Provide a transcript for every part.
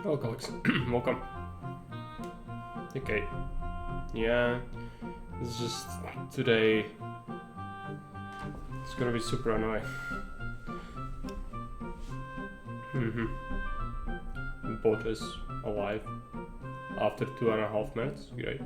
Oh, Alex, welcome. Okay. Yeah, it's just today. It's gonna be super annoying. Bot is alive after 2.5 minutes. Great.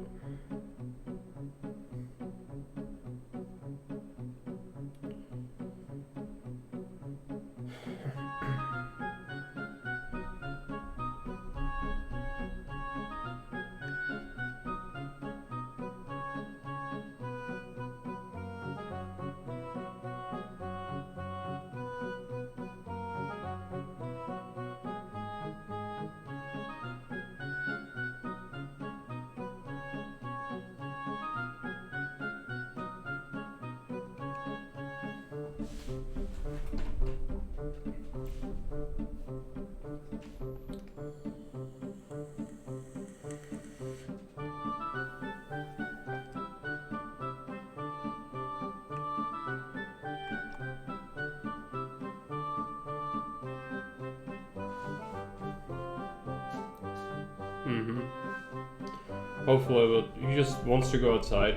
Hopefully, but he just wants to go outside.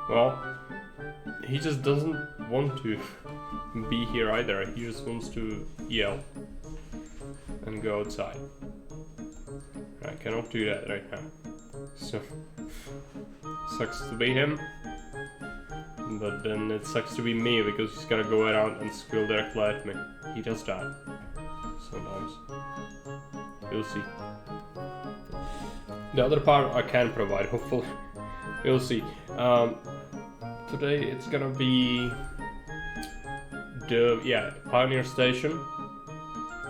Well, he just doesn't want to be here either. He just wants to yell and go outside. I cannot do that right now. So, sucks to be him. But then it sucks to be me because he's gotta go around and squeal directly at me. He does that. Sometimes. We'll see. The other part I can provide, hopefully. We'll see. Today it's gonna be the Pioneer Station,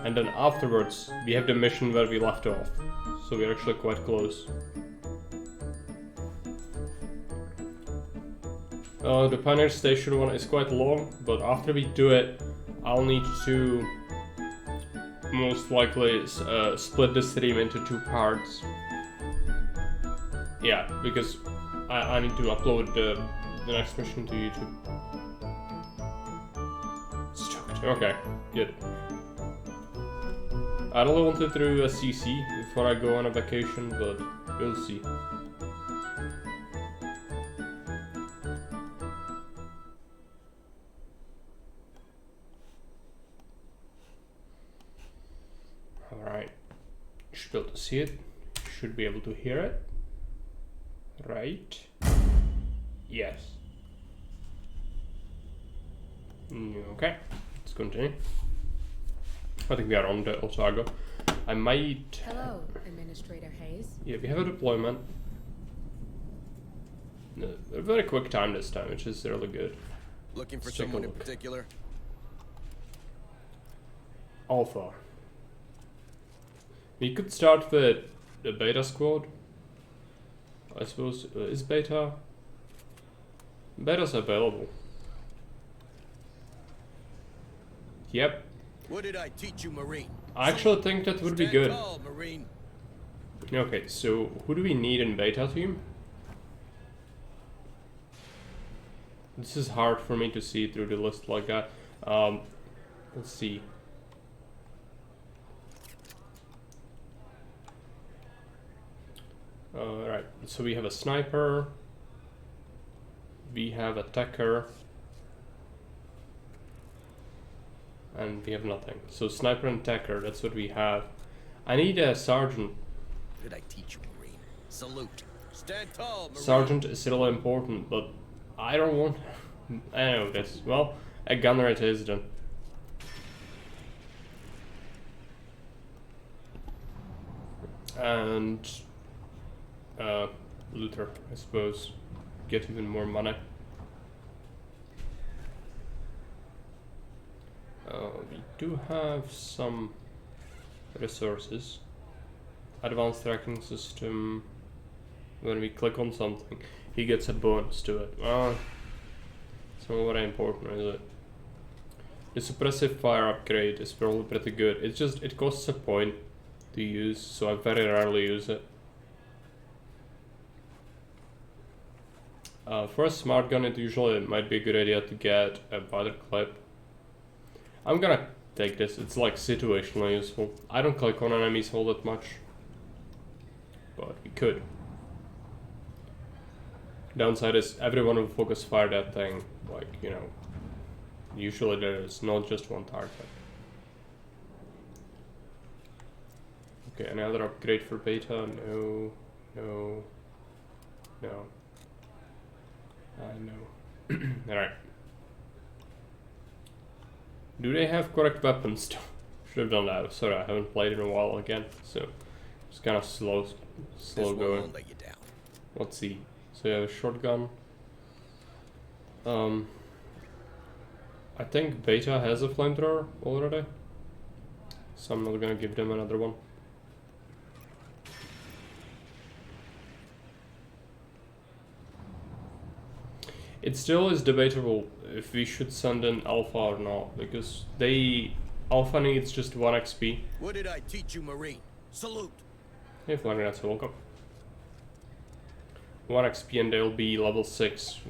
and then afterwards we have the mission where we left off. So we're actually quite close. The Pioneer Station one is quite long, but after we do it, I'll need to most likely split the stream into 2 parts. Yeah, because I need to upload the next mission to YouTube. Stoked. Okay, good. I don't want to do a CC before I go on a vacation, but we'll see. Alright. You should be able to see it. You should be able to hear it. Right. Yes. Okay, let's continue. I think we are on the Osago. I might... Hello, Administrator Hayes. Yeah, we have a deployment. A very quick time this time, which is really good. Looking for Let's take a someone in look. particular? Alpha. We could start with the beta squad. I suppose, is beta? Beta's available. Yep. What did I teach you, Marine? I actually think that would be Stand good. tall, Marine. Okay, so who do we need in beta team? This is hard for me to see through the list like that. Let's see. Right, so we have a sniper. We have a attacker. And we have nothing. So sniper and attacker, that's what we have. I need a sergeant. What did I teach you, Marine? Salute. Stand tall, Marine. Sergeant is still important, but I don't want... I know this. Well, a gunner it is then. And... Luther, I suppose. Get even more money. We do have some resources. Advanced tracking system. When we click on something, he gets a bonus to it. It's not very important, is it? The suppressive fire upgrade is probably pretty good. It's just, it costs a point to use, so I very rarely use it. For a smart gun, it usually might be a good idea to get a butter clip. I'm gonna take this. It's like situationally useful. I don't click on enemies all that much, but we could. Downside is everyone will focus fire that thing. Like, you know, usually there is not just one target. Okay, another upgrade for beta? No, no, no. No. Alright. Do they have correct weapons? Should have done that. Sorry, I haven't played in a while again, so it's kind of slow This going. won't let you down. Let's see. So you have a shotgun. I think beta has a flamethrower already, so I'm not gonna give them another one. It still is debatable if we should send an alpha or not, because alpha needs just 1 XP. What did I teach you, Marine? Salute. Hey Flannery, that's welcome. 1 XP and they'll be level 6.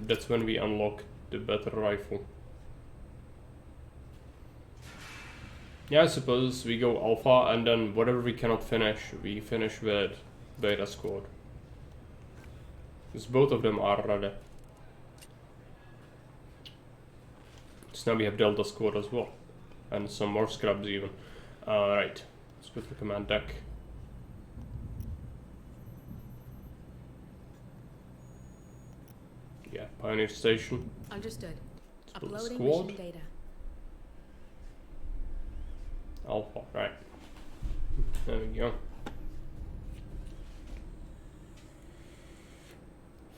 That's when we unlock the better rifle. Yeah, I suppose we go alpha and then whatever we cannot finish, we finish with beta squad. Because both of them are ready. So now we have Delta Squad as well. And some more scrubs even. Right. Let's go to the command deck. Yeah, Pioneer Station. Understood. Let's build a Uploading squad. mission data. Alpha, right. There we go.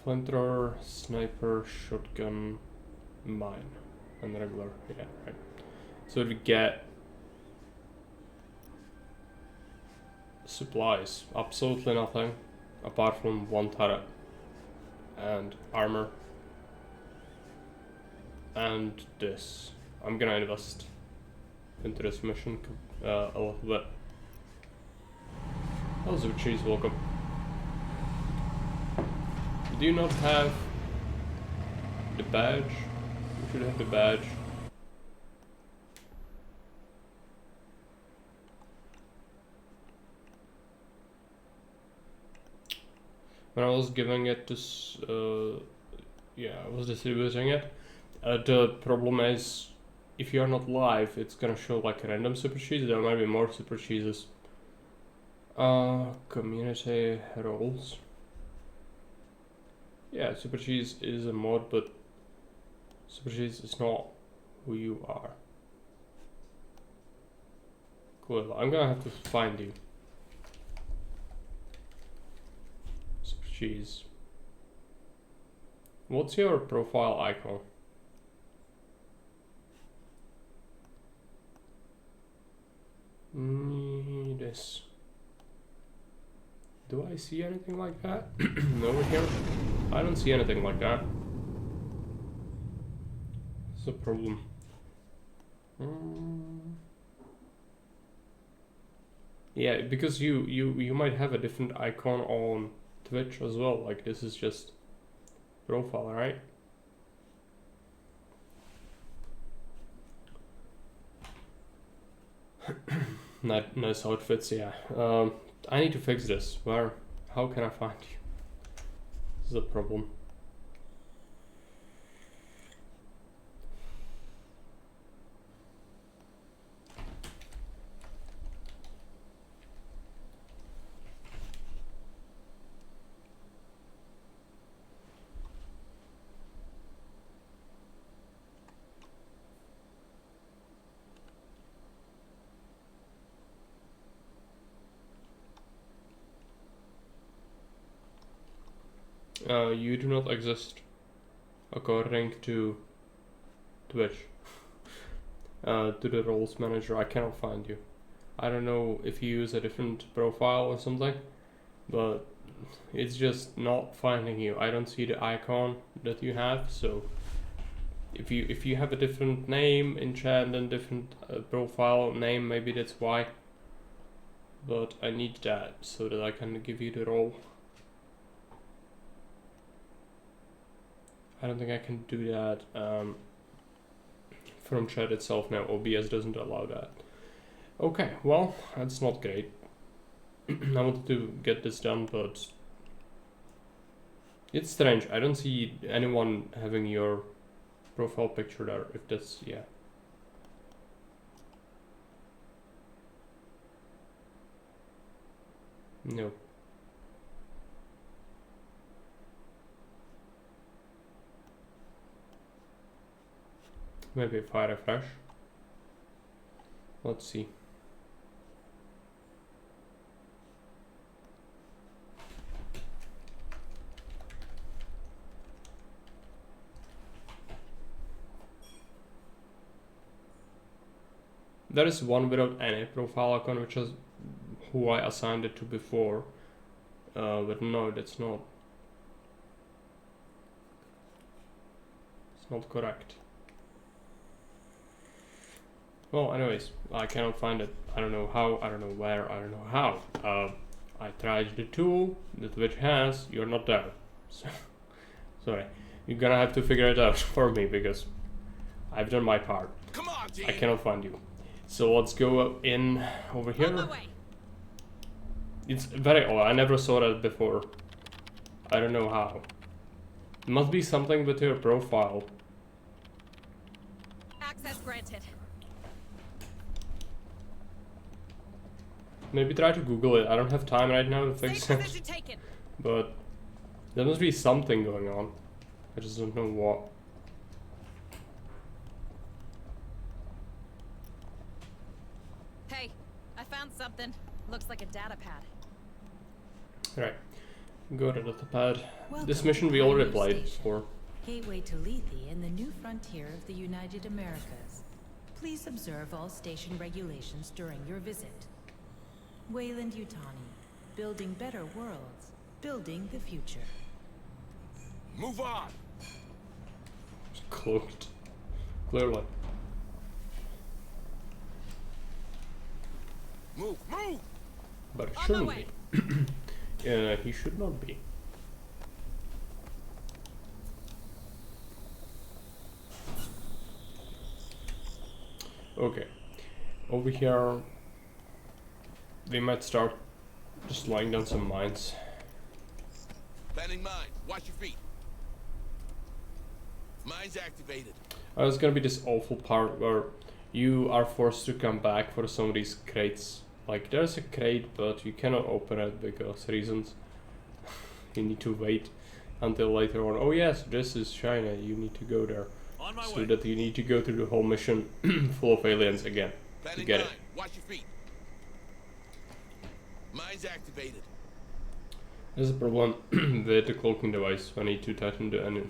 Flamethrower, sniper, shotgun, mine. And regular, yeah, right. So we get supplies, absolutely nothing apart from 1 turret and armor and this. I'm gonna invest into this mission a little bit. Oh, Zuchi's welcome. Do you not have the badge? You should have the badge. When I was giving it to, yeah, I was distributing it. The problem is, if you're not live, it's gonna show like random super cheese. There might be more super cheeses. Community roles. Yeah, super cheese is a mod, but super cheese is not who you are. Cool. I'm gonna have to find you. Super cheese. What's your profile icon? This. Do I see anything like that? Over here? I don't see anything like that. It's a problem. Yeah, because you might have a different icon on Twitch as well. Like this is just profile, right? Nice outfits, yeah. I need to fix this. How can I find you? This is a problem. You do not exist according to Twitch. To the roles manager, I cannot find you. I don't know if you use a different profile or something, but it's just not finding you. I don't see the icon that you have, so if you have a different name in chat and different profile name, maybe that's why. But I need that so that I can give you the role. I don't think I can do that from chat itself now. OBS doesn't allow that. Okay, well, that's not great. I wanted to get this done, but it's strange. I don't see anyone having your profile picture there, if that's, yeah. No. Maybe if I refresh. Let's see. There is one without any profile icon, which is who I assigned it to before. But no, that's not. It's not correct. Well, anyways, I cannot find it. I don't know how, I don't know where, I don't know how. I tried the tool that Twitch has, you're not there. So, sorry. You're gonna have to figure it out for me because I've done my part. Come on, team. I cannot find you. So let's go in over On here. my way. It's very odd, I never saw that before. I don't know how. It must be something with your profile. Access granted. Maybe try to Google it. I don't have time right now to fix Safe it. position taken. But there must be something going on. I just don't know what. Hey, I found something. Looks like a data pad. Right. Go to the pad. Welcome This mission to we already Pioneer played Station, for. Gateway to Lethe and the new frontier of the United Americas. Please observe all station regulations during your visit. Wayland Yutani, building better worlds, building the future. Move on. Cloaked. Clearly. Move. But it On my shouldn't way. be. Yeah, he should not be. Okay. Over here, we might start just laying down some mines. Planning mine. Watch your feet. Mine's activated. It's gonna be this awful part where you are forced to come back for some of these crates. Like, there's a crate, but you cannot open it because reasons. You need to wait until later on. Oh yes, this is China, you need to go there. On my So way. that you need to go through the whole mission full of aliens again. To Planning get mine. it. Watch your feet. Mine's activated. There's a problem with the cloaking device. I need to tighten the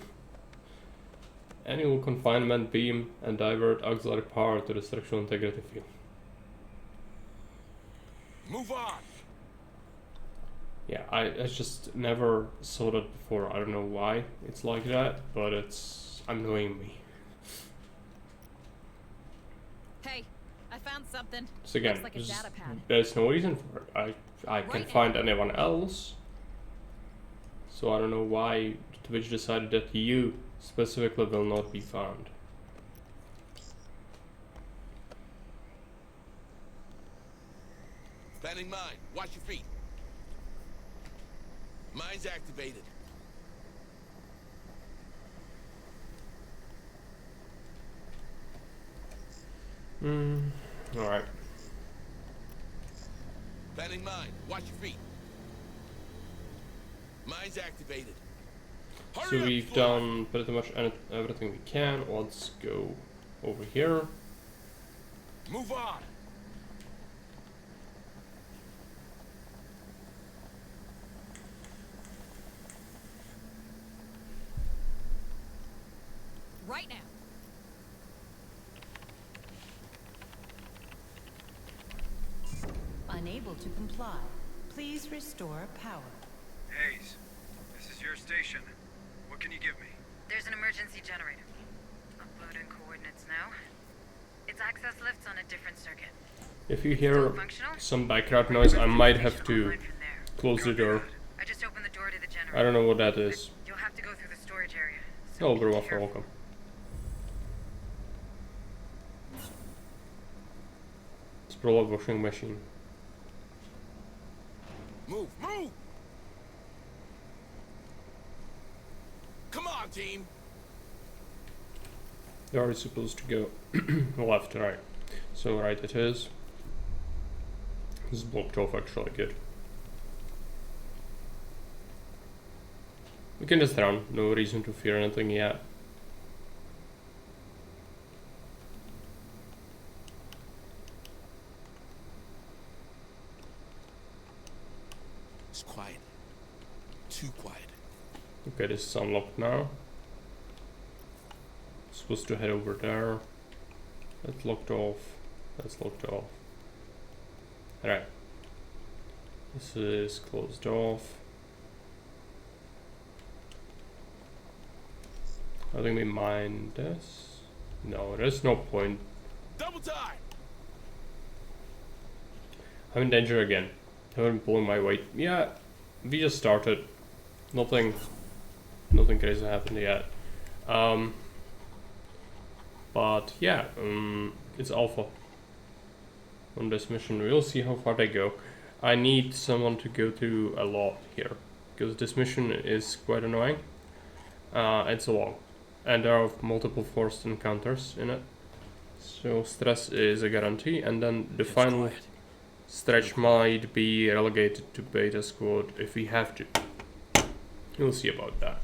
annual confinement beam and divert auxiliary power to the structural integrity field. Move on. Yeah, I just never saw that before. I don't know why it's like that, but it's annoying me. Hey, I found something. So again, Looks like a data pad. there's no reason for it. I can Right find anyone else. So I don't know why Twitch decided that you specifically will not be found. Planning mine. Watch your feet. Mine's activated. Alright. Planning mine. Watch your feet. Mine's activated. So Hurry up, we've fly. done pretty much everything we can. Let's go over here. Move on. Right now. Unable to comply. Please restore power. Hayes, this is your station. What can you give me? There's an emergency generator. Uploading coordinates now. Its access lifts on a different circuit. If you It's hear still functional? some background noise, I might have to Online from there. close the door. I just opened the door to the generator. I don't know what that is. You'll have to go through the storage area. So Oh, be very careful. welcome. Roll washing machine. Move, move! Come on, team! They are supposed to go left, right. So right it is. This is blocked off actually, good. We can just run, no reason to fear anything yet. It's quiet. Too quiet. Okay, this is unlocked now. Supposed to head over there. That's locked off. That's locked off. Alright. This is closed off. I think we mine this. No, there's no point. Double time! I'm in danger again. I haven't been pulling my weight. Yeah, we just started. Nothing crazy happened yet. But yeah, it's alpha on this mission. We'll see how far they go. I need someone to go through a lot here because this mission is quite annoying. It's long, and there are multiple forced encounters in it. So stress is a guarantee, and then the final stretch might be relegated to beta squad if we have to. We'll see about that.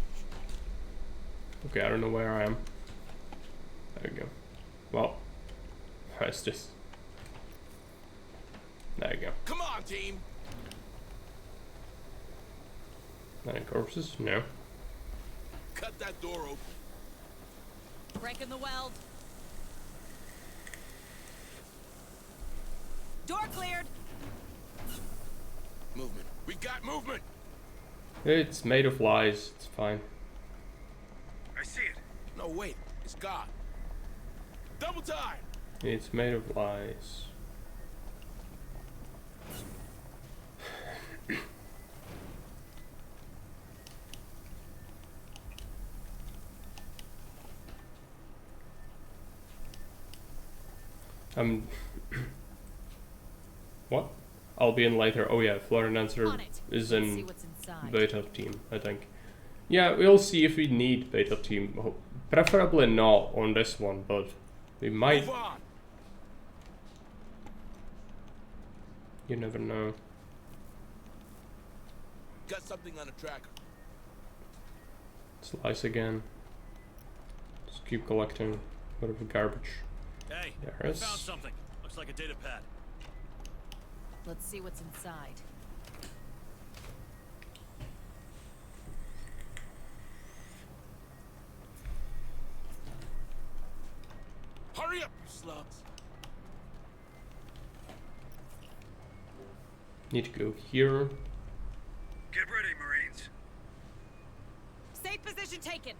Okay, I don't know where I am. There we go. Well, where's this? There you go. Come on, team! Any corpses? No. Cut that door open. Breaking the weld. Door cleared. Movement. We got movement! It's made of lies. It's fine. I see it. No, wait. It's gone. Double time! It's made of lies. What? I'll be in later. Oh yeah, Florian Answer On it. is Let's see in what's inside. beta team, I think. Yeah, we'll see if we need beta team. Preferably not on this one, but we might. Move on! You never know. Got something on the tracker. Slice again. Just keep collecting whatever garbage. Hey, There I is. found something. Looks like a data pad. Let's see what's inside. Hurry up, you slugs! Need to go here. Get ready, Marines. Safe position taken.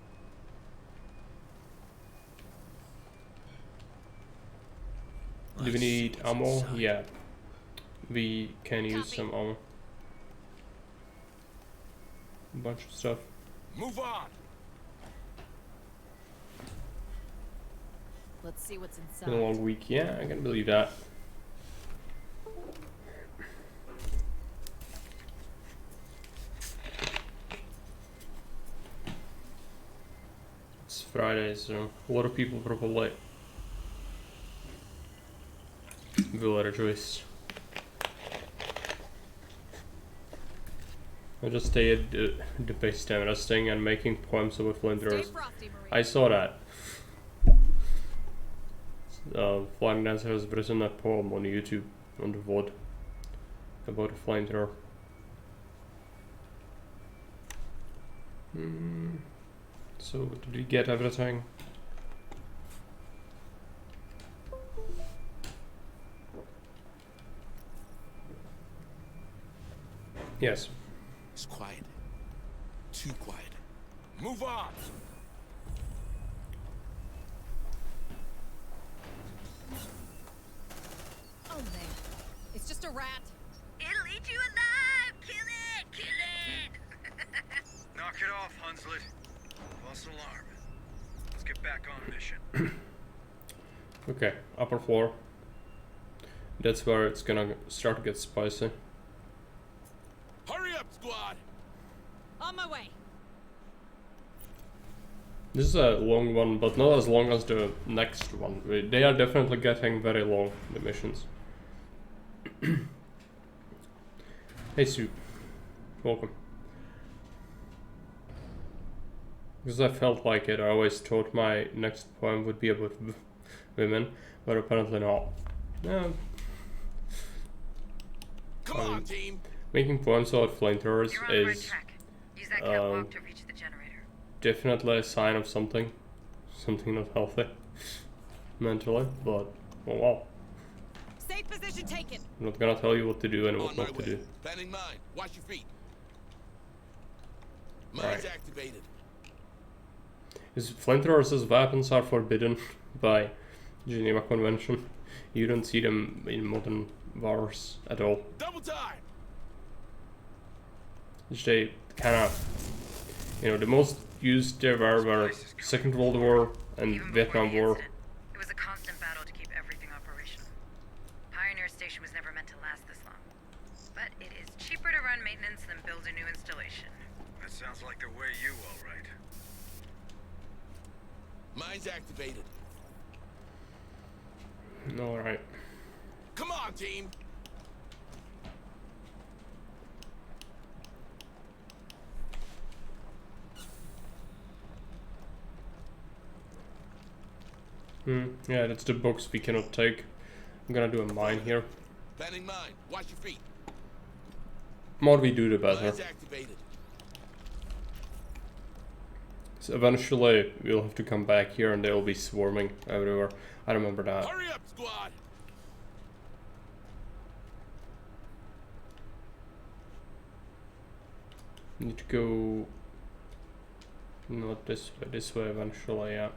Do we Let's see need what's ammo? inside. Yeah. We can use Copy. some ammo. A bunch of stuff. Move on! Let's see what's inside. Been a long week. Yeah, I can believe that. It's Friday, so a lot of people probably will rejoice. I just stay at the base time resting and making poems about Stay flamethrowers. frosty, Marine. I saw that. Flying Dancer has written a poem on YouTube, on the VOD, about a flamethrower. So, did we get everything? Yes. It's quiet. Too quiet. Move on! Oh man, it's just a rat. It'll eat you alive! Kill it! Kill it! Knock it off, Hunslet. False alarm. Let's get back on mission. Okay, upper floor. That's where it's gonna start to get spicy. Hurry up, squad! On my way. This is a long one, but not as long as the next one. They are definitely getting very long, the missions. Hey Sue, welcome. Because I felt like it, I always thought my next poem would be about women, but apparently not. Yeah. Come on, team! Making poems about flamethrowers You're on the right is track. Use that catwalk to reach the generator. definitely a sign of something not healthy mentally, but oh well. Safe position taken. I'm not gonna tell you what to do and On what my not to way. do. Planning mine. Watch your feet. Mine's Alright. activated. His flamethrowers as weapons are forbidden by Geneva Convention. You don't see them in modern wars at all. Double time! Which they kind of, you know, the most used there were Second World War and Even before Vietnam the War. incident, it was a constant battle to keep everything operational. Pioneer Station was never meant to last this long. But it is cheaper to run maintenance than build a new installation. That sounds like the way you all right. Mine's activated. Alright. Come on, team! Yeah, that's the box we cannot take. I'm gonna do a mine here. Planning mine. Watch your feet. More we do, the better. Mine's activated. So eventually, we'll have to come back here and they'll be swarming everywhere. I remember that. Hurry up, squad! Need to go... not this way eventually, yeah.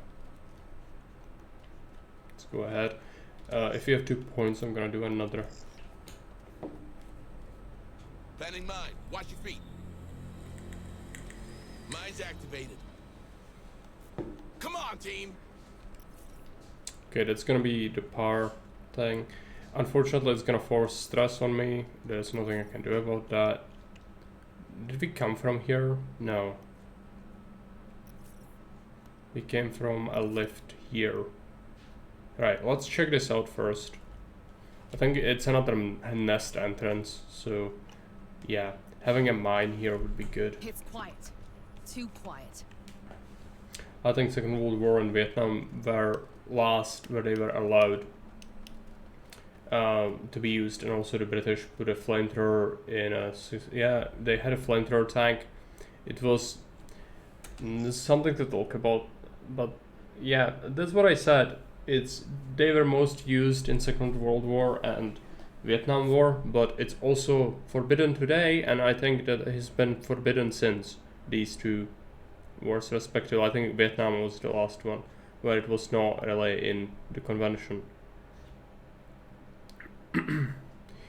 Let's go ahead. If you have 2 points, I'm gonna do another. Planning mine. Watch your feet. Mine's activated. Come on, team! Okay, that's gonna be the power thing. Unfortunately, it's gonna force stress on me. There's nothing I can do about that. Did we come from here? No. We came from a lift here. Right, let's check this out first. I think it's another nest entrance, so yeah, having a mine here would be good. It's quiet. Too quiet. I think Second World War and Vietnam were last where they were allowed to be used, and also the British put a flamethrower in a... yeah, they had a flamethrower tank. It was something to talk about, but yeah, that's what I said. They were most used in Second World War and Vietnam War, but it's also forbidden today, and I think that it has been forbidden since these two wars respectively. I think Vietnam was the last one where it was not really in the convention.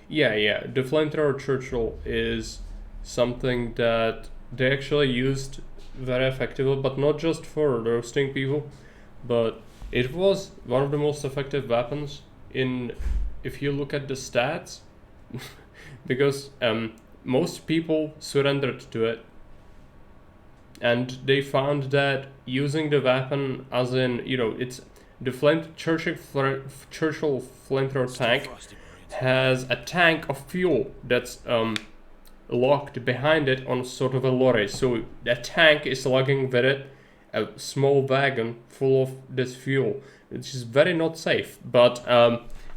Yeah, the flamethrower Churchill is something that they actually used very effectively, but not just for roasting people, but it was one of the most effective weapons if you look at the stats, because most people surrendered to it, and they found that using the weapon, as in, you know, it's the Churchill flamethrower tank has a tank of fuel that's locked behind it on sort of a lorry. So the tank is lugging with it a small wagon full of this fuel, which is very not safe. But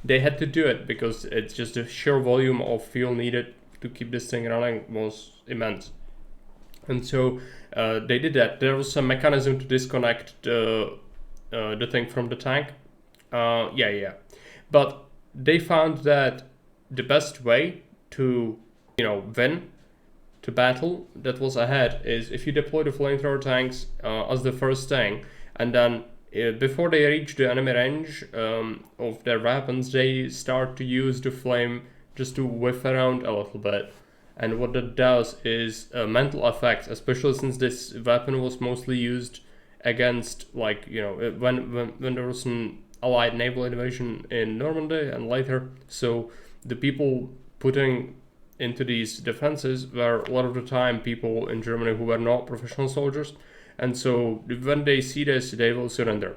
they had to do it because it's just the sheer volume of fuel needed to keep this thing running was immense. And so they did that. There was a mechanism to disconnect the thing from the tank. Yeah. But they found that the best way to, you know, win to battle that was ahead is if you deploy the flamethrower tanks as the first thing, and then before they reach the enemy range of their weapons, they start to use the flame just to whiff around a little bit. And what that does is mental effects, especially since this weapon was mostly used against, like, you know, when there was an Allied naval invasion in Normandy and later. So the people putting into these defenses were a lot of the time people in Germany who were not professional soldiers, and so when they see this, they will surrender.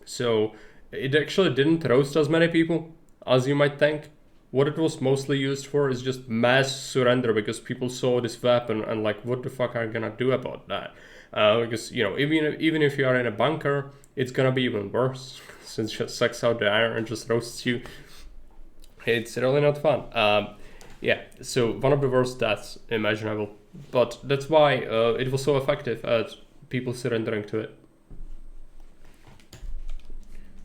So it actually didn't roast as many people as you might think. What it was mostly used for is just mass surrender, because people saw this weapon and like, what the fuck are you gonna do about that? Because, you know, even if you are in a bunker, it's gonna be even worse, since it just sucks out the iron and just roasts you. It's really not fun. Yeah, so one of the worst deaths imaginable. But that's why it was so effective at people surrendering to it.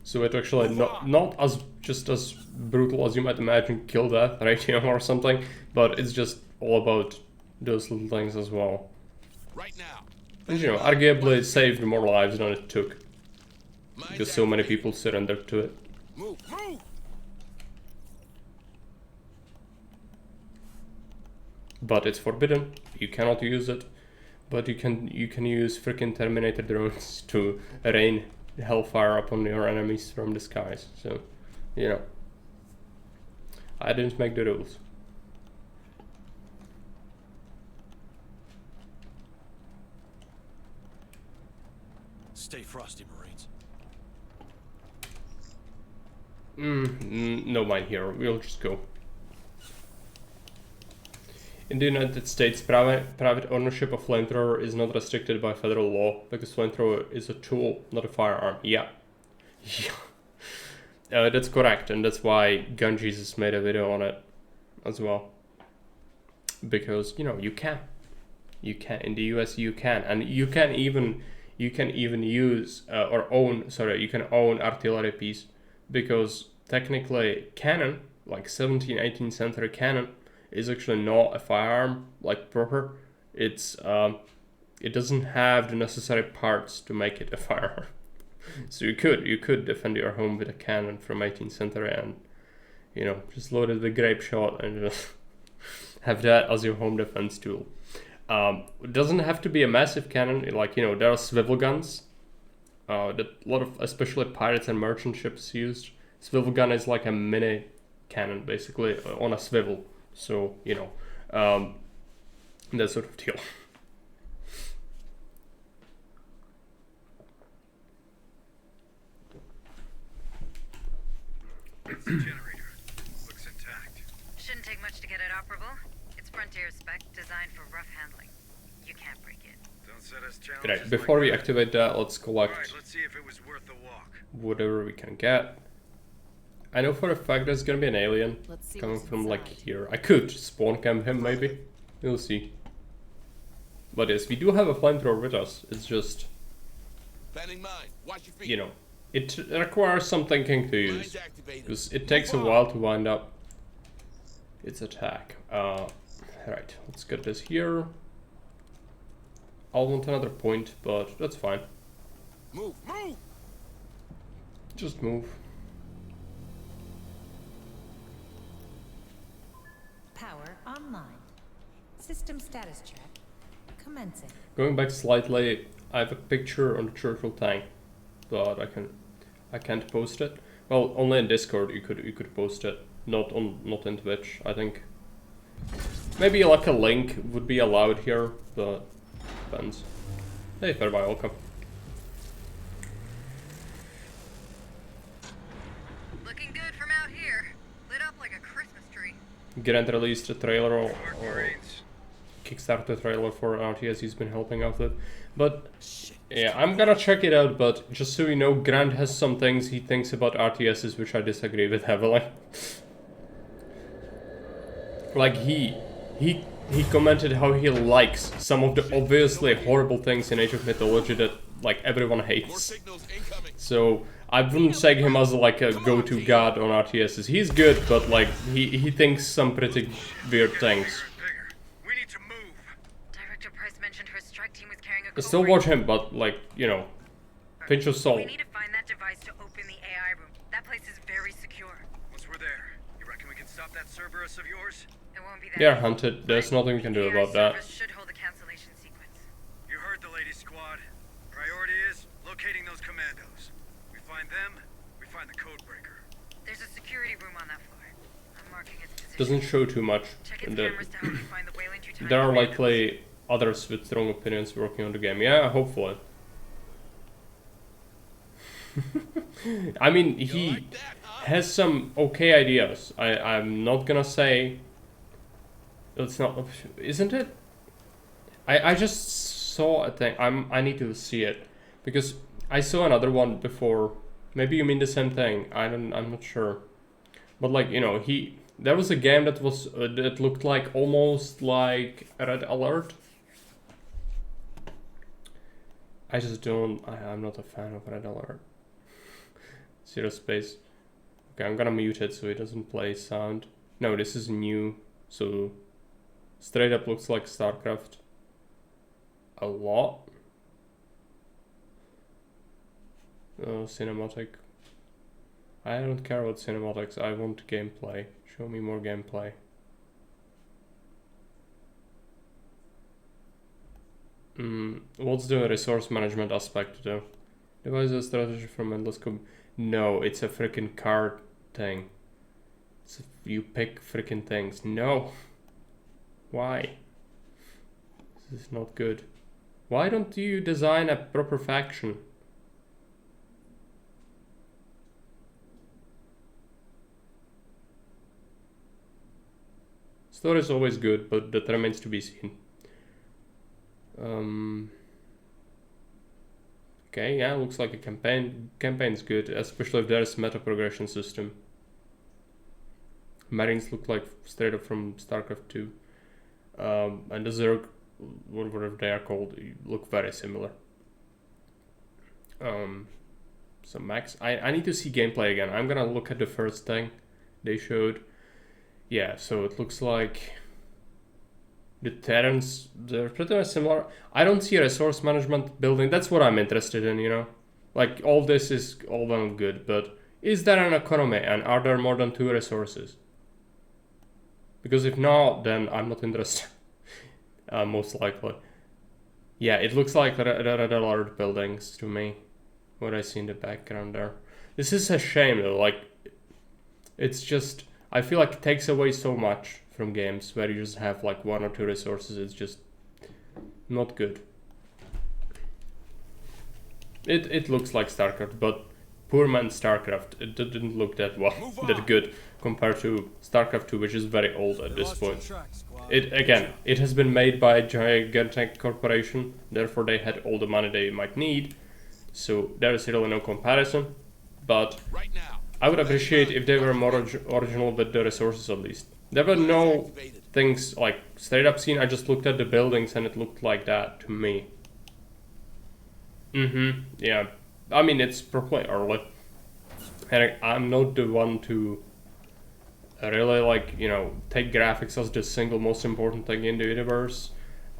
So it actually not as just as brutal as you might imagine, kill death ratio or something, but it's just all about those little things as well. Right now. And, you know, arguably it saved more lives than it took, because so many people surrendered to it. Move, move. But it's forbidden. You cannot use it. But you can use freaking Terminator drones to rain hellfire upon your enemies from the skies. So, you know, I didn't make the rules. Stay frosty, Marines. No mind here. We'll just go. In the United States, private ownership of flamethrower is not restricted by federal law, because flamethrower is a tool, not a firearm. Yeah. That's correct, and that's why Gun Jesus made a video on it as well. Because, you know, you can. You can. In the US, you can. And you can even use, you can own artillery piece. Because technically, cannon, like 17th, 18th century cannon, is actually not a firearm, like proper. It's it doesn't have the necessary parts to make it a firearm. So you could defend your home with a cannon from 18th century and, you know, just load it with grape shot and just have that as your home defense tool. It doesn't have to be a massive cannon. Like, you know, there are swivel guns that a lot of, especially pirates and merchant ships used. Swivel gun is like a mini cannon, basically, on a swivel. So, you know, that sort of deal. It's the generator. Looks intact. Shouldn't take much to get it operable. It's Frontier spec, designed for rough handling. You can't break it. Don't set us challenges. Right, before like we that. activate that, let's collect Alright, let's see if it was worth the walk. whatever we can get. I know for a fact there's gonna be an alien Let's see coming what's from like inside. here. I could spawn camp him maybe. We'll see. But yes, we do have a flamethrower with us. It's just, Fanning mine. Watch your feet. you know, it requires some thinking to use. Mine's activated. Because it takes a while to wind up its attack. Right, let's get this here. I'll want another point, but that's fine. Move, move. Just move. Power online. System status check. Commencing. Going back slightly, I have a picture on the Churchill tank, but I can't post it. Well, only in Discord you could post it, not in Twitch. I think maybe like a link would be allowed here, but depends. Hey, Fairby, welcome. Looking good from out here. Lit up like a Christmas tree. Grant released a trailer Work, or Marines. Kickstarter trailer for RTS he's been helping out with. But yeah, I'm gonna check it out, but just so you know, Grant has some things he thinks about RTSs which I disagree with heavily. Like he commented how he likes some of the obviously horrible things in Age of Mythology that like everyone More hates. signals incoming. So I wouldn't say him as like a go-to god on RTSs. He's good, but like he thinks some pretty weird things. Bigger and bigger. We need to move. Director Price mentioned her strike team was carrying a I still watch him, but like, you know, pinch of salt. We need to find that device to open the AI room. That place is very secure. Once we're there, you reckon we can stop that Cerberus of yours? It won't be that They're easy. hunted. There's nothing we can do The AI about that. service should hold a cancellation sequence. You heard the lady squad. Priority is locating those commandos. We find them, find the code breaker? There's a security room on that floor. I'm marking its position. Doesn't show too much. Check its And cameras to help you find the Wayland-Yutani. there are likely others with strong opinions working on the game. Yeah, hopefully. I mean, he has some okay ideas. I'm not gonna say it's not, isn't it? I just saw a thing. I need to see it because I saw another one before. Maybe you mean the same thing. I'm not sure. But like, you know, there was a game that was that looked like almost like Red Alert. I just don't. I'm not a fan of Red Alert. Zero Space. Okay, I'm gonna mute it so it doesn't play sound. No, this is new, so straight up looks like StarCraft. A lot. Cinematic. I don't care about cinematics. I want gameplay. Show me more gameplay. What's the resource management aspect though? Devise a strategy from endless No, it's a freaking card thing. You pick freaking things. No. Why? This is not good. Why don't you design a proper faction? Story is always good, but that remains to be seen. Okay, yeah, looks like a campaign. Campaign's good, especially if there's meta progression system. Marines look like straight up from StarCraft 2. And the Zerg, whatever they are called, look very similar. So Max, I need to see gameplay again. I'm gonna look at the first thing they showed. Yeah, so it looks like the Terrans, they're pretty much similar. I don't see a resource management building. That's what I'm interested in, you know? Like, all this is all well and good, but is there an economy and are there more than 2 resources? Because if not, then I'm not interested. Most likely. Yeah, it looks like Red Alert buildings to me. What I see in the background there. This is a shame though, like, it's just, I feel like it takes away so much from games where you just have like 1 or 2 resources. It's just not good. It looks like StarCraft, but poor man's StarCraft. It didn't look that well, that good compared to StarCraft 2, which is very old at this point. It has been made by a gigantic corporation, therefore they had all the money they might need. So there is really no comparison. But I would appreciate if they were more original with the resources at least. There were no things like straight up seen. I just looked at the buildings and it looked like that to me. Yeah. I mean, it's probably early. And I'm not the one to really, like, you know, take graphics as the single most important thing in the universe.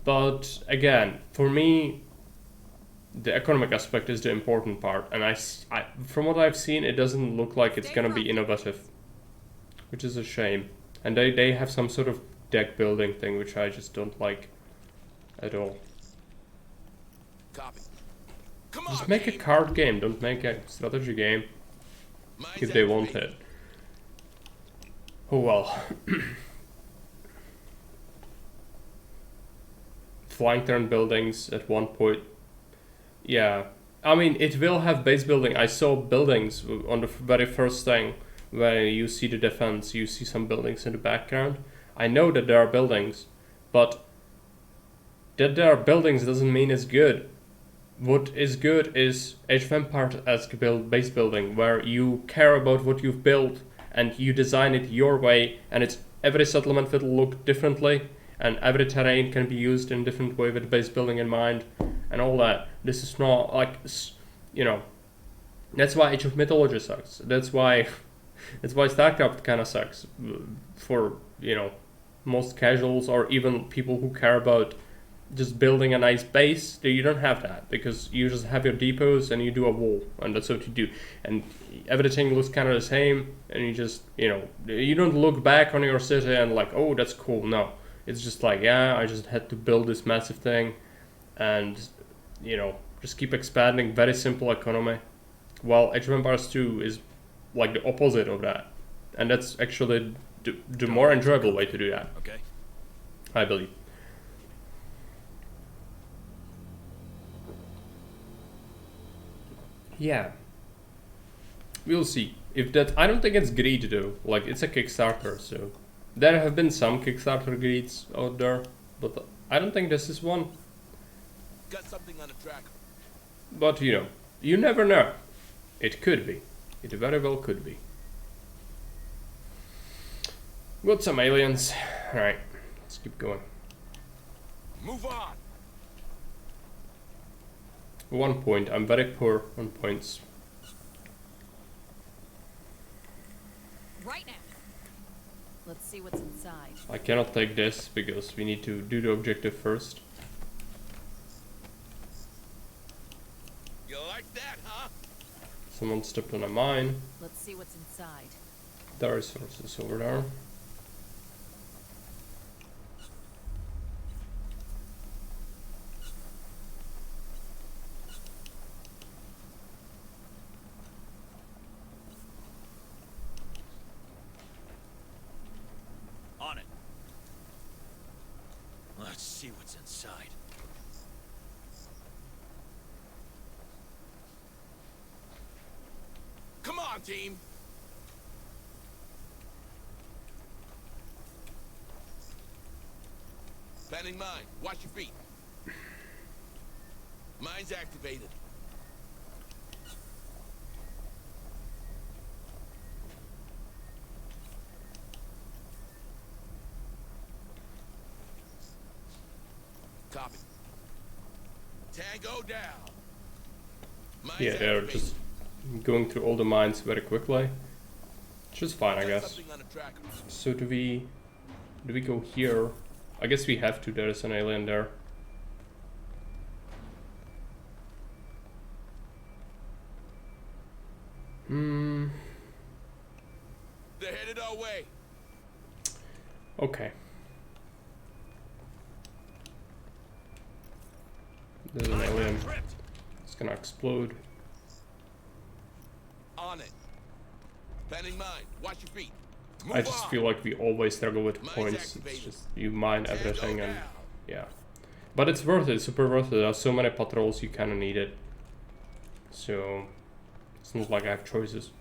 But again, for me, the economic aspect is the important part. And I from what I've seen, it doesn't look like it's gonna be innovative, which is a shame. And they have some sort of deck building thing, which I just don't like at all. Copy. Just make a card game, don't make a strategy game if they want it. Oh well. Flying turn buildings at one point. Yeah, I mean, it will have base building. I saw buildings on the very first thing where you see the defense, you see some buildings in the background. I know that there are buildings, but that there are buildings doesn't mean it's good. What is good is Age of Empires-esque base building, where you care about what you've built and you design it your way, and it's every settlement will look differently, and every terrain can be used in a different way with base building in mind, and all that. This is not like, you know, that's why Age of Mythology sucks. That's why StarCraft kind of sucks for, you know, most casuals or even people who care about just building a nice base. You don't have that because you just have your depots and you do a wall, and that's what you do, and everything looks kind of the same, and you just, you know, you don't look back on your city and like, oh, that's cool. No, it's just like, yeah, I just had to build this massive thing and, you know, just keep expanding. Very simple economy. While Age of Empires 2 is like the opposite of that, and that's actually the more enjoyable way to do that, Okay. I believe. Yeah, we'll see if that. I don't think it's greed though. Like, it's a Kickstarter, so there have been some Kickstarter greeds out there, but I don't think this is one. Got something on the tracker. But you know, you never know. It could be. It very well could be. Got some aliens. Alright, let's keep going. Move on. 1 point. I'm very poor on points. Right now. Let's see what's inside. I cannot take this because we need to do the objective first. You like that, huh? Someone stepped on a mine. Let's see what's inside. There are resources over there. On it. Let's see what's inside. Come on, team. Planning mine. Watch your feet. Mine's activated. Copy. Tango down. Mine's Yeah, they're activated. just going through all the mines very quickly. Which is fine, I Got guess. something on the tracker. So do we go here? I guess we have to. There's an alien there. They're headed our way. Okay. There's an alien. Tripped. It's gonna explode. On it. Planning mine. Watch your feet. Move I just on. feel like we always struggle with Mine's points. It's activated. just you mine Tango everything and down. yeah. But it's worth it, super worth it. There are so many patrols, you kinda need it. So it's not like I have choices.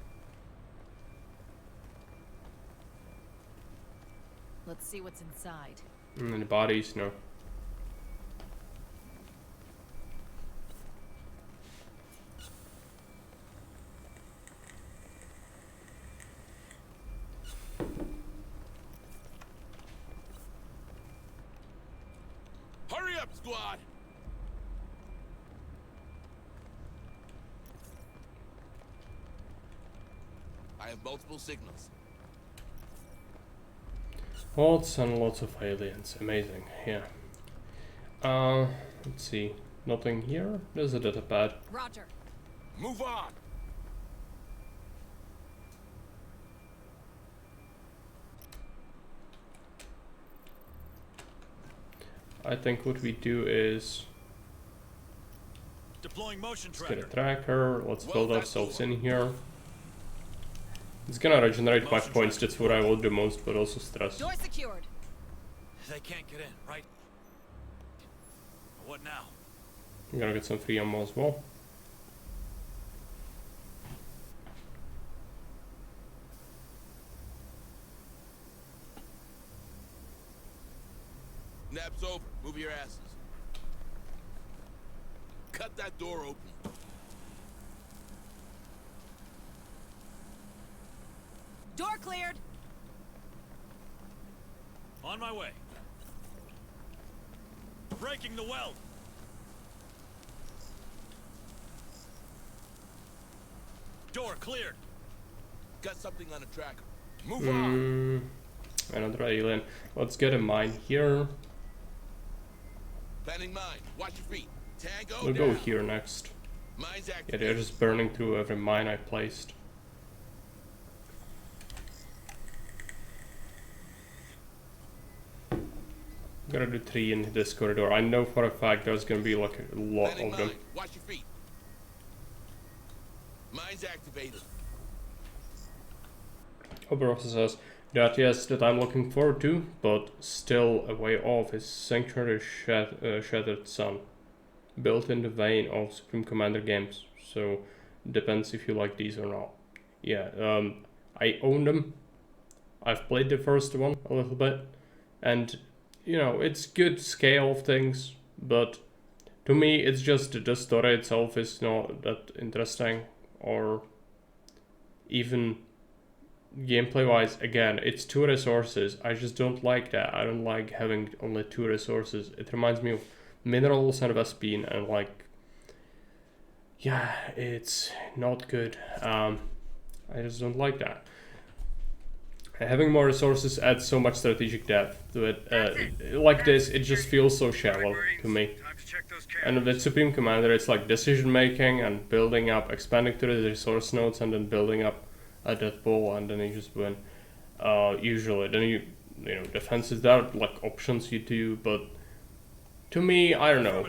Let's see what's inside. And the bodies, no. Hurry up, squad. I have multiple signals. Lots and lots of aliens. Amazing, yeah. Let's see. Nothing here. There's a data pad. Roger. Move on. I think what we do is Deploying motion get a tracker. tracker. Let's Well, build that's ourselves the one. in here. It's gonna regenerate my Motion points. tracker. That's what I will do most, but also stress. Door secured. They can't get in, right? What now? I'm gonna get some free ammo as well. Nap's over. Move your asses. Cut that door open. Door cleared. On my way. Breaking the weld. Door cleared. Got something on the tracker. Move on. Another alien. Let's get a mine here. Planning mine. Watch your feet. Tango We'll down. go here next. Mine's Yeah, activated. they're just burning through every mine I placed. I'm gonna do 3 in this corridor. I know for a fact there's gonna be like a lot Planning of them. mine. Watch your feet. Mine's activated. Oberhofer says that yes, that I'm looking forward to, but still a way off is Sanctuary Shattered Sun, built in the vein of Supreme Commander games. So depends if you like these or not. Yeah, I own them. I've played the first one a little bit, and you know, it's good scale of things, but to me it's just the story itself is not that interesting, or even gameplay wise. Again, it's 2 resources. I just don't like that. I don't like having only 2 resources. It reminds me of Minerals and Vespene, and like, yeah, it's not good. I just don't like that. Having more resources adds so much strategic depth to it. Like this, it just feels so shallow to me. Time to check those And with Supreme Commander, it's like decision making and building up, expanding to the resource nodes, and then building up a death pool, and then you just win. Usually, then you know, defenses, there are like options you do, but to me, I don't know.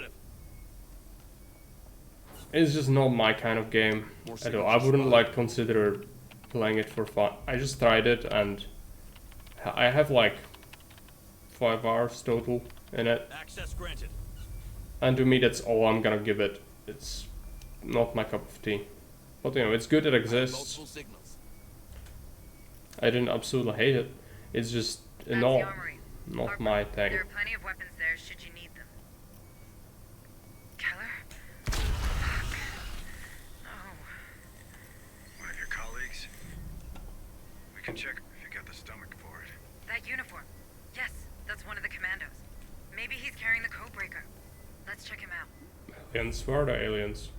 It's just not my kind of game at all. I wouldn't like consider playing it for fun. I just tried it, and I have like 5 hours total in it. Access granted. And to me, that's all I'm gonna give it. It's not my cup of tea. But you know, it's good it exists. Multiple signals. I didn't absolutely hate it. It's just That's the not armory. not my thing. There are plenty of weapons there should you need them. Keller? Fuck. No. One of your colleagues? We can check if you got the stomach for it. That uniform. Yes, that's one of the commandos. Maybe he's carrying the Codebreaker. Let's check him out. Aliens, where are the aliens?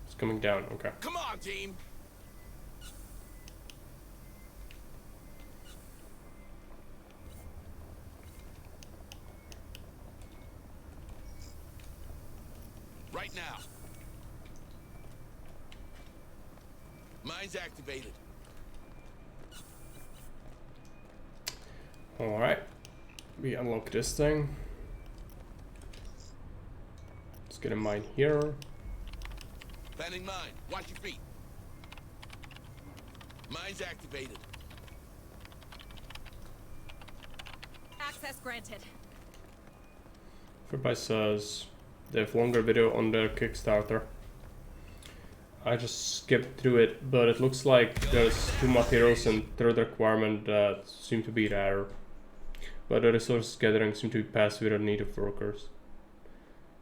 It's coming down, okay. Come on, team. Right now. Mine's activated. Alright. We unlock this thing. Let's get a mine here. Planning mine. Watch your feet. Mine's activated. Access granted. Everybody says they have longer video on their Kickstarter. I just skipped through it, but it looks like there's 2 materials and 3rd requirement that seem to be rare. But the resource gathering seem to be passed without need of workers.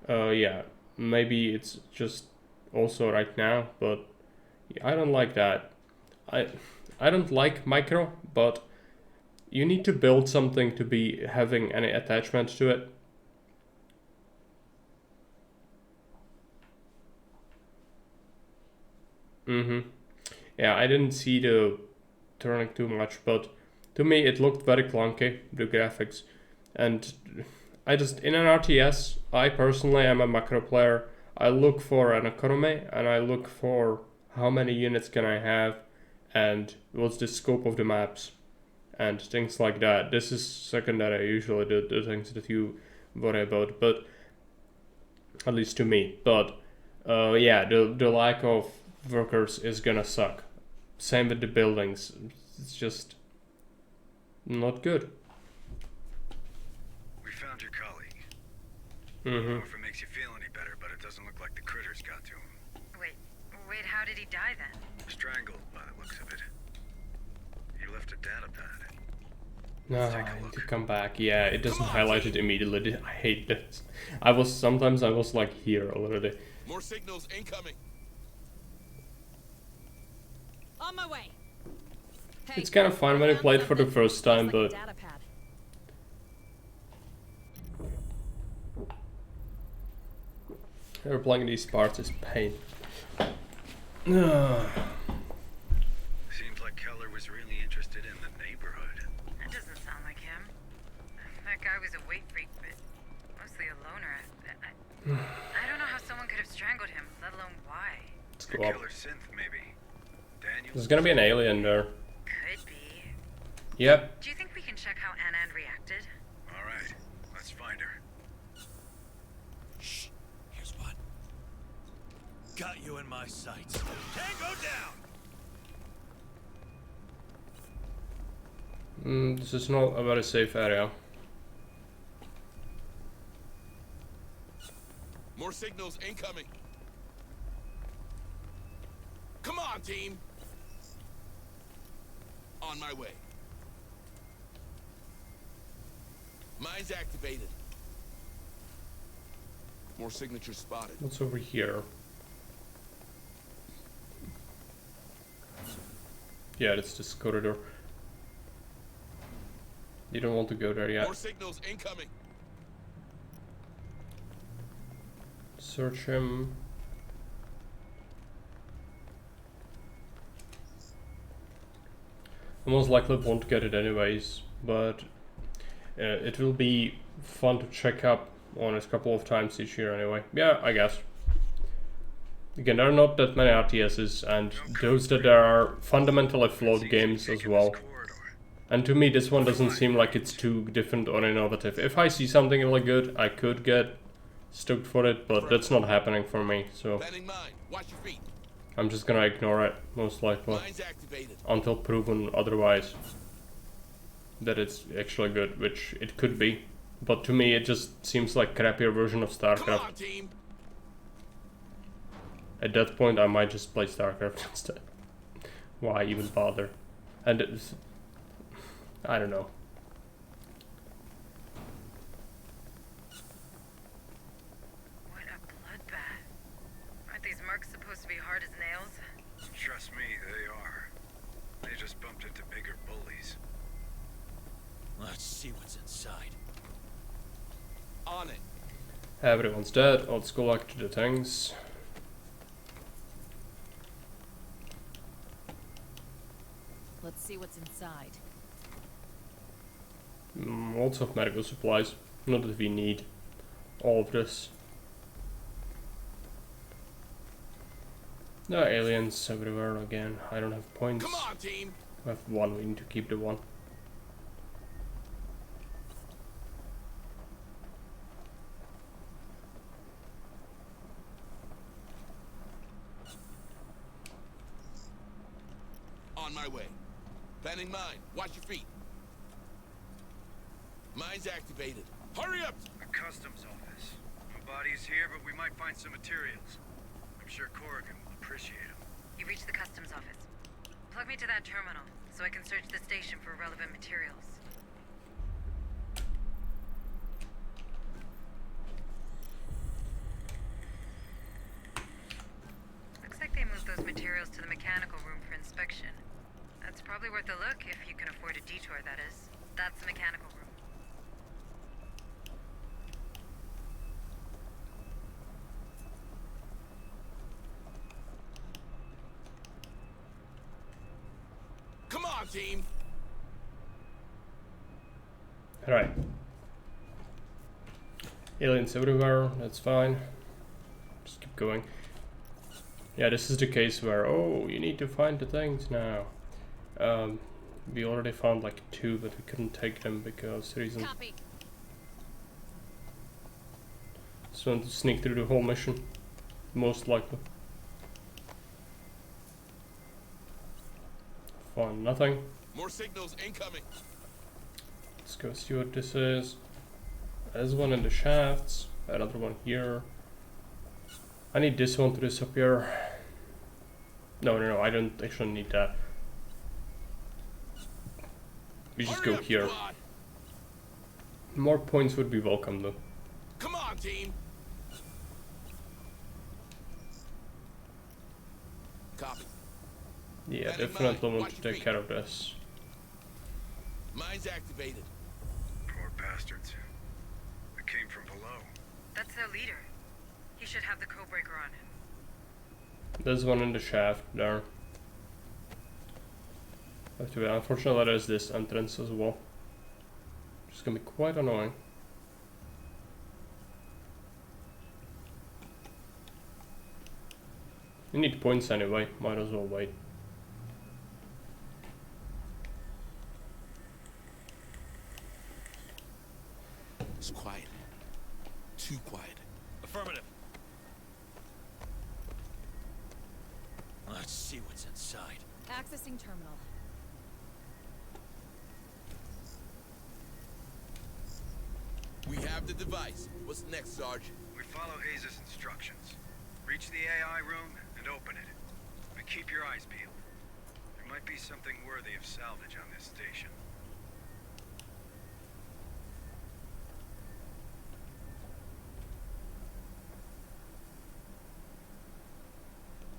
Yeah, maybe it's just also right now, but yeah, I don't like that. I don't like micro, but you need to build something to be having any attachment to it. Yeah, I didn't see the turning too much, but to me it looked very clunky, the graphics. And I just, in an RTS, I personally am a macro player. I look for an economy, and I look for how many units can I have, and what's the scope of the maps, and things like that. This is secondary, usually the things that you worry about, but at least to me. But yeah, the lack of workers is gonna suck. Same with the buildings. It's just not good. We found your colleague. I Mm-hmm. don't know if it makes you feel any better, but it doesn't look like the critters got to him. Wait, how did he die then? Strangled by the looks of it. He left a data pad. No, Take a I need look. to come back. Yeah, it doesn't highlight it immediately. I hate this. Sometimes I was like here already. More signals incoming. On my way. Hey, It's kind of fun when you play it for the first time, looks like a but data pad. ever playing these parts is pain. Seems like Keller was really interested in the neighborhood. That doesn't sound like him. That guy was a weight freak, but mostly a loner. I don't know how someone could have strangled him, let alone why. Let's The go up. killer synth, maybe. Daniel? There's gonna be an alien there. Could be. Yep. Do you think we can check how Anand reacted? All right, let's find her. Shh. Here's one. Got you in my sights. Tango down! This is not a very safe area. More signals incoming. Come on, team. On my way. Mines activated. More signatures spotted. What's over here? Yeah, it's this corridor. You don't want to go there yet. More signals incoming. Search him. I most likely won't get it anyways, but it will be fun to check up on it a couple of times each year anyway. Yeah, I guess. Again, there are not that many RTSs, and those that there are fundamentally flawed games as well. And to me, this one doesn't seem like it's too different or innovative. If I see something really good, I could get stoked for it, but that's not happening for me, so Planning mine. Watch your feet. I'm just gonna ignore it, most likely, Mines activated. until proven otherwise. That it's actually good, which it could be. But to me, it just seems like a crappier version of Come StarCraft. on, team. At that point, I might just play StarCraft instead. Why even bother? And it's, I don't know. What a bloodbath. Aren't these mercs supposed to be hard as nails? Trust me, they are. They just bumped into bigger bullies. Let's see what's inside. On it. Everyone's dead. Let's go back to the things. Let's see what's inside. Lots of medical supplies. Not that we need all of this. There are aliens everywhere again. I don't have points. Come on, team. I have one. We need to keep the one. On my way. Planning mine. Watch your feet. Mines activated. Hurry up! A customs office. No bodies here, but we might find some materials. I'm sure Corrigan will appreciate them. You reached the customs office. Plug me to that terminal, so I can search the station for relevant materials. Looks like they moved those materials to the mechanical room for inspection. That's probably worth a look if you can afford a detour, that is. That's the mechanical room. Come on, team. Alright. Aliens everywhere, that's fine. Just keep going. Yeah, this is the case where, oh, you need to find the things now. We already found like 2, but we couldn't take them because reason. Copy. Just want to sneak through the whole mission. Most likely. Find nothing. More signals incoming. Let's go see what this is. There's one in the shafts, another one here. I need this one to disappear. No, I don't actually need that. We just Hurry go up, here. squad. More points would be welcome though. Come on, team. Copy. Yeah, Planning definitely mine. want Watch to your take feet. care of this. Mines activated. Poor bastards. They came from below. That's their leader. He should have the code breaker on him. There's one in the shaft there. Unfortunately, there's this entrance as well. Which is gonna be quite annoying. You need points anyway, might as well wait. It's quiet. Too quiet. Affirmative. Let's see what's inside. Accessing terminal. We have the device. What's next, Sarge? We follow Hayes' instructions. Reach the AI room and open it. But keep your eyes peeled. There might be something worthy of salvage on this station.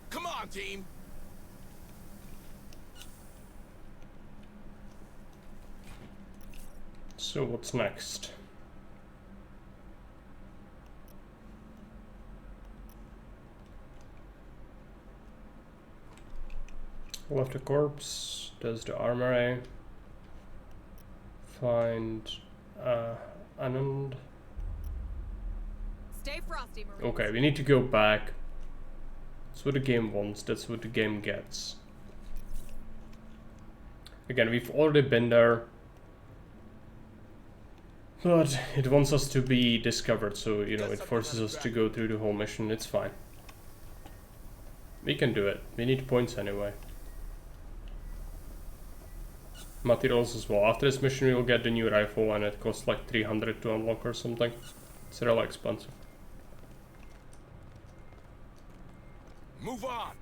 Come on, team! So what's next? Left a corpse, does the armory, find Anand. Stay frosty, Marines. Okay, we need to go back. That's what the game wants, that's what the game gets. Again, we've already been there. But it wants us to be discovered, so, you know, it forces us to go through the whole mission. It's fine. We can do it. We need points anyway. Materials as well. After this mission, we will get the new rifle, and it costs like 300 to unlock or something. It's really expensive. Move on!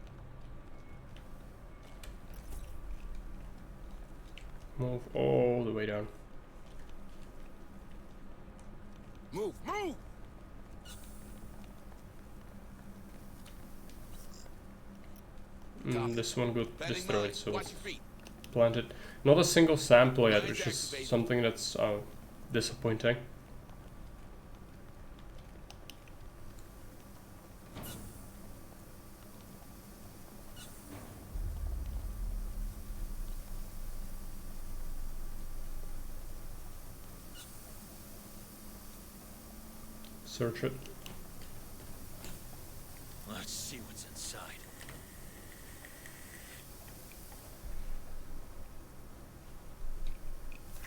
Move all the way down. Move! Move! This one got Bending destroyed, mine. so Watch it's your feet. planted. Not a single sample yet, Mine's which is activated. something that's disappointing. Search it. Let's see what's inside.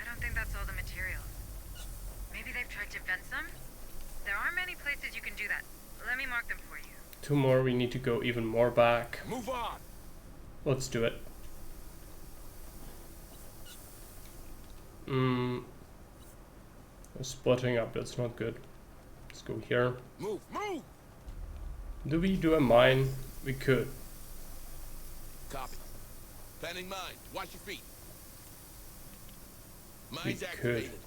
I don't think that's all the materials. Maybe they've tried to vent some? There aren't many places you can do that. Let me mark them for you. 2 more, we need to go even more back. Move on! Let's do it. We're splitting up, that's not good. Let's go here. Move! Move! Do we do a mine? We could. Copy. Bending mine. Watch your feet. Mine's We activated. could.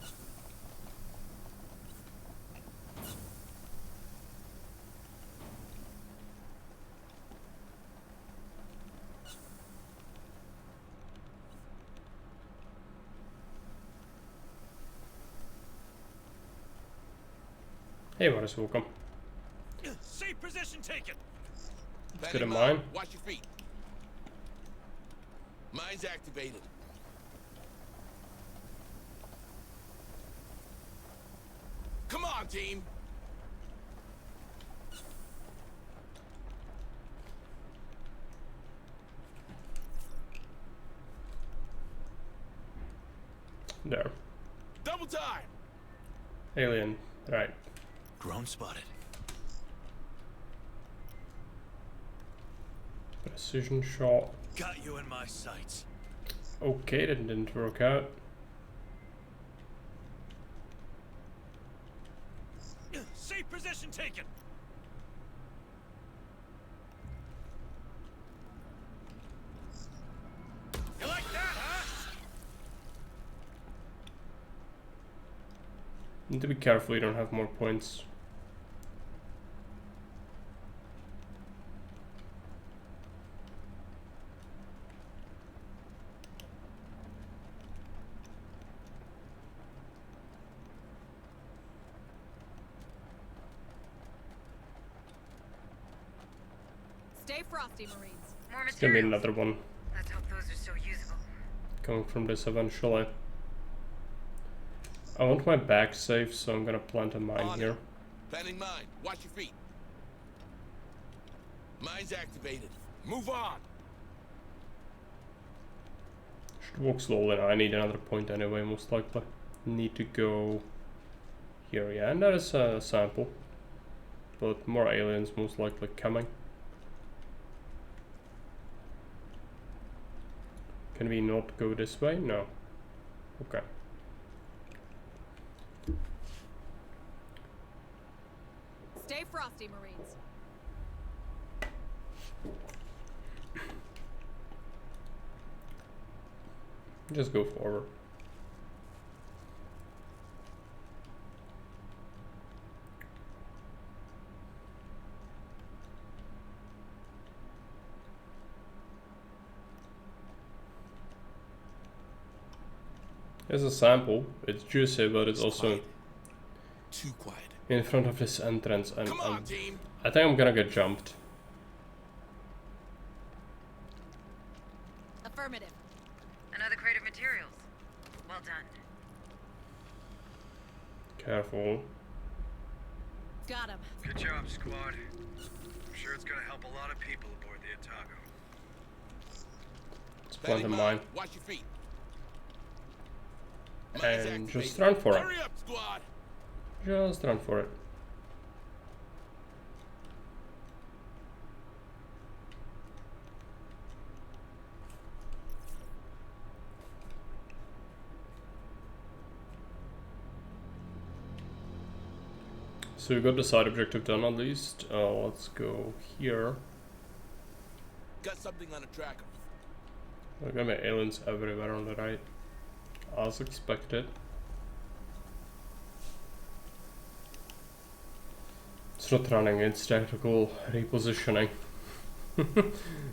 Hey, what is welcome? Safe position taken. Let's Bending get a mine. Watch your feet. Mine's activated. Come on, team! There. Double time! Alien. Right. Drone spotted. Precision shot. Got you in my sights. Okay, that didn't work out. Safe position taken. You like that, huh? Need to be careful you don't have more points. Stay frosty, Marines. More It's gonna be materials. another one Let's hope those are still usable. coming from this eventually. I want my back safe, so I'm gonna plant a mine On here. it. Bending mine. Watch your feet. Mine's activated. Move on! Should walk slowly now. I need another point anyway, most likely. Need to go here, yeah, and that is a sample. But more aliens most likely coming. Can we not go this way? No. Okay. Frosty Marines. Just go forward. Here's a sample. It's juicy, but it's also Quiet. Too quiet. in front of this entrance, and Come on, team. I think I'm gonna get jumped. Affirmative. Another crate of materials. Well done. Careful. Got him. Good job, squad. I'm sure it's gonna help a lot of people aboard the Otago. It's plant of mine. Watch your feet. And just run for it. Hurry up, squad. Just run for it. So we got the side objective done at least. Let's go here. Got something on a tracker. There are gonna be aliens everywhere on the right. As expected. It's not running, it's tactical repositioning.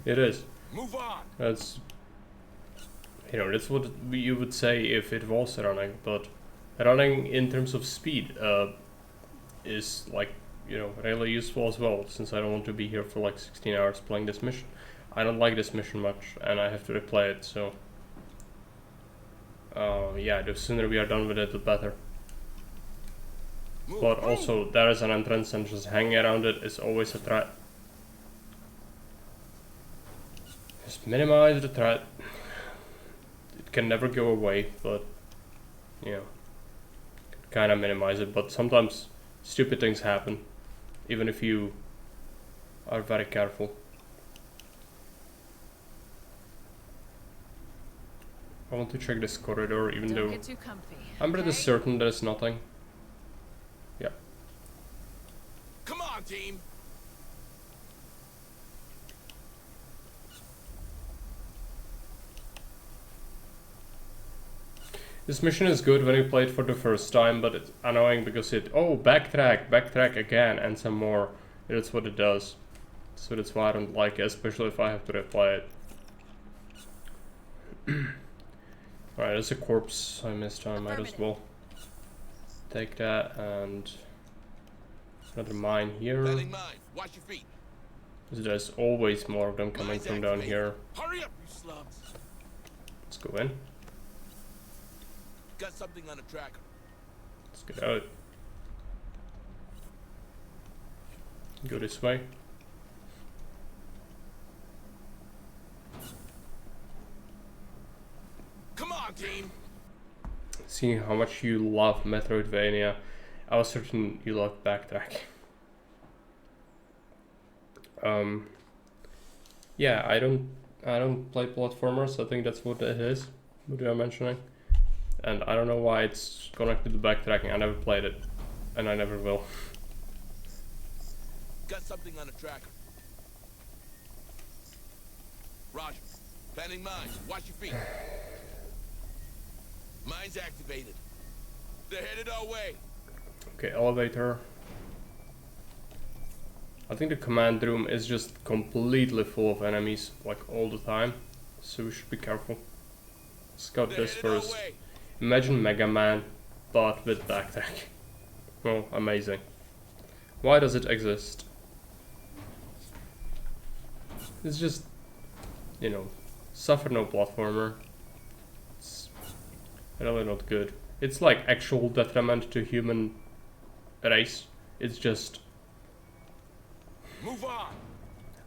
It is. Move on. That's, you know, that's what you would say if it was running, but running in terms of speed is like, you know, really useful as well, since I don't want to be here for like 16 hours playing this mission. I don't like this mission much, and I have to replay it, so yeah, the sooner we are done with it, the better. Move, But move. also, there is an entrance, and just hanging around it is always a threat. Just minimize the threat. It can never go away, but, you know, kind of minimize it. But sometimes stupid things happen, even if you are very careful. I want to check this corridor, even Don't though get too comfy. I'm pretty okay? certain there's nothing. Yeah. Come on, team. This mission is good when you play it for the first time, but it's annoying because backtrack again, and some more. That's what it does. So that's why I don't like it, especially if I have to replay it. Alright, there's a corpse I missed. I might as well take that, and another mine here. Planning mine. Watch your feet. There's always more of them coming Mine's from down activated. here. Hurry up, you slums. Let's go in. Got something on a tracker. Let's get out. Go this way. Come on, team. Seeing how much you love Metroidvania, I was certain you love backtrack. Yeah, I don't play platformers. I think that's what it is. What you are mentioning, and I don't know why it's connected to backtracking. I never played it, and I never will. Got something on a tracker. Roger. Planning mine. Watch your feet. Mine's activated. They're headed our way. Okay, elevator. I think the command room is just completely full of enemies, like all the time. So we should be careful. Scout They're this headed our first. way. Imagine Mega Man, but with backtrack. Oh, amazing. Why does it exist? It's just, you know, suffer no platformer. It's really not good. It's like actual detriment to human race. It's just, Move on.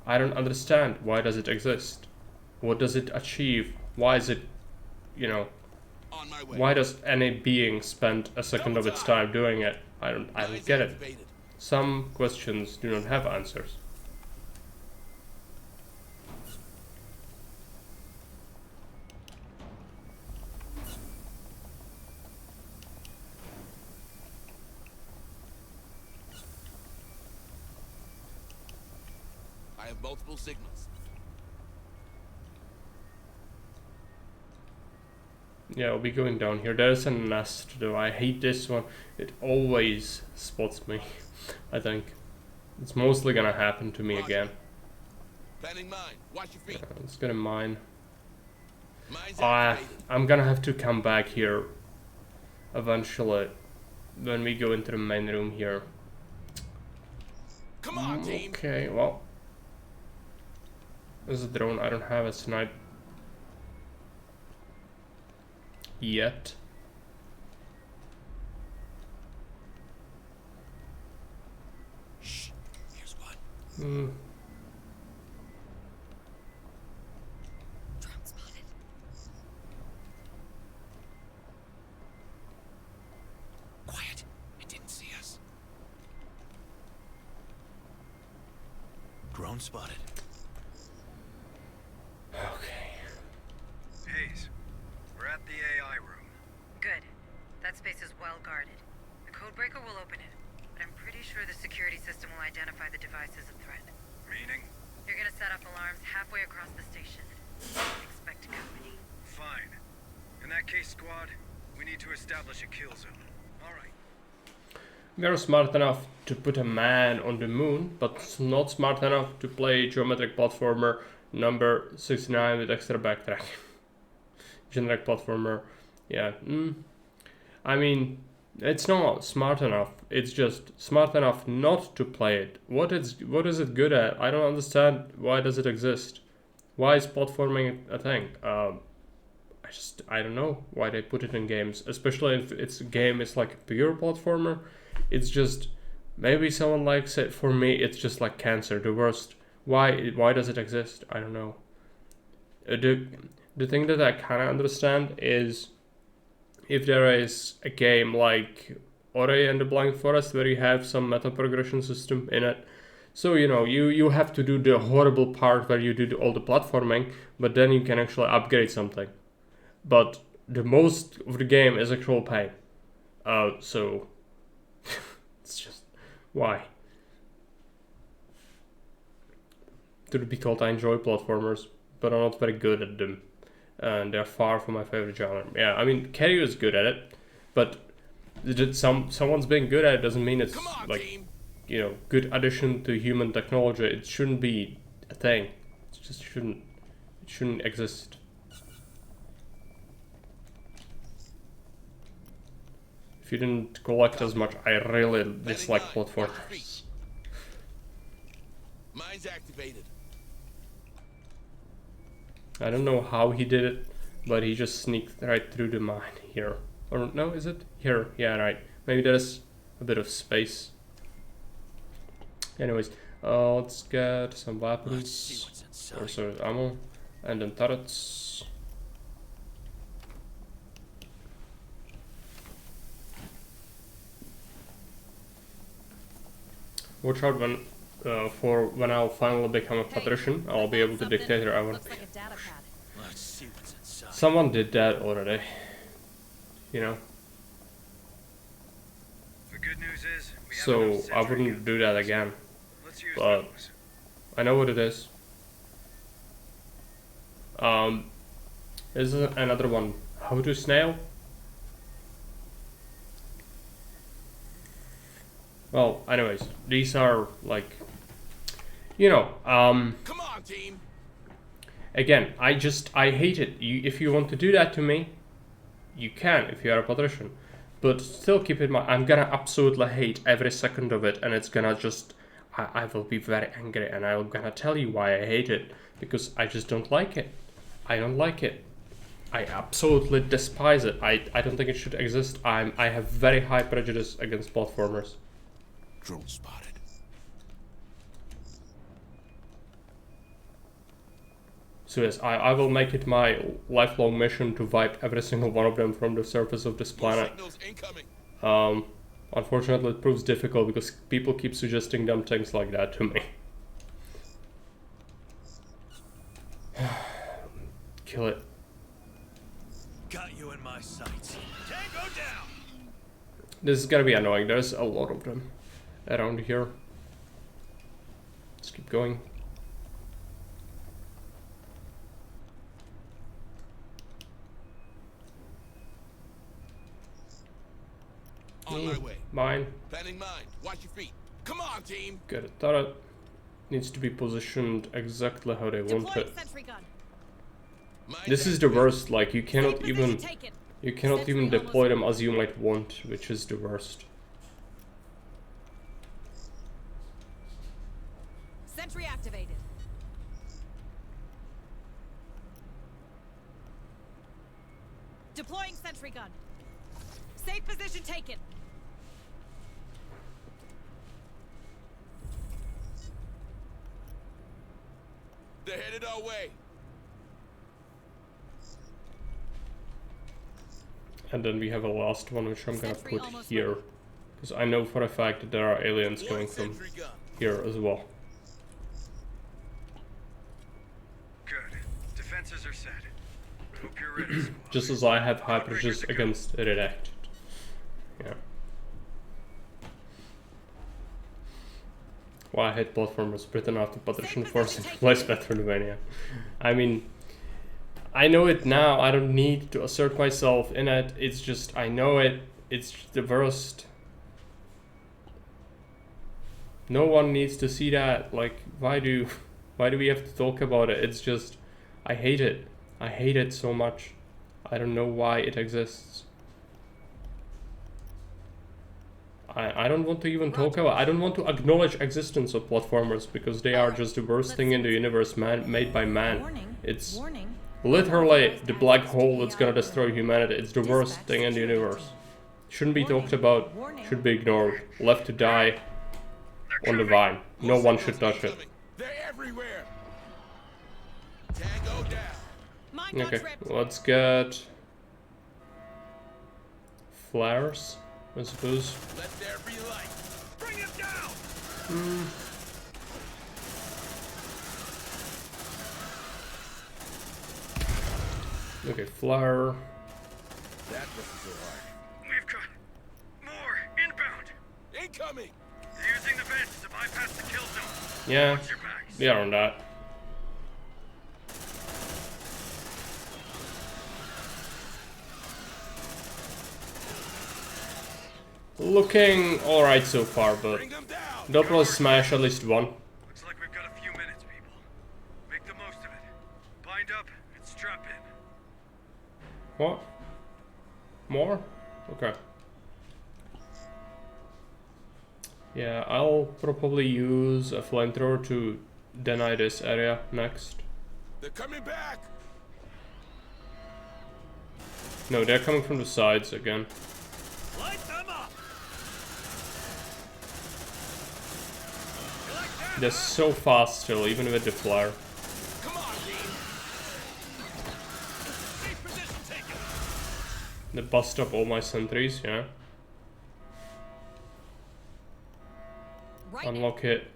I don't understand. Why does it exist? What does it achieve? Why is it, you know, On my way. why does any being spend a second of its time doing it? I don't Mine's get it. activated. Some questions do not have answers. I have multiple signals. Yeah, I'll be going down here. There's a nest though. I hate this one. It always spots me. I think. It's mostly gonna happen to me again. Planning mine. Watch your feet. It's gonna mine. Mine's activated. I'm gonna have to come back here eventually when we go into the main room here. Come on, team. Okay, well. There's a drone. I don't have a snipe yet. Shh. Here's one. Drone spotted. Quiet. It didn't see us. Drone spotted. Okay. Hayes, we're at the AI room. Good. That space is well guarded. The codebreaker will open it, but I'm pretty sure the security system will identify the device as a threat. Meaning? You're gonna set off alarms halfway across the station. Expect company. Fine. In that case, squad, we need to establish a kill zone. Alright. We are smart enough to put a man on the moon, but not smart enough to play geometric platformer number 69 with extra backtrack. Generic platformer, yeah. I mean, it's not smart enough. It's just smart enough not to play it. What is it good at? I don't understand. Why does it exist? Why is platforming a thing? I don't know why they put it in games, especially if it's a game is like a pure platformer. It's just maybe someone likes it. For me, it's just like cancer, the worst. Why does it exist? I don't know. The thing that I kind of understand is if there is a game like Ori and the Blind Forest where you have some meta progression system in it. So, you know, you have to do the horrible part where you do all the platforming, but then you can actually upgrade something. But the most of the game is actual pain. So it's just why? To be called, I enjoy platformers, but I'm not very good at them. And they're far from my favorite genre. Yeah, I mean, Kerio is good at it, but someone's being good at it doesn't mean it's on, like, team. you know, good addition to human technology. It shouldn't be a thing. It just shouldn't exist. If you didn't collect as much, I really dislike platformers. Mine's activated. I don't know how he did it, but he just sneaked right through the mine here. Or no, is it? Here, yeah, right. Maybe there's a bit of space. Anyways, let's get some Let's see weapons, what's inside. or sort of ammo, and then turrets. Watch out for when I'll finally become a patrician. I'll be able to dictate where I want Looks to like be. a data pad. Let's see what's inside. Someone did that already. You know? The good news is we have So enough I sentry wouldn't guns. do that again. Let's use but- those. I know what it is. This is another one. How to snail? Well, anyways, these are like, you know, Come on, team. again, I hate it. If you want to do that to me, you can if you are a patrician. But still keep in mind, I'm gonna absolutely hate every second of it, and it's gonna just, I will be very angry, and I'm gonna tell you why I hate it. Because I just don't like it. I don't like it. I absolutely despise it. I don't think it should exist. I have very high prejudice against platformers. Drone spotted. So yes, I will make it my lifelong mission to wipe every single one of them from the surface of this planet. Signals incoming. Unfortunately, it proves difficult because people keep suggesting dumb things like that to me. Kill it. Got you in my sights. Tango down. This is gonna be annoying. There's a lot of them around here. Let's keep going. On my way. Mine. Planning mine. Watch your feet. Come on, team. Get it. Turret needs to be positioned exactly how they want Deploying it. sentry gun. Mind This is that. the worst. Like you Safe cannot position even taken. deploy them as you might want, which is the worst. Sentry activated. Deploying sentry gun. Safe position taken. They're headed our way. And then we have a last one, which I'm gonna Sentry put almost here, ready. because I know for a fact that there are aliens One coming from sentry gun. here as well. Good. Defenses are set. Hope you're ready, squad. Just as I have hyperges against redacted. Yeah. Why I hate platformers. Britain after partition forcing plays Metroidvania. I mean, I know it now. I don't need to assert myself in it. It's just I know it. It's the worst. No one needs to see that. Like, why do we have to talk about it? It's just I hate it. I hate it so much. I don't know why it exists. I don't want to even talk about. I don't want to acknowledge existence of platformers because they are just the worst thing in the universe, made by man. Warning. It's Warning. literally the black hole that's gonna destroy humanity. It's the worst thing in the universe. Shouldn't be talked about. Should be ignored. Left to die on the vine. No one should touch it. They're everywhere. Tango down. Mine gun Okay, tripped. let's get flares, I suppose. Let there be light. Bring him down. Okay, flare. That wasn't so hard. We've got more inbound. Incoming. They're using the vents to bypass the kill zone. Yeah, Watch your backs. we are on that. Looking alright so far, but Bring them down. they'll probably smash at least one. Looks like we've got a few minutes, people. Make the most of it. Bind up and strap in. What? More? Okay. Yeah, I'll probably use a flamethrower to deny this area next. They're coming back. No, they're coming from the sides again. Light them up. You like that? They're so fast still, even with the flare. Come on, team. Safe position taken. They bust up all my sentries, yeah. Right. Unlock it.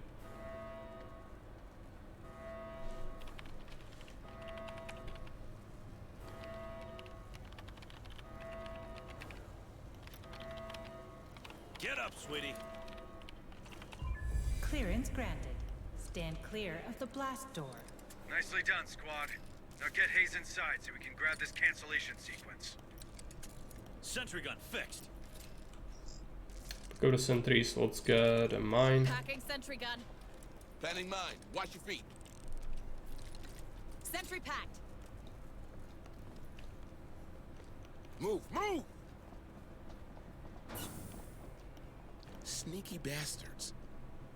Get up, sweetie. Clearance granted. Stand clear of the blast door. Nicely done, squad. Now get Hayes inside so we can grab this cancellation sequence. Sentry gun fixed. Go to sentries, let's get a mine. Packing sentry gun. Planning mine. Watch your feet. Sentry packed. Move, move. Sneaky bastards.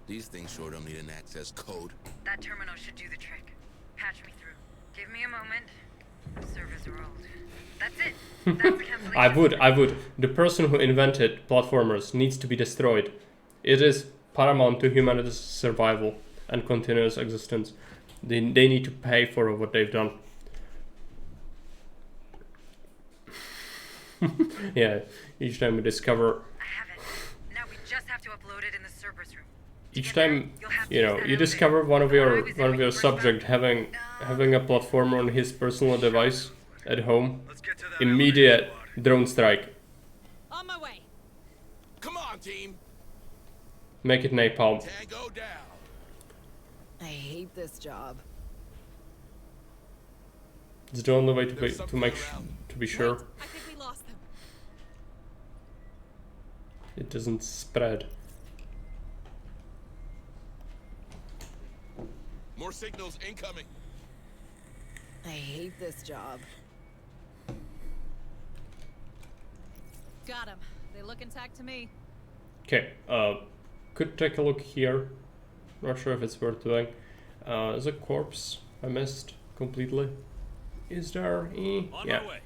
These things sure don't need an access code. That terminal should do the trick. Patch me through. Give me a moment. Servers are old. That's it. That's the cancellation. I would. The person who invented platformers needs to be destroyed. It is paramount to humanity's survival and continuous existence. They need to pay for what they've done. Yeah, each time we discover, I have it. Now we just have to upload it in the servers room. each Together, time you'll have to you use know that you elevator. discover one of I your was in when you first subject found- having a platformer on his personal device at home, Let's get to that immediate elevator, squad. drone strike. On my way. Come on, team. Make it napalm. Tango down. I hate this job. It's the only way to There's be something around. to be sure. Wait, I think we lost them. it doesn't spread. More signals incoming. I hate this job. Got him. They look intact to me. Okay, could take a look here. Not sure if it's worth doing. There's a corpse I missed completely. Is there? On Yeah. my way.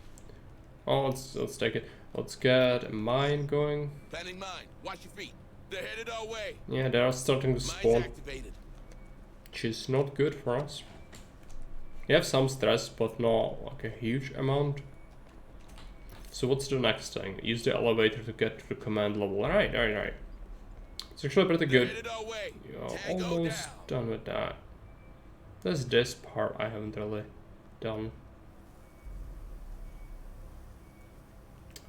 Oh, let's take it. Let's get a mine going. Planning mine. Watch your feet. They're headed our way. Yeah, they are starting to Mine's spawn, activated. which is not good for us. You have some stress, but not like a huge amount. So what's the next thing? Use the elevator to get to the command level. Right. It's actually pretty They're good. headed our way. You're Tango almost down. done with that. There's this part I haven't really done.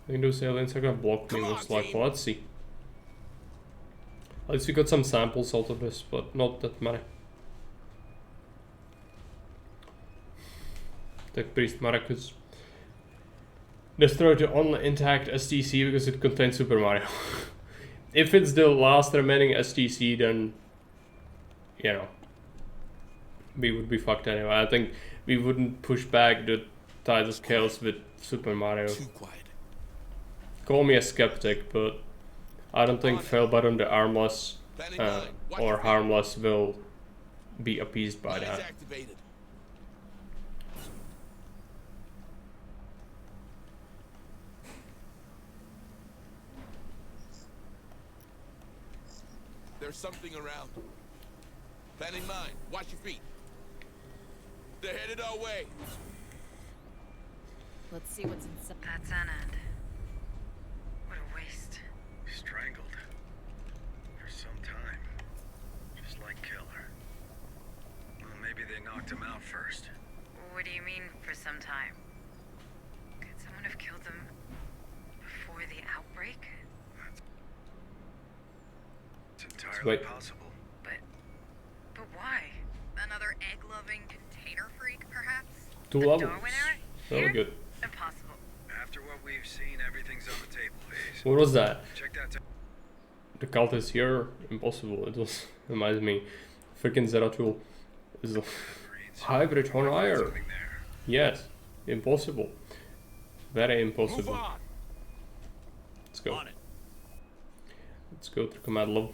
I think those aliens are gonna block me Come on, most likely. team. Let's see. At least we got some samples out of this, but not that many. Take Priest Maracus. Destroy the only intact STC because it contains Super Mario. If it's the last remaining STC, then you know we would be fucked anyway. I think we wouldn't push back the Tides of Chaos with Super Mario. Too quiet. Call me a skeptic, but I don't think Failbutton the Armless or Harmless will be appeased by Mine's that. activated. There's something around. Planning mine. Watch your feet. They're headed our way. Let's see what's inside. That's Anand. What a waste. Strangled. For some time. Just like Killer. Well, maybe they knocked him out first. What do you mean, for some time? Could someone have killed them before the outbreak? It's entirely Wait. possible. But why? Another egg-loving container freak, perhaps? 2 The levels. Darwin era? Very Here? good. Impossible. After what we've seen, everything's on the table, Hayes. What was that? Check that out. The cult is here. Impossible. It was reminds me. Freaking Zeratul is a hybrid on iron. Something there. Yes. Impossible. Very Move impossible. on. Let's go. On it. Let's go to command level.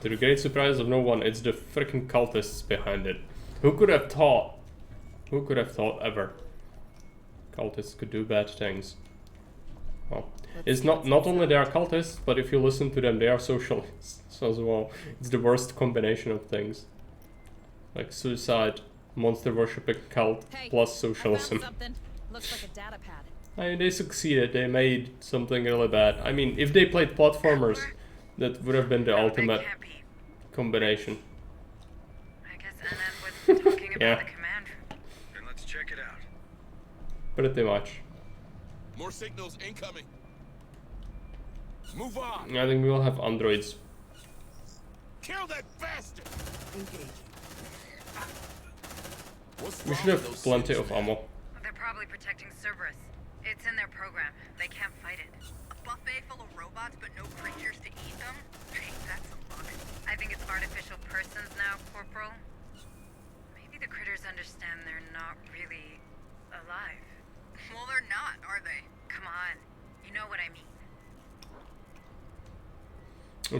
To the great surprise of no one, it's the freaking cultists behind it. Who could have thought? Who could have thought ever? Cultists could do bad things. Well, it's not only they are cultists, but if you listen to them, they are socialists as well. It's the worst combination of things. Like suicide, monster worshipping cult, Hey, plus I found socialism. something. Looks like a data pad. I mean, they succeeded. They made something really bad. I mean, if they played platformers, that would have been the No, ultimate that can't be. combination. I guess Anand was talking about Yeah. the command room. Then let's check it out. Pretty much. More signals incoming. Move on. I think we will have androids. Kill that bastard. Engaging. What's We wrong should with have those plenty things, of man? ammo. They're probably protecting Cerberus. It's in their program. They can't fight it. A buffet full of robots but no creatures to eat them? That's a bug. I think it's artificial persons now, Corporal. Maybe the critters understand they're not really alive. Well, they're not, are they? Come on. You know what I mean.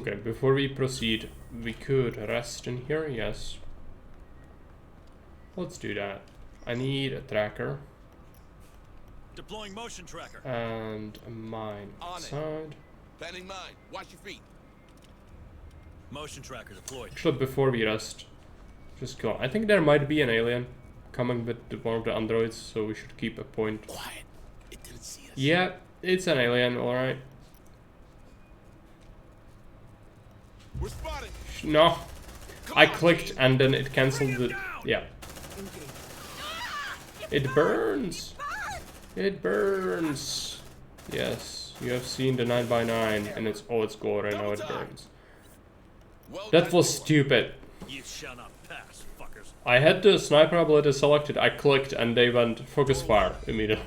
Okay, before we proceed, we could rest in here, yes. Let's do that. I need a tracker Deploying motion tracker. and a mine On it. outside. Planning mine. Watch your feet. Motion tracker deployed. Actually, before we rest, just go. I think there might be an alien coming with one of the androids, so we should keep a point. Quiet. It didn't see us. Yeah, it's an alien, alright. We're spotted. No, Come I on, clicked team. and then it cancelled the. down. Yeah, Engaging. it burns. It burns. Yes, you have seen the 9x9 and it's it's gory, now it burns. Well That done, was boy. stupid. You shall not pass, fucker. motherfuckers. I had the sniper ability selected, I clicked and they went focus fire immediately.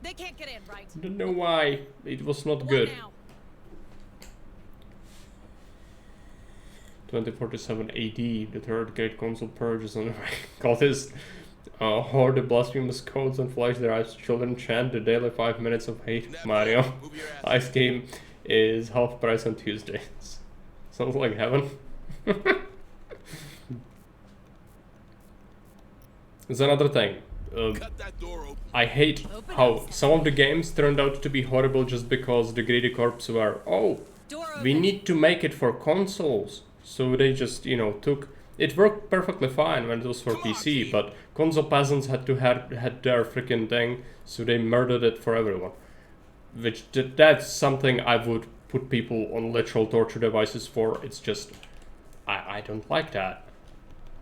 They can't get in, right? Don't know why, it was not What good. now? 2047 AD, the third great console purges on the way. Cultists hoard the blasphemous codes and flash their eyes. Children chant the daily 5 minutes of hate. Mario. Move your ass. Ice game is half price on Tuesdays. Sounds like heaven. There's another thing. Cut that door open. I hate how some of the games turned out to be horrible just because the greedy corps were, oh, Door we open. need to make it for consoles. So they just, you know, took... It worked perfectly fine when it was for Come on, PC, team. but console peasants had to had their freaking thing, so they murdered it for everyone. Which, that's something I would put people on literal torture devices for. It's just... I don't like that.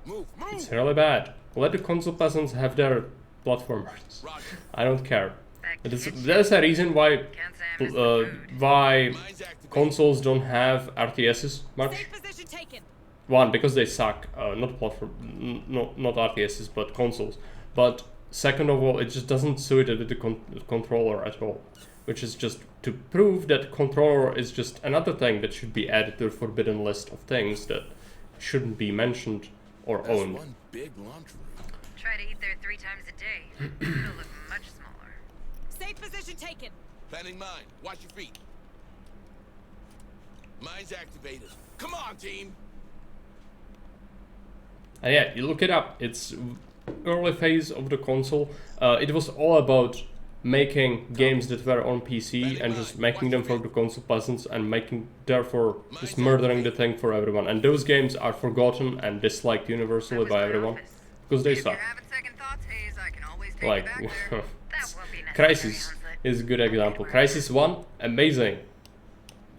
Move. It's really bad. Let the console peasants have their platformers. Roger. I don't care. Back It to is, kitchen. there's a reason why Can't say I miss the food. why Mine's activated. consoles don't have RTSs much. Safe position taken. One, because they suck. Not platform, not RTSs, but consoles. But second of all, it just doesn't suit it with the controller at all. Which is just to prove that controller is just another thing that should be added to the forbidden list of things that shouldn't be mentioned or That's owned. one big laundry room. Try to eat there 3 times a day. It'll look much smaller. Safe position taken. Planning mine. Watch your feet. Mine's activated. Come on, team. And yeah, you look it up. It's early phase of the console. It was all about making games that were on PC and just making them for the console peasants and making, therefore, just murdering the thing for everyone. And those games are forgotten and disliked universally by everyone because they If you're suck. having second thoughts, Hayes, I can always take Like, you back there. That won't be necessary, Crysis Hanslet. is a good example. Crysis 1, amazing.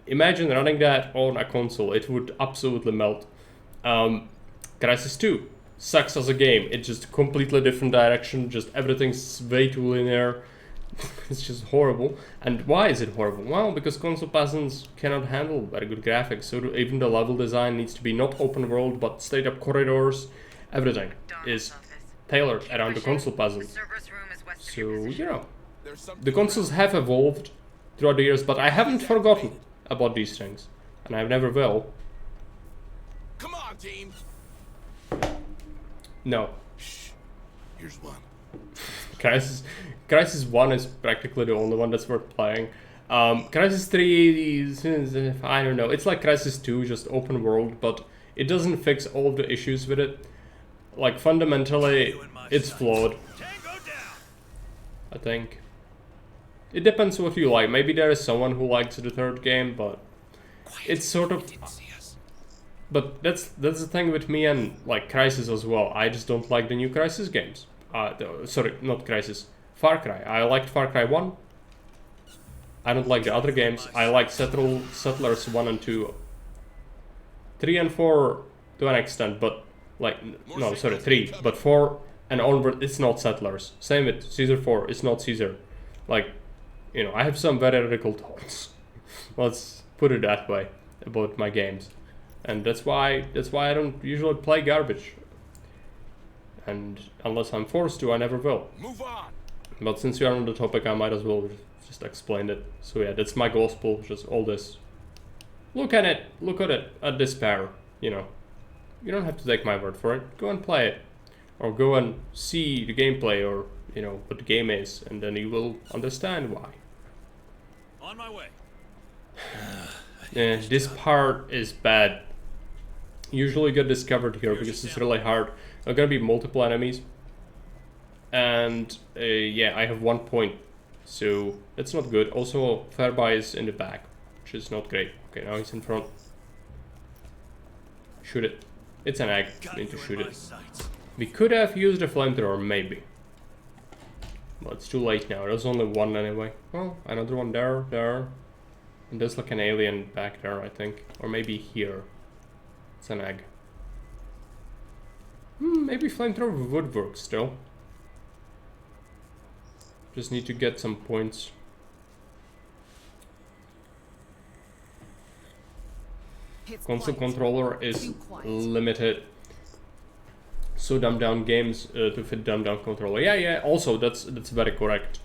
Imagine running that on a console, it would absolutely melt. Crysis 2 sucks as a game. It's just completely different direction, just everything's way too linear. It's just horrible. And why is it horrible? Well, because console peasants cannot handle very good graphics, so even the level design needs to be not open world, but straight up corridors. Everything is tailored around the console peasants. Cerberus room is western So, your position. you know, There's something the consoles have evolved throughout the years, but I haven't forgotten about these things. And I never will. Come on, team. No. Shh. Here's one. Crysis 1 is practically the only one that's worth playing. Crysis 3 is, I don't know, it's like Crysis 2, just open world, but it doesn't fix all of the issues with it. Like, fundamentally, it's flawed, Tango down. I think. It depends what you like. Maybe there is someone who likes the third game, but it's sort of... Didn't see us. But that's the thing with me and, like, Crysis as well. I just don't like the new Crysis games. Sorry, not Crysis. Far Cry. I liked Far Cry 1. I don't like the other games. I like Settlers 1 and 2. 3 and 4 to an extent, but, like, no, sorry, 3. But 4 and onward, it's not Settlers. Same with Caesar 4, it's not Caesar. Like, you know, I have some very radical thoughts. Let's put it that way about my games. And that's why I don't usually play garbage. And unless I'm forced to, I never will. Move on. But since we are on the topic, I might as well just explain it. So yeah, that's my gospel, just all this. Look at it, at this pair, you know. You don't have to take my word for it. Go and play it. Or go and see the gameplay or, you know, what the game is. And then you will understand why. On my way. Yeah, this part is bad. Usually get discovered here because it's really hard. There are gonna be multiple enemies. And yeah, I have 1 point. So that's not good. Also, Fairby is in the back, which is not great. Okay, now he's in front. Shoot it. It's an egg. Got Need to you in shoot my it. sights. We could have used a flamethrower, maybe. But it's too late now. There's only one anyway. Oh, another one there. And there's like an alien back there, I think. Or maybe here. It's an egg. Maybe flamethrower would work still. Just need to get some points. It's Console quiet. controller is Too quiet. limited. so dumbed down games to fit dumbed down controller. Yeah. Also, that's very correct.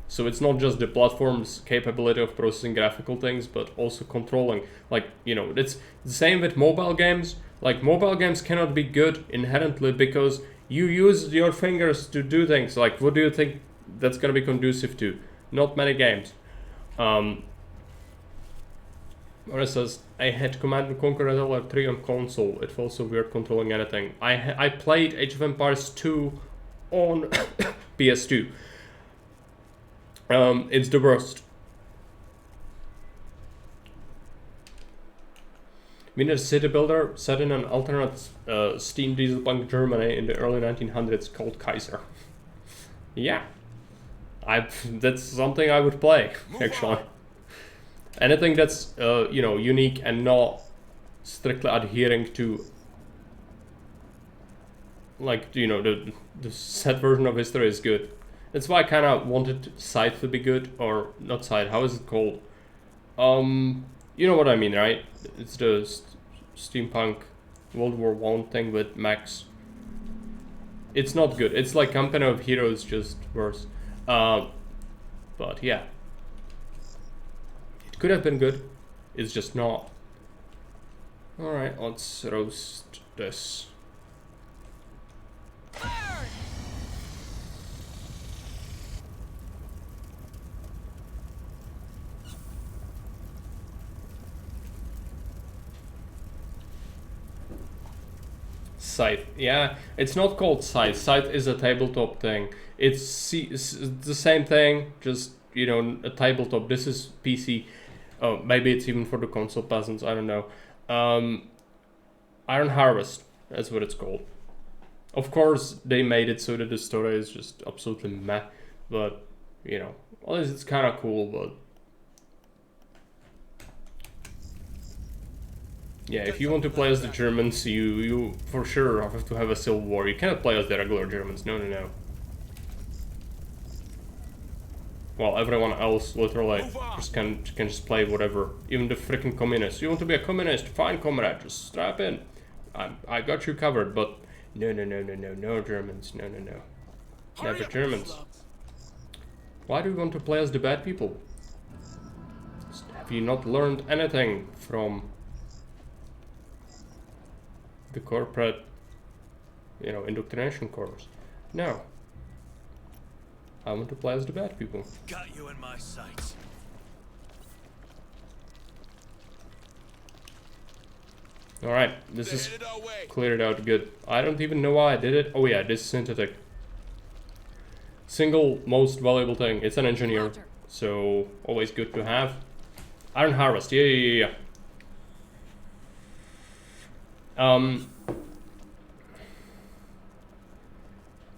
So it's not just the platform's capability of processing graphical things, but also controlling. Like, you know, it's the same with mobile games. Like, mobile games cannot be good inherently because you use your fingers to do things. Like, what do you think that's gonna be conducive to? Not many games. Where it says, I had Command & Conquer Red Alert 3 on console. It felt so weird controlling anything. I played Age of Empires 2 on PS2. It's the worst. We need a city builder set in an alternate steam diesel punk Germany in the early 1900s called Kaiser. Yeah. That's something I would play, actually. Anything that's, you know, unique and not strictly adhering to, like, you know, the set version of history is good. That's why I kind of wanted Scythe to be good, or not Scythe, how is it called? You know what I mean, right? It's the steampunk World War I thing with Max. It's not good. It's like Company of Heroes, just worse. But yeah. It could have been good. It's just not. Alright, let's roast this. Scythe. Yeah, it's not called Scythe. Scythe is a tabletop thing. It's the same thing, just, you know, a tabletop. This is PC. Oh, maybe it's even for the console peasants. I don't know. Iron Harvest. That's what it's called. Of course, they made it so that the story is just absolutely meh. But, you know, well, it's kind of cool, but... Yeah, if you want to play as the Germans, you for sure have to have a civil war. You cannot play as the regular Germans. No. Well, everyone else literally just can just play whatever. Even the freaking communists. You want to be a communist? Fine, comrade. Just strap in. I got you covered. But no, Germans. No. Never Germans. Why do you want to play as the bad people? Have you not learned anything from the corporate, you know, indoctrination course? No. I want to play as the bad people. Got you in my sights. Alright, this is cleared out good. I don't even know why I did it. Oh yeah, this is synthetic. Single most valuable thing. It's an engineer, so always good to have. Iron Harvest, yeah.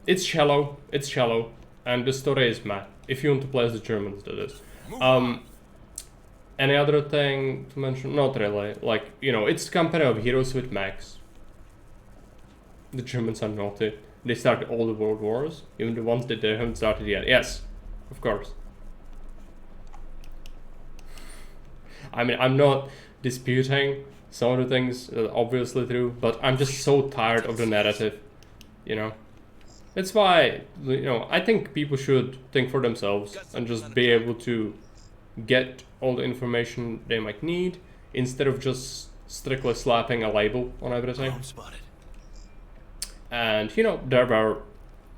It's shallow, and the story is meh. If you want to play as the Germans, that is. Any other thing to mention? Not really. Like, you know, it's Company of Heroes with Max. The Germans are naughty. They started all the world wars, even the ones that they haven't started yet. Yes, of course. I mean, I'm not disputing some of the things, obviously true, but I'm just so tired of the narrative, you know. That's why, you know, I think people should think for themselves and just be able to get all the information they might need instead of just strictly slapping a label on everything. And, you know, there are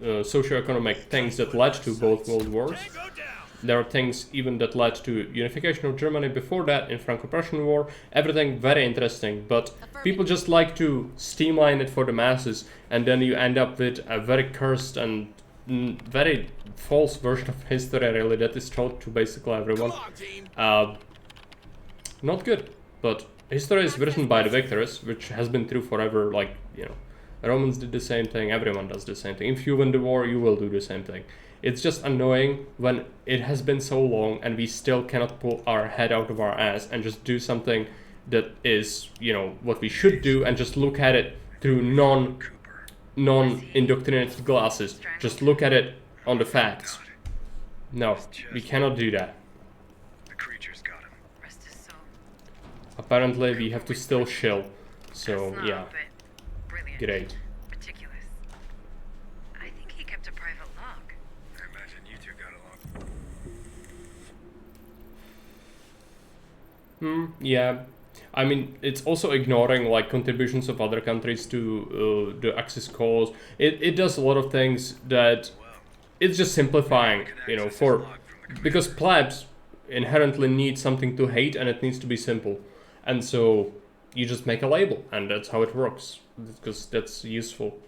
socioeconomic things that led to both world wars. There are things even that led to unification of Germany before that in Franco-Prussian War. Everything very interesting, but people just like to streamline it for the masses, and then you end up with a very cursed and very false version of history, really, that is taught to basically everyone. Not good, but history is written by the victors, which has been true forever. Like, you know, Romans did the same thing, everyone does the same thing. If you win the war, you will do the same thing. It's just annoying when it has been so long and we still cannot pull our head out of our ass and just do something that is, you know, what we should do, and just look at it through non-indoctrinated glasses. Just look at it on the facts. No, we cannot do that. The creature's got him. Rest his soul. Apparently we have to still shill. So, That's not, yeah. but brilliant. Great. Meticulous. Yeah. I mean, it's also ignoring like contributions of other countries to the Axis cause. It does a lot of things that it's just simplifying, you know, because plebs inherently need something to hate and it needs to be simple. And so you just make a label and that's how it works, because that's useful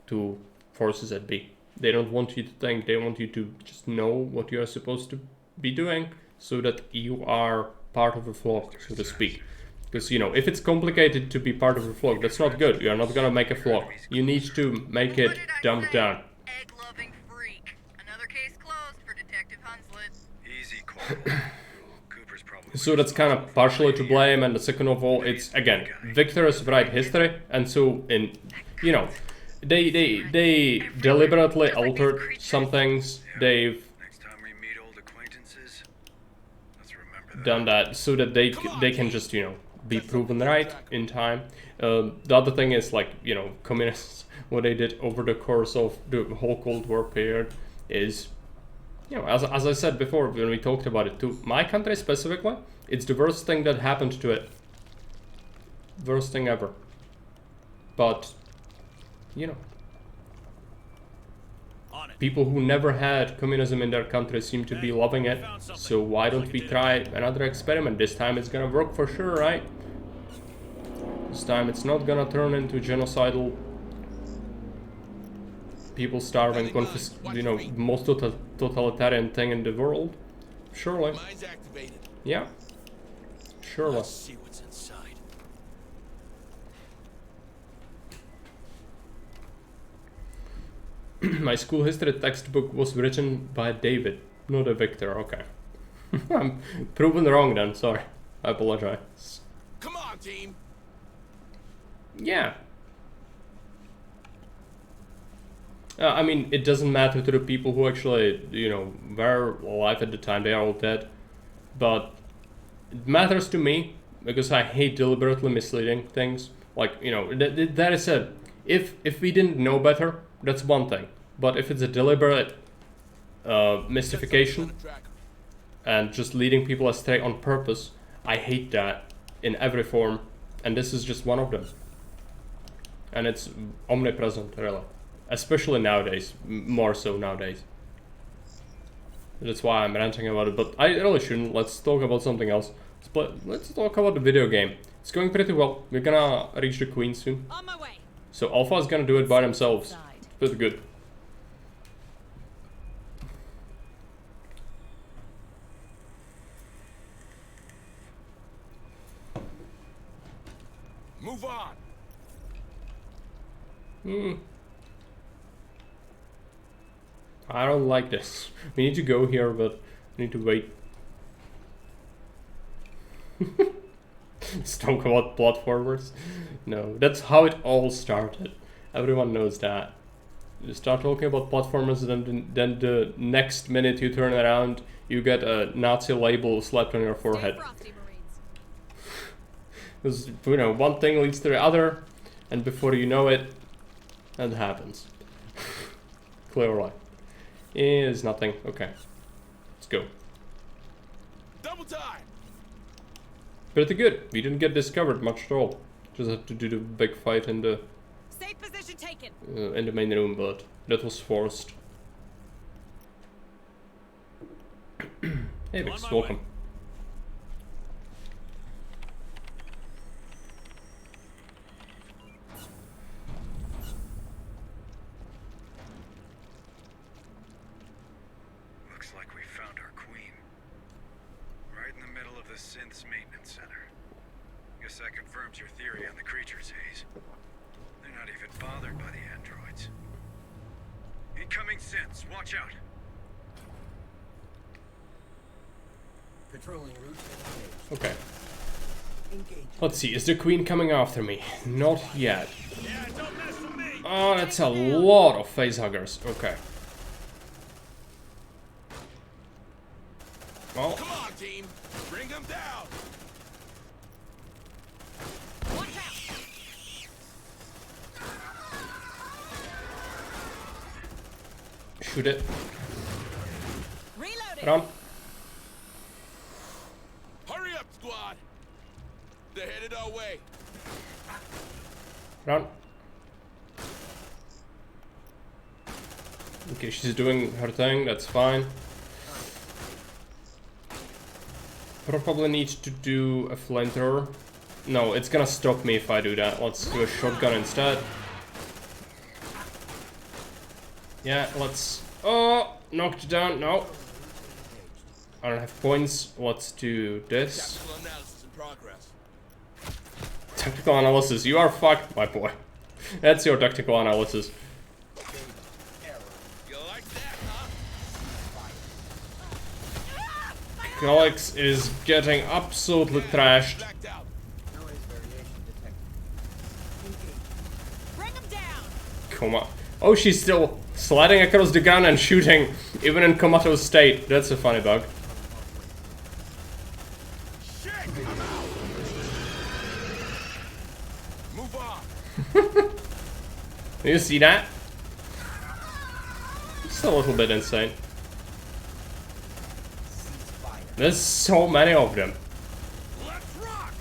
to forces at B. They don't want you to think, they want you to just know what you are supposed to be doing so that you are part of a flock, so to speak. Because, you know, if it's complicated to be part of a flock, that's not good. You're not gonna make a flock. You need to make it dumbed down. Egg-loving freak. Another case closed for Detective Hunslet. Easy, Corporal. Cooper's probably... So that's kind of partially to blame, and the second of all, it's, again, victors write history, and so, in, you know, they deliberately altered some things. They've Next time we meet old acquaintances, let's remember that. done that so that they can just, you know, be proven right in time. The other thing is, like, you know, communists, what they did over the course of the whole Cold War period is, you know, as I said before when we talked about it, to my country specifically, it's the worst thing that happened to it. Worst thing ever. But, you know, people who never had communism in their country seem to be loving it, so why don't we try another experiment? This time it's gonna work for sure, right? This time it's not gonna turn into genocidal, people starving, you know, most totalitarian thing in the world. Surely. Mine's activated. Yeah. Surely. Let's see what's inside. My school history textbook was written by David, not a Victor. Okay. I'm proven wrong then, sorry. I apologize. Come on, team. Yeah. I mean, it doesn't matter to the people who actually, you know, were alive at the time, they are all dead. But it matters to me, because I hate deliberately misleading things. Like, you know, that is said, if we didn't know better, that's one thing. But if it's a deliberate mystification and just leading people astray on purpose, I hate that in every form. And this is just one of them. And it's omnipresent, really. Especially nowadays, more so nowadays. That's why I'm ranting about it, but I really shouldn't. Let's talk about something else. Let's talk about the video game. It's going pretty well. We're gonna reach the Queen soon. On my way. So Alpha is gonna do it by themselves. Pretty good. Move on. I don't like this. We need to go here, but we need to wait. Let's talk about platformers. No, that's how it all started. Everyone knows that. You start talking about platformers, and then the next minute you turn around, you get a Nazi label slapped on your forehead. Because, you know, one thing leads to the other, and before you know it, that happens. Clearly. Is nothing. Okay. Let's go. Double time. Pretty good. We didn't get discovered much at all. Just had to do the big fight in the Safe position taken. in the main room, but that was forced. Hey, Vix, welcome. Looks like we found our queen. Right in the middle of the synth's maintenance center. Guess that confirms your theory on the creatures, Hayes. They're not even bothered by the androids. Incoming synths, watch out. Patrolling route. Okay. Engage. Let's see, is the Queen coming after me? Not yet. Yeah, don't mess with me. Oh, that's a lot of facehuggers. Okay. Well, Come on, team. Bring them down. Watch out. shoot it. Reloading. Run. Hurry up, squad. Run. Okay, she's doing her thing, that's fine. Probably need to do a flamethrower. No, it's gonna stop me if I do that. Let's do a shotgun instead. Yeah, let's... Oh! Knocked it down, no. I don't have points. Let's do this. Tactical analysis in progress. Tactical analysis, you are fucked, my boy. That's your tactical analysis. You like that, huh? Calyx is getting absolutely trashed. Blacked out. Noise variation detected. Engage. Bring him down. Come on. Oh, she's still sliding across the gun and shooting, even in comatose state. That's a funny bug. Shit! I'm out. Move on. You see that? It's a little bit insane. Ceasefire. There's so many of them. Let's rock.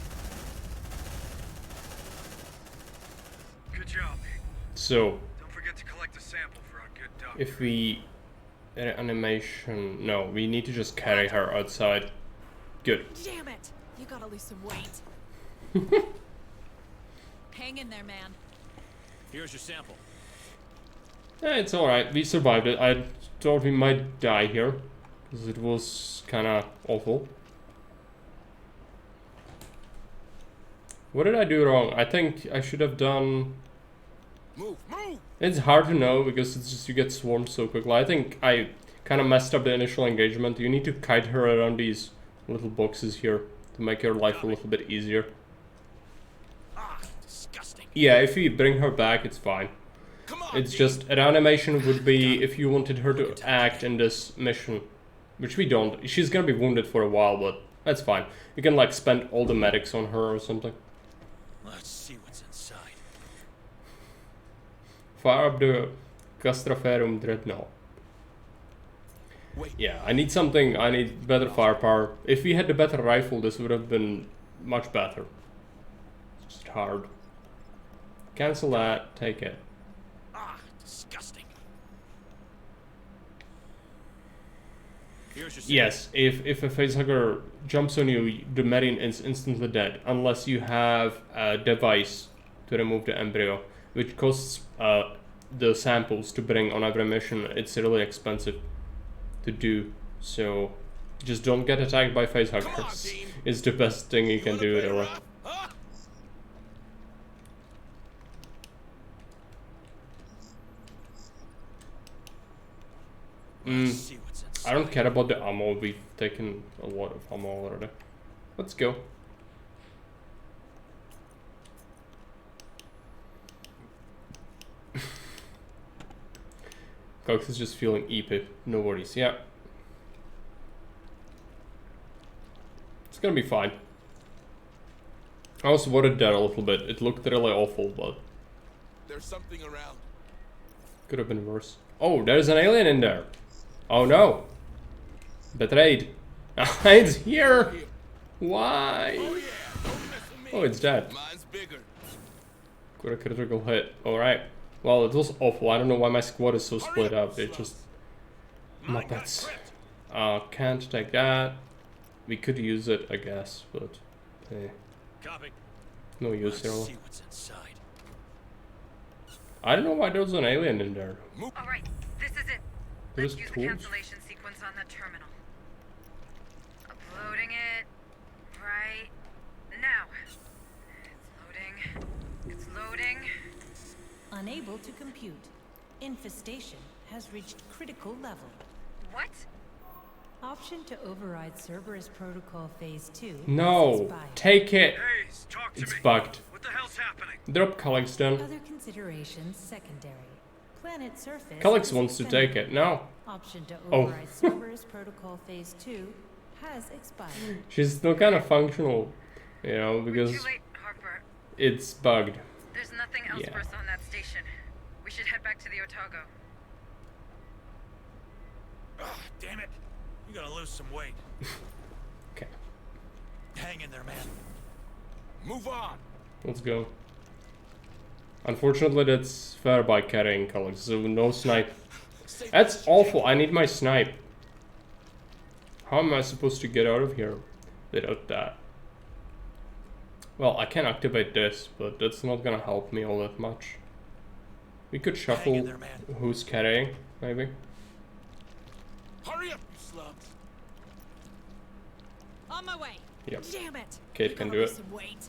Good job. So, Don't forget to collect a sample for our good doctor. if we... Animation... No, we need to just carry her outside. Good. Damn it! You gotta lose some weight. Hang in there, man. Here's your sample. It's alright, we survived it. I thought we might die here, because it was kinda awful. What did I do wrong? I think I should have done... Move. Move. It's hard to know, because it's just you get swarmed so quickly. I think I kinda messed up the initial engagement. You need to kite her around these little boxes here, to make her life a little bit easier. Ah, disgusting. Yeah, if you bring her back, it's fine. Come on. It's just an animation would be if you wanted her to act in this mission, which we don't. She's gonna be wounded for a while, but that's fine. You can like spend all the medics on her or something. Let's see what's inside. Fire up the Castroferum Dreadnought. Wait. Yeah, I need something. I need better firepower. If we had the better rifle, this would have been much better. It's just hard. Cancel that. Take it. Ah, disgusting. Here's your sample. Yes, if a facehugger jumps on you, the Marine is instantly dead, unless you have a device to remove the embryo, which costs the samples to bring on every mission. It's really expensive to do, so just don't get attacked by facehuggers. team. It's the best thing you can Wanna do, play really. rough, huh? Let's see what's inside. I don't care about the ammo. We've taken a lot of ammo already. Let's go. Cox is just feeling epic. No worries. Yeah. It's gonna be fine. I also worried there a little bit. It looked really awful, but There's something around. could have been worse. Oh, there's an alien in there. Oh no. Betrayed. It's here. Why? Oh yeah. Don't mess with me. Oh, it's dead. Mine's bigger. Got a critical hit. Alright. Well, it was awful. I don't know why my squad is so split up. They just... Muppets. Can't take that. We could use it, I guess, but... Copy. no use Let's here. see what's inside. I don't know why there's an alien in there. Alright, this is it. There's Let's use the tools. cancellation sequence on the terminal. Uploading it right now. It's loading. It's loading. Unable to compute. Infestation has reached critical level. What? Option to override Cerberus Protocol Phase 2 has No! expired. Take it! Hayes, talk to It's me. bugged. What the hell's happening? Drop Calyx then. Other considerations secondary. Planet surface. Calyx is wants to suspended. take it. No. Option to Oh. override Cerberus Protocol Phase 2 has expired. She's still kind of functional, you know, because Too late, Harper. it's bugged. There's nothing else Yeah. for us on that station. We should head back to the Otago. Ah, damn it. You gotta lose some weight. Okay, Hang in there, man. Move on. let's go. Unfortunately, that's fair by carrying Calyx, so no snipe. That's awful. I need my snipe. How am I supposed to get out of here without that? Well, I can activate this, but that's not gonna help me all that much. We could shuffle there, man. who's carrying, maybe. Hurry up, you slums! On my way. Yep. Damn it. Kate You can gotta do lose it. some weight.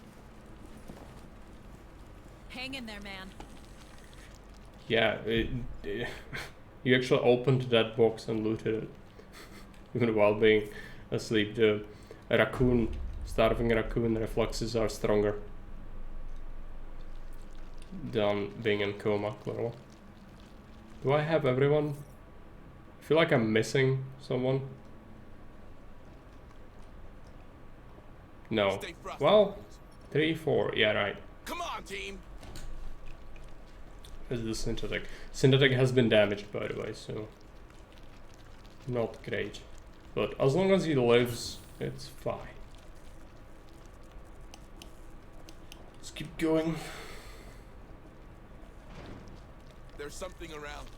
Hang in there, man. Yeah, you actually opened that box and looted it. Even while being asleep, the starving raccoon reflexes are stronger than being in coma, clearly. Do I have everyone? I feel like I'm missing someone. No. Stay frosty. Well, 3, 4, yeah, right. Come on, team! This is the synthetic. Synthetic has been damaged, by the way, so not great. But as long as he lives, it's fine. Let's keep going. There's something around.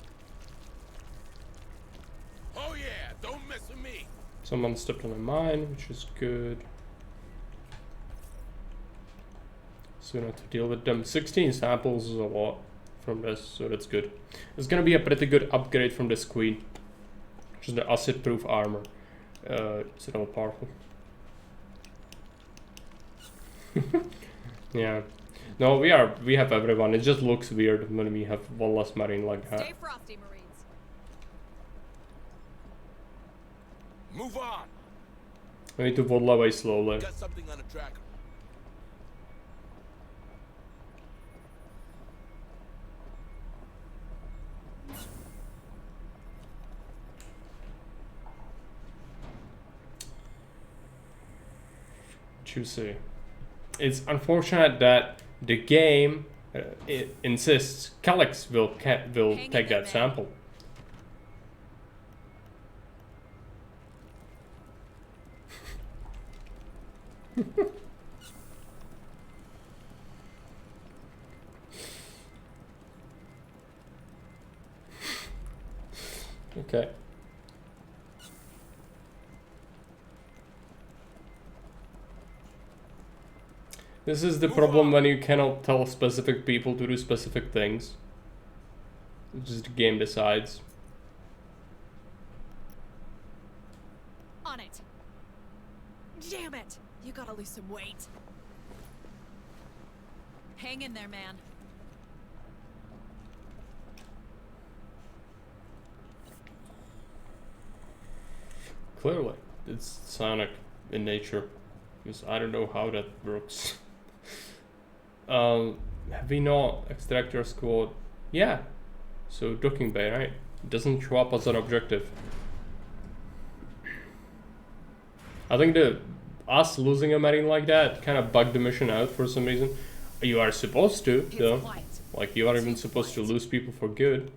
Oh yeah, don't mess with me! Someone stepped on a mine, which is good. Soon have to deal with them. 16 samples is a lot from this, so that's good. It's gonna be a pretty good upgrade from this queen, which is the acid-proof armor. It's a little powerful. Yeah. No, we have everyone. It just looks weird when we have one less marine like that. Stay frosty, Marines. Move on! We need to waddle away slowly. Got something on the tracker. Juicy. It's unfortunate that the game it insists Calyx will take that sample. Okay. This is the problem when you cannot tell specific people to do specific things. It's just the game decides. On it. Damn it. You gotta lose some weight. Hang in there, man. Clearly, it's Sonic in nature, because I don't know how that works. Have we not extractor squad? Yeah. So docking bay, right? It doesn't show up as an objective. I think us losing a marine like that kind of bugged the mission out for some reason. You are supposed to, though. Like, you are even supposed to lose people for good.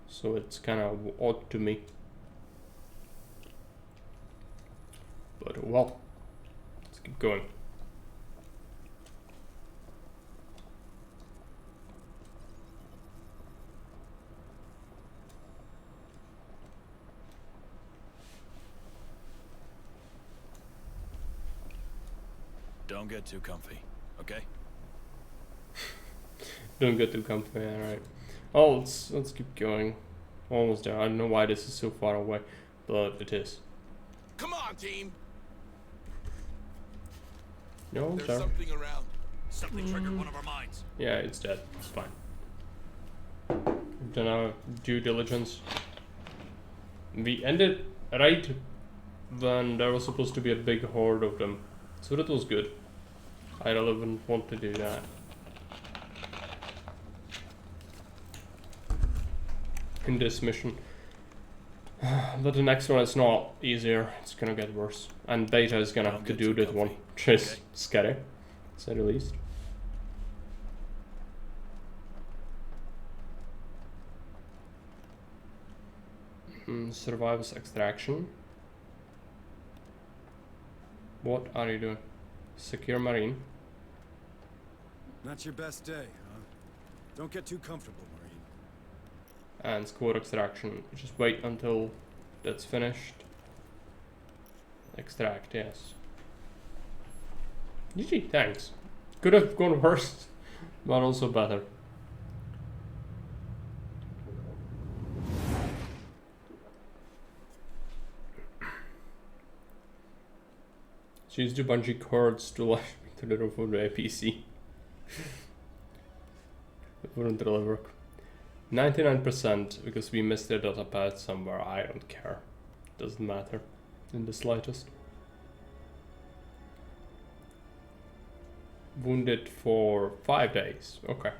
So it's kind of odd to me. But well, let's keep going. Don't get too comfy, okay? Don't get too comfy, alright. Oh, let's keep going. Almost there. I don't know why this is so far away, but it is. Come on, team! No, There's sorry. something around. Something triggered one of our mines. Yeah, it's dead. It's fine. We've done our due diligence. We ended right when there was supposed to be a big horde of them. So that was good. I don't even want to do that. In this mission. But the next one is not easier. It's gonna get worse. And Beta is gonna have to do that one. Which is scary, to say the least. Survives extraction. What are you doing? Secure marine. Not your best day, huh? Don't get too comfortable, Marine. And squad extraction. Just wait until that's finished. Extract, yes. GG, thanks. Could have gone worse, but also better. Use the bungee cords to lash me to the roof of the APC. It wouldn't really work. 99% because we missed the data pad somewhere. I don't care. Doesn't matter in the slightest. Wounded for 5 days. Okay.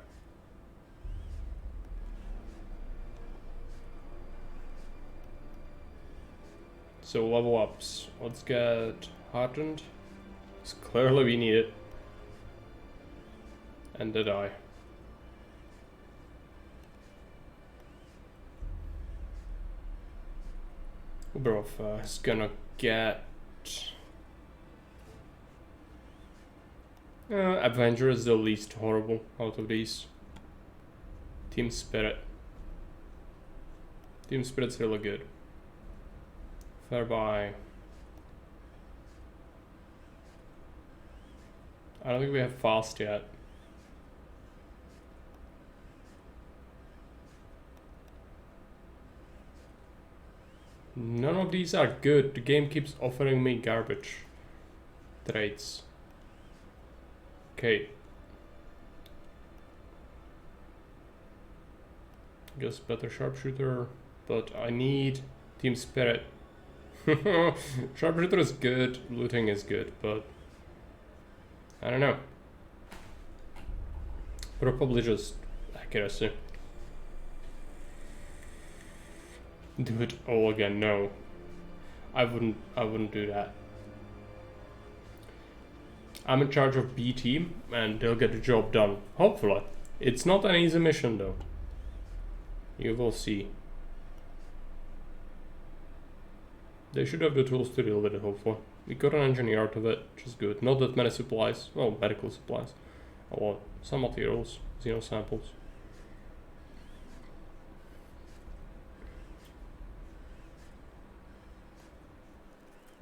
So level ups. Let's get hardened. Because clearly we need it. And did I? Uberov is gonna get Avenger is the least horrible out of these. Team Spirit. Team Spirit's really good. Thereby I don't think we have fast yet. None of these are good. The game keeps offering me garbage traits. Okay. Guess better sharpshooter, but I need Team Spirit. Sharpshooter is good, looting is good, but I don't know. Probably just accuracy. Do it all again? No, I wouldn't do that. I'm in charge of B team, and they'll get the job done. Hopefully, it's not an easy mission though. You will see. They should have the tools to deal with it. Hopefully, we got an engineer out of it, which is good. Not that many supplies. Well, medical supplies. A lot. Some materials. Xeno samples.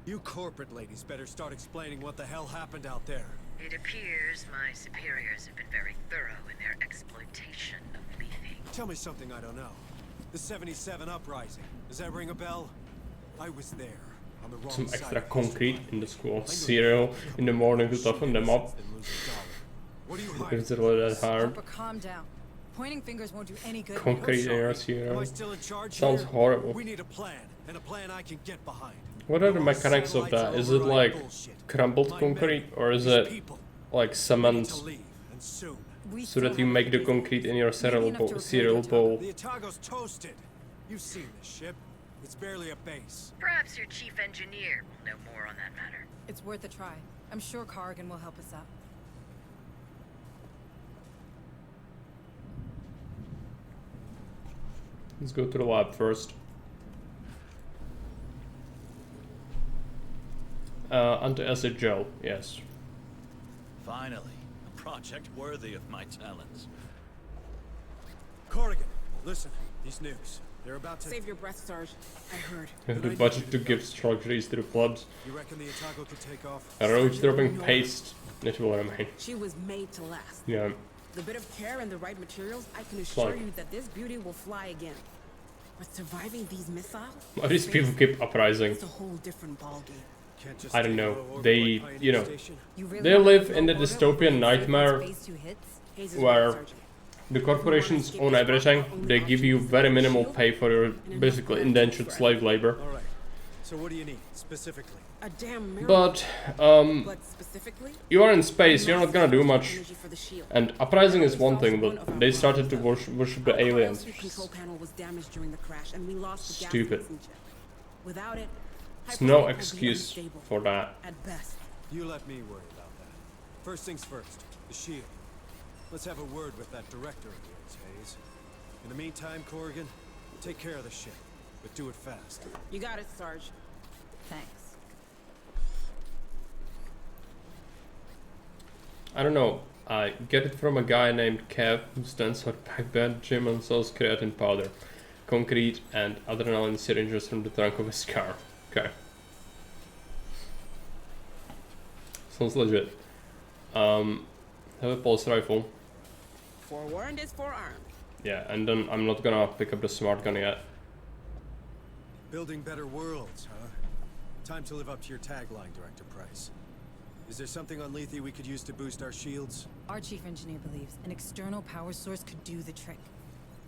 You corporate ladies better start explaining what the hell happened out there. It appears my superiors have been very thorough in their exploitation of leafing. Tell me something I don't know. The 77 uprising. Does that ring a bell? I was there. On the wrong Some side extra of concrete history. in the school cereal in the morning to toughen them up. What are you If hiding? it's really that hard. Papa, calm down. Pointing fingers won't do any good. Concrete in your Am cereal. I still in charge Sounds here? horrible. We need a plan, and a plan I can get behind. What are the No mechanics of satellites that? or Is it override like bullshit. crumbled My concrete, men, or is these it people, like need cement to leave, and soon. so that you make the concrete in your cereal bowl? The Otago's toasted. You've seen this ship. It's barely a base. Perhaps your chief engineer will know more on that matter. It's worth a try. I'm sure Corrigan will help us out. Let's go to the lab first. Anti-acid gel, yes. Finally, a project worthy of my talents. Corrigan, listen, these nukes. They're about to... Save your breath, Sarge. I heard. The budget to give structures to the plebs. You reckon the Otago could take off? A roach dropping paste, it will remain. She was made to last. Yeah. The bit of care and the right materials, I can assure Like- you that this beauty will fly again. But surviving these missiles? Why these people keep uprising? It's a whole different ballgame. Can't just I don't take know. over Pioneer They, you know, Station? You really they want live to in the go order dystopian with nightmare phase 2 hits? Hayes is where right, Sergeant. the corporations own everything. They give you very minimal pay for your basically indentured slave labor. All right. So what do you need, specifically? A damn miracle. But But specifically, you are in space. You're not gonna do much. energy for the shield. And uprising is one thing, but they started to worship the Our aliens. IL-2 control panel was damaged during the crash, and we lost the gas Stupid. mixing chip. Without it, There's no hyperspace will be excuse unstable, for that. at best. You let me worry about that. First things first, the shield. Let's have a word with that director of yours, Hayes. In the meantime, Corrigan, take care of the ship, but do it fast. You got it, Sarge. Thanks. I don't know. I get it from a guy named Kev who stands for Backbed Gym and sells creatine powder, concrete, and adrenaline syringes from the trunk of his car. Okay. Sounds legit. Have a pulse rifle. Forewarned is forearmed. Yeah, and then I'm not gonna pick up the smart gun yet. Building better worlds, huh? Time to live up to your tagline, Director Price. Is there something on Lethe we could use to boost our shields? Our chief engineer believes an external power source could do the trick.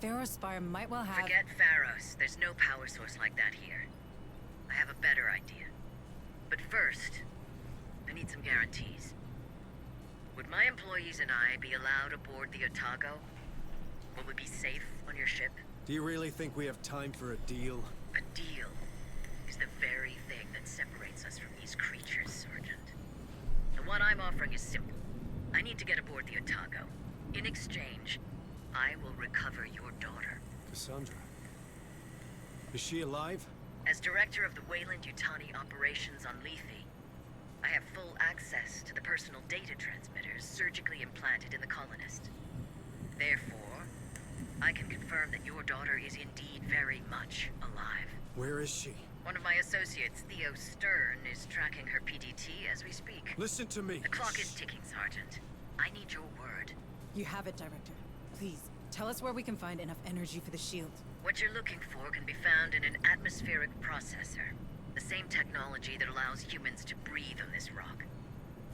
Pharos Spire might well have... Forget Pharos. There's no power source like that here. I have a better idea. But first, I need some guarantees. Would my employees and I be allowed aboard the Otago? Will we be safe on your ship? Do you really think we have time for a deal? A deal is the very thing that separates us from these creatures, Sergeant. And what I'm offering is simple. I need to get aboard the Otago. In exchange, I will recover your daughter. Cassandra. Is she alive? As director of the Weyland-Yutani operations on Lethe, I have full access to the personal data transmitters surgically implanted in the colonist. Therefore, I can confirm that your daughter is indeed very much alive. Where is she? One of my associates, Theo Stern, is tracking her PDT as we speak. Listen to me. The clock is ticking, Sergeant. I need your word. You have it, Director. Please, tell us where we can find enough energy for the shield. What you're looking for can be found in an atmospheric processor. The same technology that allows humans to breathe on this rock.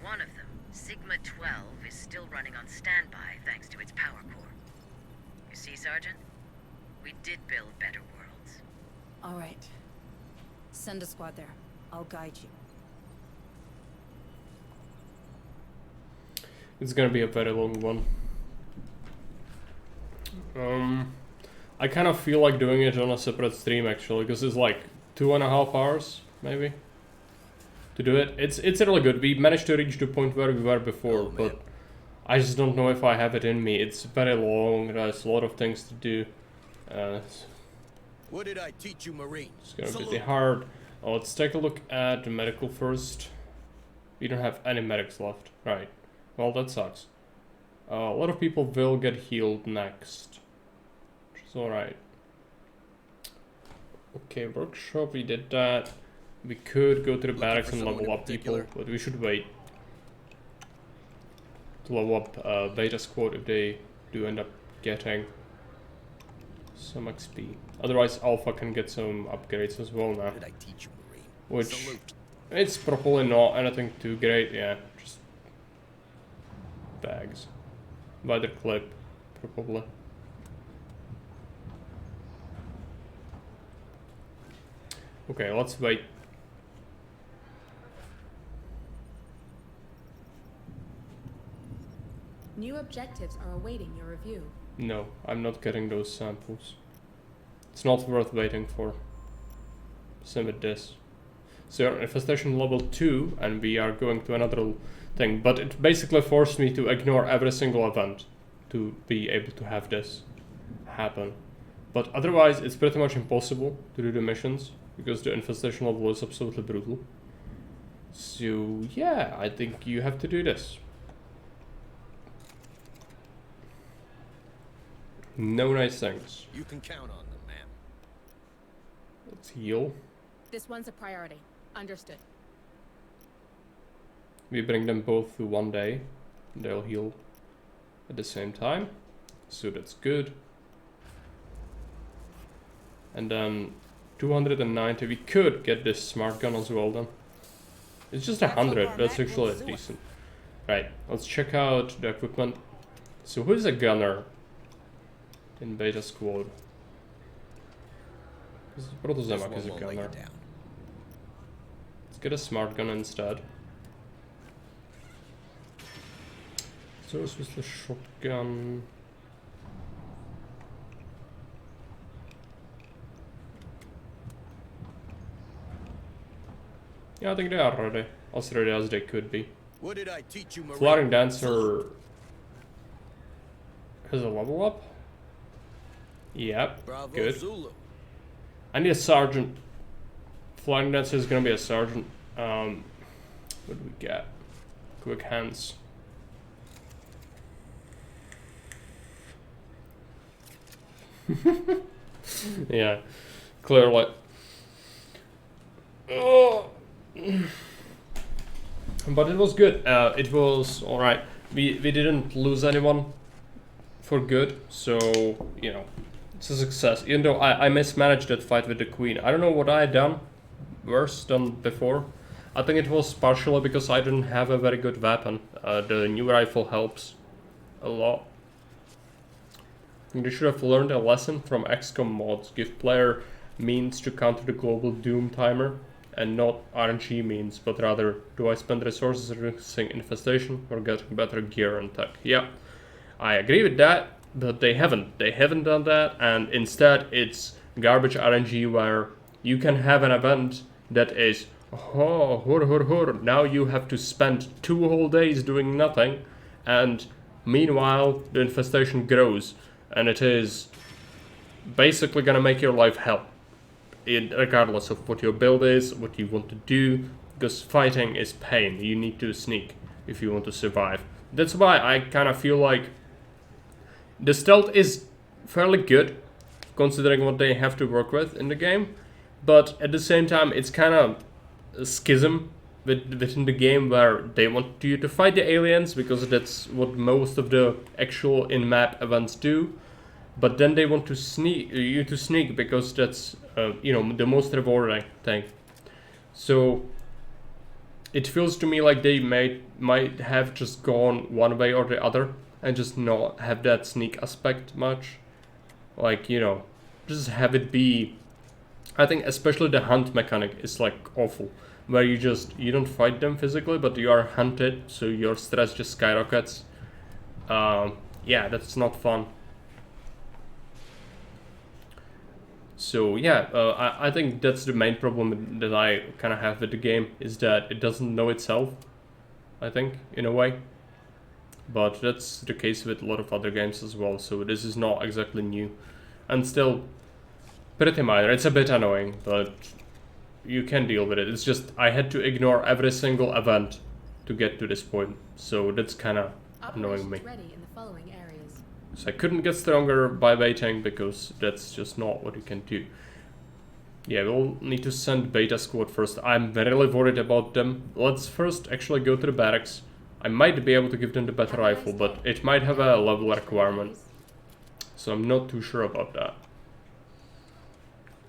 One of them, Sigma-12, is still running on standby thanks to its power core. You see, Sergeant? We did build better worlds. All right. Send a squad there. I'll guide you. It's gonna be a very long one. I kind of feel like doing it on a separate stream actually, because it's like 2.5 hours, maybe, to do it. It's really good. We managed to reach the point where we were before, but I just don't know if I have it in me. It's very long. There's a lot of things to do. What did I teach you, Marine? It's gonna be pretty hard. Let's take a look at the medical first. We don't have any medics left. Right. Well, that sucks. A lot of people will get healed next. Which is alright. Okay, workshop, we did that. We could go to the barracks and level up people, but we should wait to level up Beta Squad if they do end up getting some XP. Otherwise, Alpha can get some upgrades as well now. Did I teach you, Marine? Which, Salute. it's probably not anything too great, yeah. Just bags. By the clip, probably. Okay, let's wait. New objectives are awaiting your review. No, I'm not getting those samples. It's not worth waiting for. Same with this. So you're infestation level 2 and we are going to another thing, but it basically forced me to ignore every single event to be able to have this happen. But otherwise it's pretty much impossible to do the missions because the infestation level is absolutely brutal. So yeah, I think you have to do this. No nice things. You can count on them, ma'am. Let's heal. This one's a priority. Understood. We bring them both to 1 day. They'll heal at the same time. So that's good. And then 290. We could get this smart gun as well then. It's just 100. That's actually decent. Right. Let's check out the equipment. So who is a gunner in Beta Squad? Protozemak is a gunner. Let's get a smart gun instead. So this was the shotgun. Yeah, I think they are ready. As ready as they could be. What did I teach you, Marine? Flying Dancer has a level up. Yep, Bravo, good. Zulu. I need a sergeant. Flying Dancer is gonna be a sergeant. What do we get? Quick hands. Yeah, clearly. Oh. But it was good. It was alright. We didn't lose anyone for good, so you know, it's a success. Even though I mismanaged that fight with the queen. I don't know what I had done worse than before. I think it was partially because I didn't have a very good weapon. The new rifle helps a lot. They should have learned a lesson from XCOM mods. Give player means to counter the global doom timer, and not RNG means, but rather, do I spend resources reducing infestation or getting better gear and tech? Yeah, I agree with that, but they haven't. They haven't done that, and instead it's garbage RNG where you can have an event that is, oh, hur, now you have to spend 2 whole days doing nothing, and meanwhile the infestation grows, and it is basically gonna make your life hell. Regardless of what your build is, what you want to do, because fighting is pain. You need to sneak if you want to survive. That's why I kind of feel like the stealth is fairly good, considering what they have to work with in the game, but at the same time it's kind of a schism within the game where they want you to fight the aliens, because that's what most of the actual in-map events do. But then they want to sneak because that's you know, the most rewarding thing. So it feels to me like they might have just gone one way or the other and just not have that sneak aspect much. Like, you know, just have it be. I think especially the hunt mechanic is like awful, where you don't fight them physically, but you are hunted, so your stress just skyrockets. Yeah, that's not fun. So yeah, I think that's the main problem that I kind of have with the game, is that it doesn't know itself, I think, in a way. But that's the case with a lot of other games as well, so this is not exactly new. And still pretty minor. It's a bit annoying, but you can deal with it. It's just I had to ignore every single event to get to this point, so that's kind of annoying me. Ready in the following areas. So I couldn't get stronger by waiting, because that's just not what you can do. Yeah, we'll need to send Beta Squad first. I'm really worried about them. Let's first actually go to the barracks. I might be able to give them the better rifle, but it might have a level requirement. So I'm not too sure about that.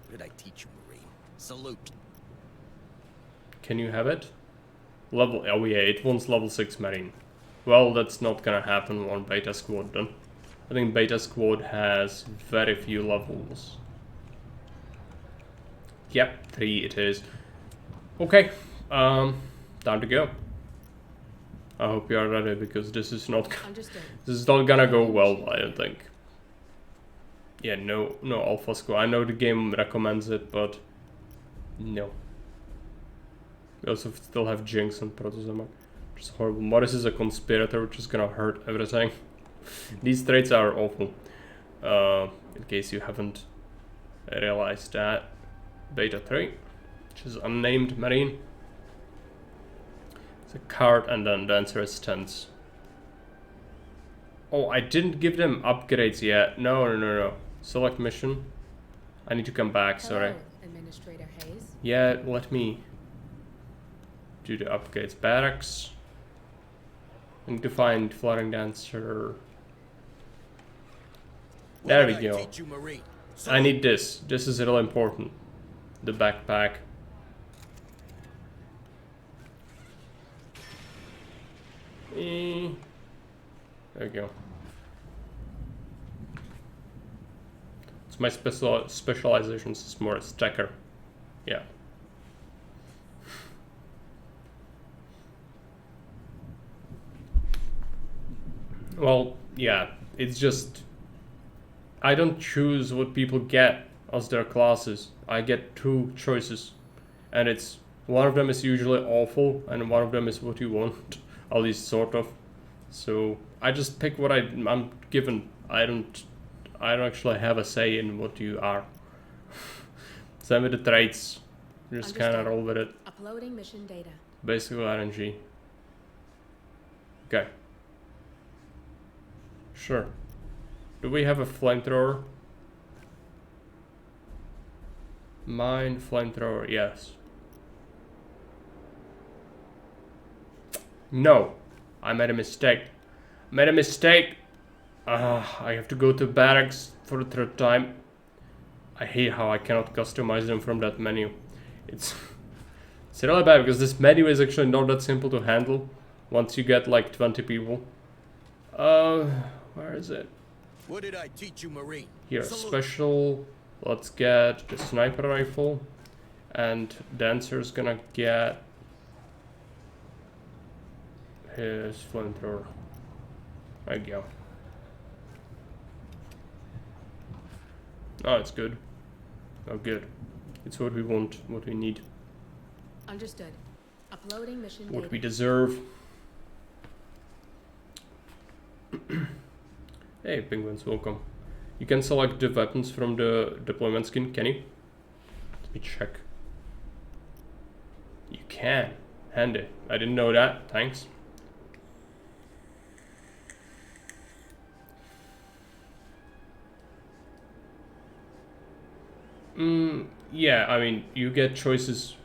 What did I teach you, Marine? Salute. Can you have it? Level, oh yeah, it wants level 6 Marine. Well, that's not gonna happen on Beta Squad then. I think Beta Squad has very few levels. Yep, 3 it is. Okay, time to go. I hope you are ready, because this is not gonna go well, I don't think. Yeah, no Alpha Squad. I know the game recommends it, but no. We also still have Jinx and Protozoa, which is horrible. Morris is a conspirator, which is gonna hurt everything. These traits are awful. In case you haven't realized that. Beta 3, which is unnamed Marine. It's a card, and then Dancer is tense. Oh, I didn't give them upgrades yet. No. Select mission. I need to come back, sorry. Hello, Administrator Hayes. Yeah, let me do the upgrades. Barracks. I need to find Flying Dancer. There we go. I need this. This is really important. The backpack. There we go. It's my specializations is more a stacker. Yeah. Well, yeah, it's just I don't choose what people get as their classes. I get 2 choices, and it's one of them is usually awful, and one of them is what you want, at least sort of. So I just pick what I'm given. I don't actually have a say in what you are. Same with the traits. Just kind of roll with it. Uploading mission data. Basically RNG. Okay. Sure. Do we have a flamethrower? Mine, flamethrower, yes. No, I made a mistake. Made a mistake. I have to go to barracks for the third time. I hate how I cannot customize them from that menu. It's really bad because this menu is actually not that simple to handle once you get like 20 people. Where is it? What did I teach you, Marine? Here, Salute. special. Let's get the sniper rifle, and Dancer's gonna get his flamethrower. There you go. Oh, it's good. Oh, good. It's what we want, what we need, Understood. Uploading mission what data. we deserve. Hey, penguins, welcome. You can select the weapons from the deployment skin, can you? Let me check. You can. Handy. I didn't know that. Thanks. Yeah, I mean, you get choices.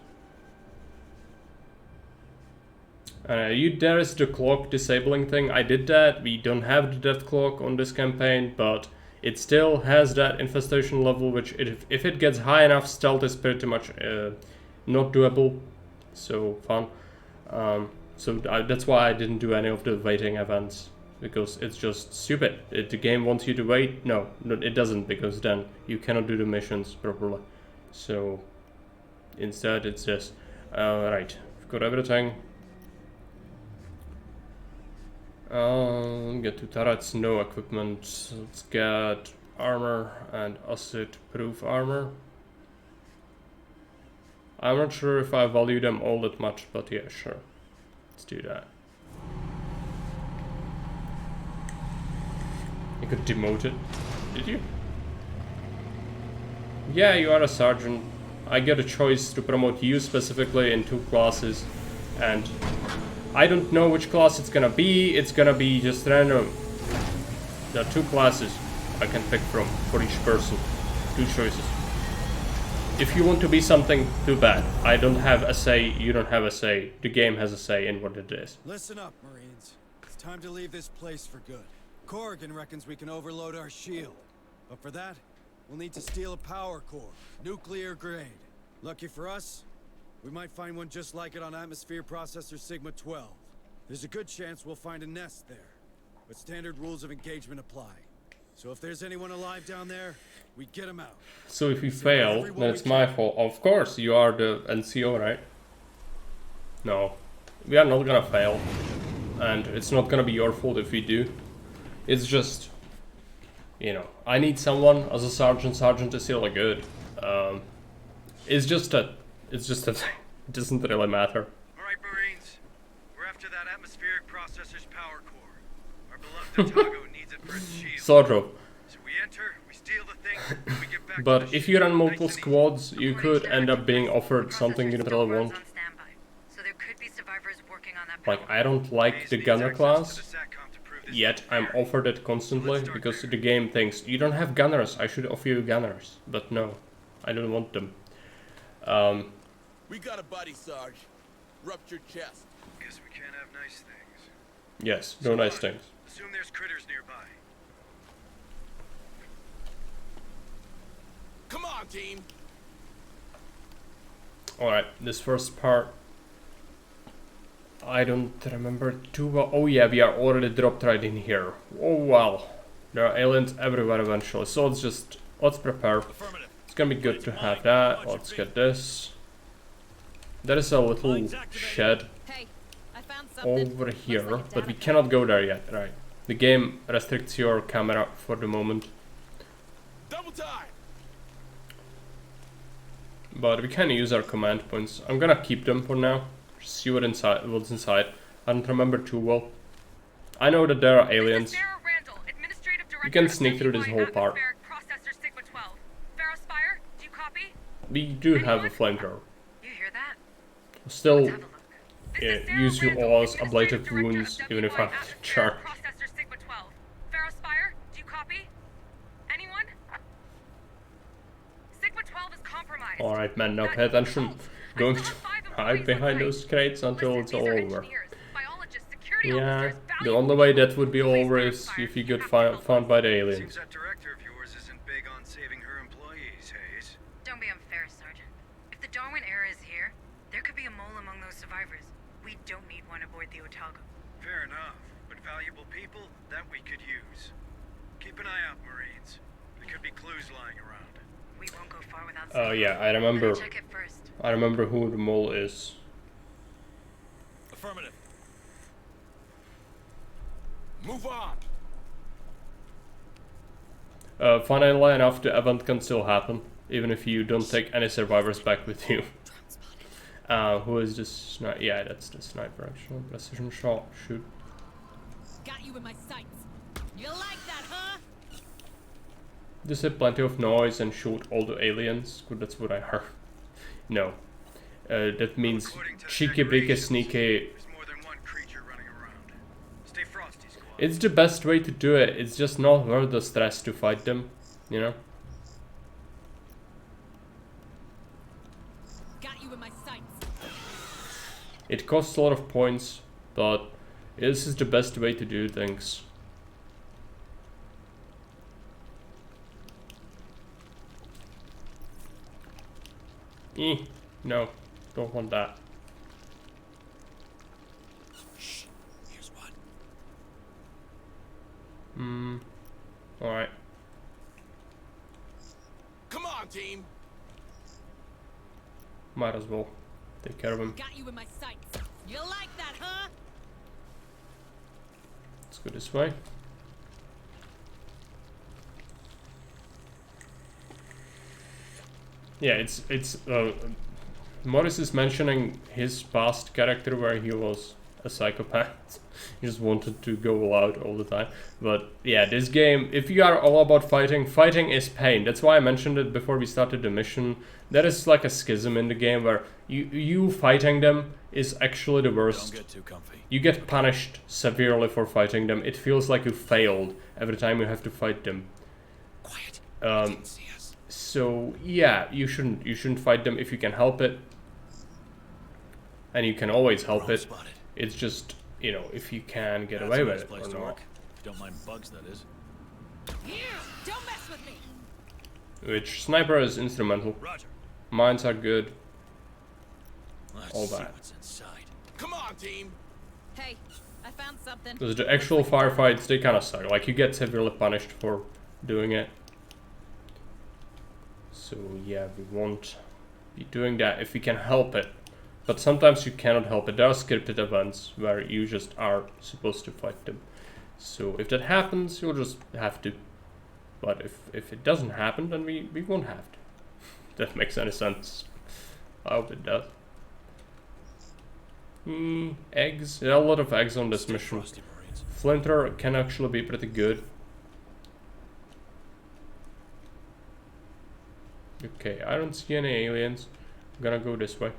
There is the clock disabling thing. I did that. We don't have the death clock on this campaign, but it still has that infestation level, which if it gets high enough, stealth is pretty much not doable. So fun. That's why I didn't do any of the waiting events, because it's just stupid. The game wants you to wait. No, it doesn't, because then you cannot do the missions properly. So instead it's just right. I've got everything. Get 2 turrets, no equipment. Let's get armor and acid proof armor. I'm not sure if I value them all that much, but yeah, sure. Let's do that. You could demote it. Did you? Yeah, you are a sergeant. I get a choice to promote you specifically in 2 classes, and I don't know which class it's gonna be. It's gonna be just random. There are 2 classes I can pick from for each person. 2 choices. If you want to be something, too bad. I don't have a say, you don't have a say. The game has a say in what it is. Listen up, Marines. It's time to leave this place for good. Corrigan reckons we can overload our shield. But for that, we'll need to steal a power core. Nuclear grade. Lucky for us, we might find one just like it on Atmosphere Processor Sigma 12. There's a good chance we'll find a nest there. But standard rules of engagement apply. So if there's anyone alive down there, we get them out. So if we fail, then it's my fault. Of course, you are the NCO, right? No, we are not gonna fail. And it's not gonna be your fault if we do. It's just, you know, I need someone as a sergeant. Sergeant is really good. It's just a thing. It doesn't really matter. Alright, Marines. We're after that atmospheric processor's power core. Our beloved Otago needs it for its shield. Sort of. So we enter, we steal the thing, and we get back to But the if you run multiple squads, you could end up being offered something you don't really want. So there could be survivors working on that. Like, I don't like the gunner class, yet I'm offered it constantly, because the game thinks, you don't have gunners, I should offer you gunners. But no, I don't want them. We got a buddy, Sarge. Ruptured chest. Guess we can't have nice things. Yes, no nice things. Assume there's critters nearby. Come on, team. Alright, this first part, I don't remember too well. Oh yeah, we are already dropped right in here. Oh well, there are aliens everywhere eventually, so let's prepare. It's gonna be good to have that. Let's get this. There is a little shed over here, but we cannot go there yet, right? The game restricts your camera for the moment. Double time. But we can use our command points. I'm gonna keep them for now. Just see what's inside. I don't remember too well. I know that there are aliens. You can sneak through this whole part. We do have a flamethrower. Still, use your all's ablative wounds, even if I have to charge. Alright, man, now pay attention. Going to hide behind those crates until it's all over. Yeah, the only way that would be over is if you get found by the aliens. Seems that director of yours isn't big on saving her employees, Hayes. Don't be unfair, Sergeant. If the Darwin era is here, there could be a mole among those survivors. We don't need one aboard the Otago. Fair enough, but valuable people that we could use. Keep an eye out, Marines. There could be clues lying around. We won't go far without. Oh yeah, I remember. Check it first. I remember who the mole is. Affirmative. Move on. Funnily enough, the event can still happen, even if you don't take any survivors back with you. Who is this sniper? Yeah, that's the sniper actually. Precision shot, shoot. Got you in my sights. You like that, huh? Just hit plenty of noise and shoot all the aliens. Good, that's what I heard. No. That means cheeky, breaky, sneaky. It's the best way to do it. It's just not worth the stress to fight them, you know? Got you in my sights. It costs a lot of points, but this is the best way to do things. No, don't want that. Shh. Here's one. Alright. Come on, team. Might as well take care of him. Got you in my sights. You like that, huh? Let's go this way. Yeah, it's Morris is mentioning his past character where he was a psychopath. He just wanted to go all out all the time. But yeah, this game, if you are all about fighting, fighting is pain. That's why I mentioned it before we started the mission. There is like a schism in the game where you fighting them is actually the worst. Don't get too comfy. You get punished severely for fighting them. It feels like you failed every time you have to fight them. Quiet. So yeah, you shouldn't fight them if you can help it. And you can always help it. Spotted. It's just, you know, if you can get away with it or not. Don't mind bugs, that is. Here, don't mess with me. Which sniper is instrumental. Roger. Mines are good. Let's all see that. what's inside. Come on, team. Hey, I found something. Because the actual firefights, they kind of suck. Like, you get severely punished for doing it. So yeah, we won't be doing that if we can help it. But sometimes you cannot help it. There are scripted events where you just are supposed to fight them. So if that happens, you'll just have to. But if it doesn't happen, then we won't have to. If that makes any sense. I hope it does. Eggs. There are a lot of eggs on this mission. Flinter can actually be pretty good. Okay, I don't see any aliens. I'm gonna go this way.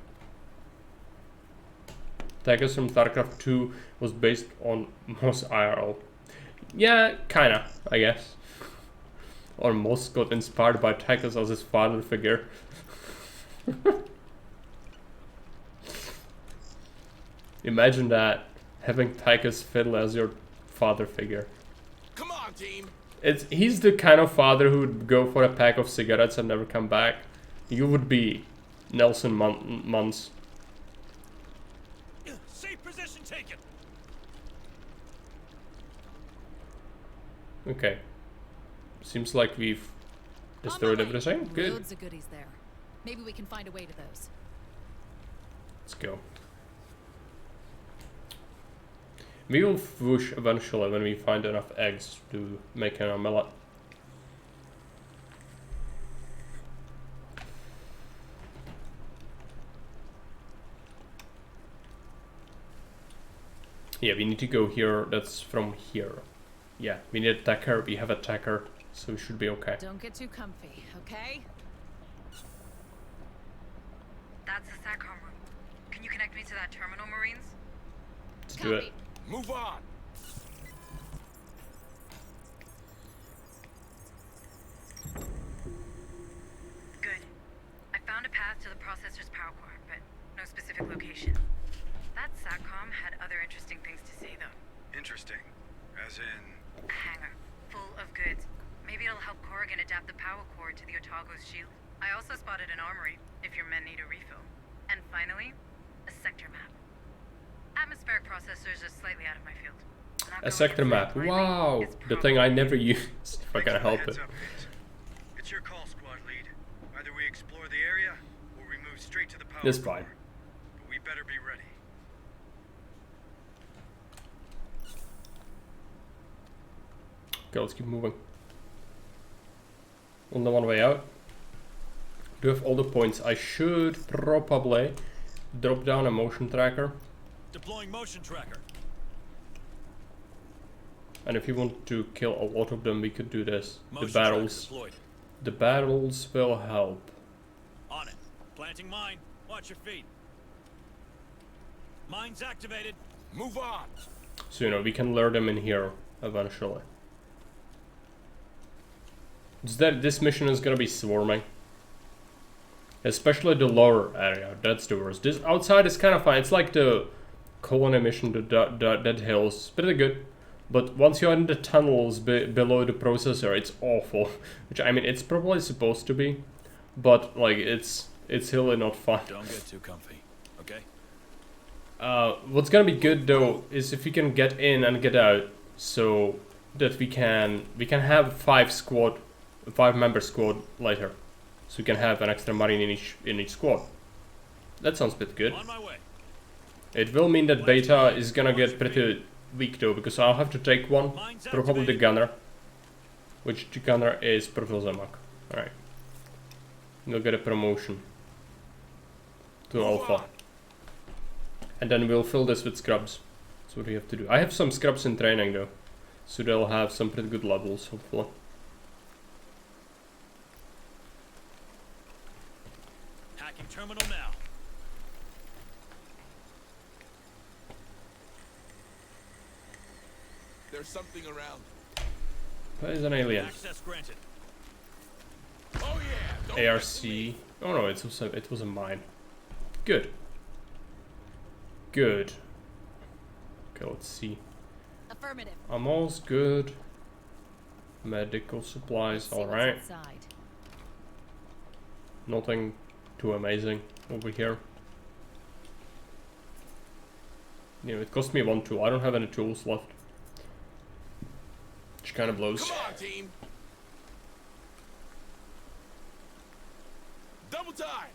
Tychus from StarCraft 2 was based on Moss IRL. Yeah, kinda, I guess. Or Moss got inspired by Tychus as his father figure. Imagine that, having Tychus Fiddle as your father figure. Come on, team. He's the kind of father who would go for a pack of cigarettes and never come back. You would be Nelson Muntz. Safe position taken. Okay. Seems like we've destroyed everything. Good. Loads of goodies there. Maybe we can find a way to those. Let's go. We will whoosh eventually when we find enough eggs to make an omelette. Yeah, we need to go here. That's from here. Yeah, we need a attacker. We have a attacker, so we should be okay. Don't get too comfy, okay? That's the SATCOM room. Can you connect me to that terminal, Marines? Let's do it. Move on. Good. I found a processor's power core, but no specific location. That SATCOM had other interesting things to say, though. Interesting. As in... A hangar, full of goods. Maybe it'll help Corrigan adapt the power core to the Otago's shield. I also spotted an armory, if your men need a refill. And finally, a sector map. Atmospheric processors are slightly out of my field. A sector map. Wow, the thing I never used. If I can help it. It's your call, squad lead. Either we explore the area, or we move straight to the power That's core. fine. But we better be ready. Okay, let's keep moving. On the one way out. Do have all the points. I should probably drop down a motion tracker. Deploying motion tracker. And if you want to kill a lot of them, we could do this. Motion The barrels. tracker deployed. The barrels will help. On it. Planting mine. Watch your feet. Mine's activated. Move on. So, you know, we can lure them in here eventually. This mission is gonna be swarming. Especially the lower area, that's the worst. This outside is kind of fine. It's like the colony mission, the Dead Hills. It's pretty good. But once you're in the tunnels below the processor, it's awful. Which, I mean, it's probably supposed to be. But, like, it's really not fun. Don't get too comfy, okay? What's gonna be good, though, is if we can get in and get out. So that we can have 5-member squad later. So we can have an extra marine in each squad. That sounds pretty good. On my way. It will mean that Beta is gonna get pretty weak though, because I'll have to take one, probably the gunner. Which the gunner is Profilzamak. Alright. We'll get a promotion to Alpha. And then we'll fill this with scrubs. That's what we have to do. I have some scrubs in training though. So they'll have some pretty good levels, hopefully. Hacking terminal now. There's something around. There's an alien. Access granted. Oh yeah. ARC. Oh no, it was a mine. Good. Good. Okay, let's see. Affirmative. Ammo's good. Medical supplies, alright. Nothing too amazing over here. You know, it cost me 1 tool. I don't have any tools left. Which kind of blows. Come on, team. Double time.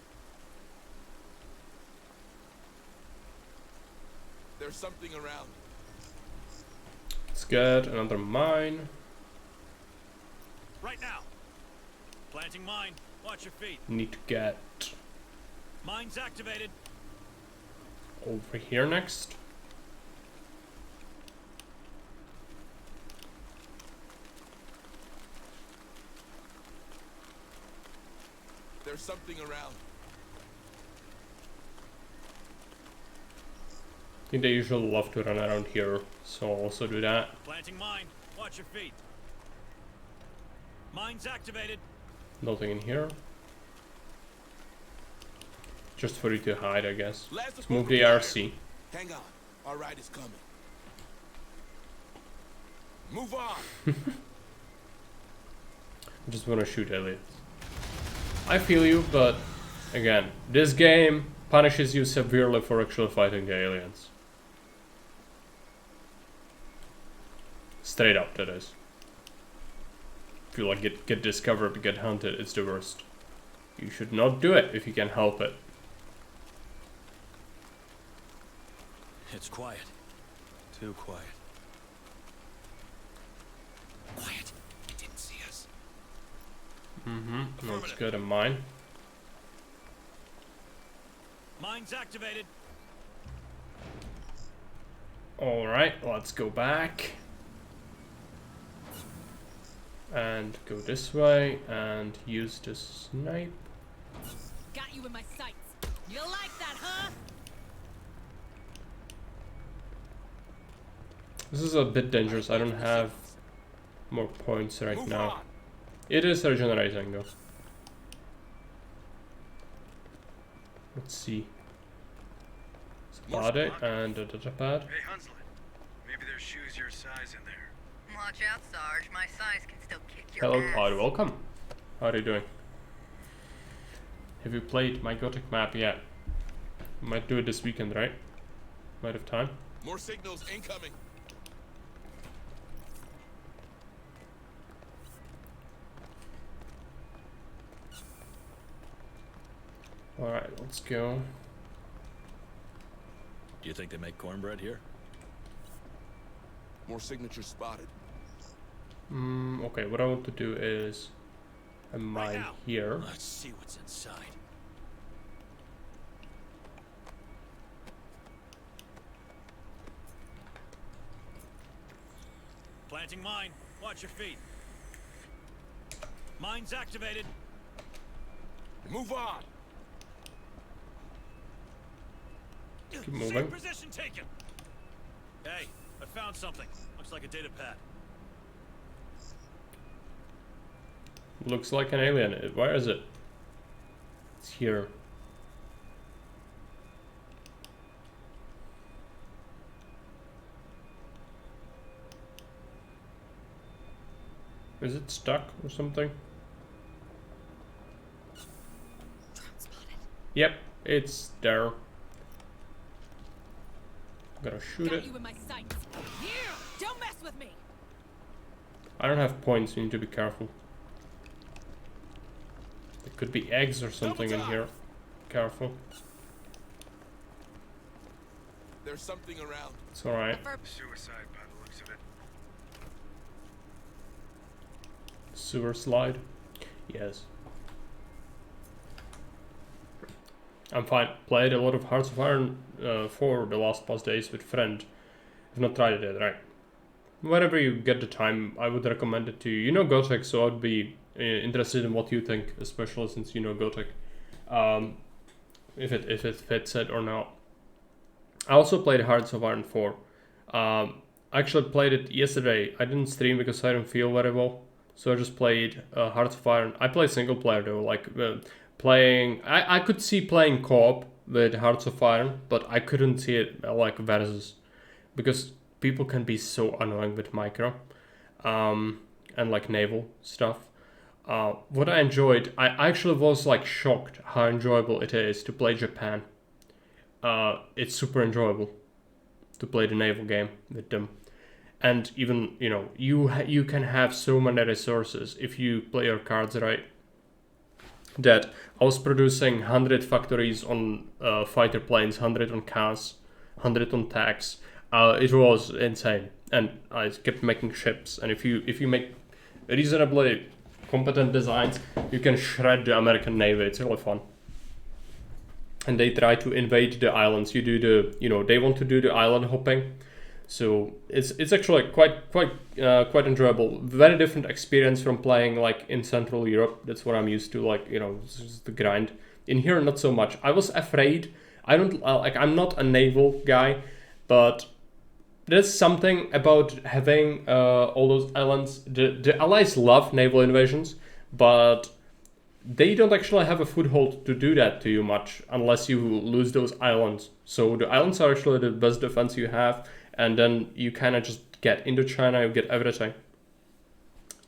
There's something around. Let's get another mine. Right now. Planting mine. Watch your feet. Need to get Mine's activated. over here next. There's something around. I think they usually love to run around here, so I'll also do that. Planting mine. Watch your feet. Mine's activated. Nothing in here. Just for you to hide, I guess. Let's move the ARC. Hang on. Our ride is coming. Move on. I just want to shoot aliens. I feel you, but again, this game punishes you severely for actually fighting the aliens. Straight up, that is. If you like get discovered, get hunted, it's the worst. You should not do it if you can help it. It's quiet. Too quiet. Quiet. He didn't see us. Mm-hmm. Let's go to mine. Mine's activated. Alright, let's go back. And go this way and use the snipe. Got you in my sights. You like that, huh? This is a bit dangerous. I don't have more points right now. It is regenerating though. Let's see. Spade and a datapad. Hey, Hunslet. Maybe there's shoes your size in there. Watch out, Sarge. My size can still kick your Hello, ass. Cloud. Welcome. How are you doing? Have you played my Gothic map yet? Might do it this weekend, right? Might have time. More signals incoming. Alright, let's go. Do you think they make cornbread here? More signatures spotted. Okay, what I want to do is a mine here. Let's see what's inside. Planting mine. Watch your feet. Mine's activated. Move on. Keep moving. Safe position taken. Hey, I found something. Looks like a data pad. Looks like an alien. Where is it? It's here. Is it stuck or something? Yep, it's there. I'm gonna shoot it. You in my sights. Here! Don't mess with me! I don't have points, you need to be careful. There could be eggs or something in here. Careful. There's something around. It's alright. Suicide by the looks of it. Sewer slide. Yes. I'm fine. Played a lot of Hearts of Iron for the last past days with friend. I've not tried it yet, right? Whenever you get the time, I would recommend it to you. You know Gothic, so I'd be interested in what you think, especially since you know Gothic. If it fits it or not. I also played Hearts of Iron 4. I actually played it yesterday. I didn't stream because I didn't feel very well. So I just played Hearts of Iron. I play single player though, like playing... I could see playing co-op with Hearts of Iron, but I couldn't see it like versus. Because people can be so annoying with micro. And like naval stuff. What I enjoyed, I actually was like shocked how enjoyable it is to play Japan. It's super enjoyable to play the naval game with them. And even, you know, you can have so many resources if you play your cards right. That I was producing 100 factories on fighter planes, 100 on CAS, 100 on tanks. It was insane, and I kept making ships. And if you make reasonably competent designs, you can shred the American Navy. It's really fun. And they try to invade the islands. You do the, you know, they want to do the island hopping. So it's actually quite enjoyable. Very different experience from playing like in Central Europe. That's what I'm used to. Like, you know, this is the grind. In here, not so much. I was afraid. I'm not a naval guy, but there's something about having all those islands. The Allies love naval invasions, but they don't actually have a foothold to do that to you much unless you lose those islands. So the islands are actually the best defense you have. And then you kind of just get into China, you get everything.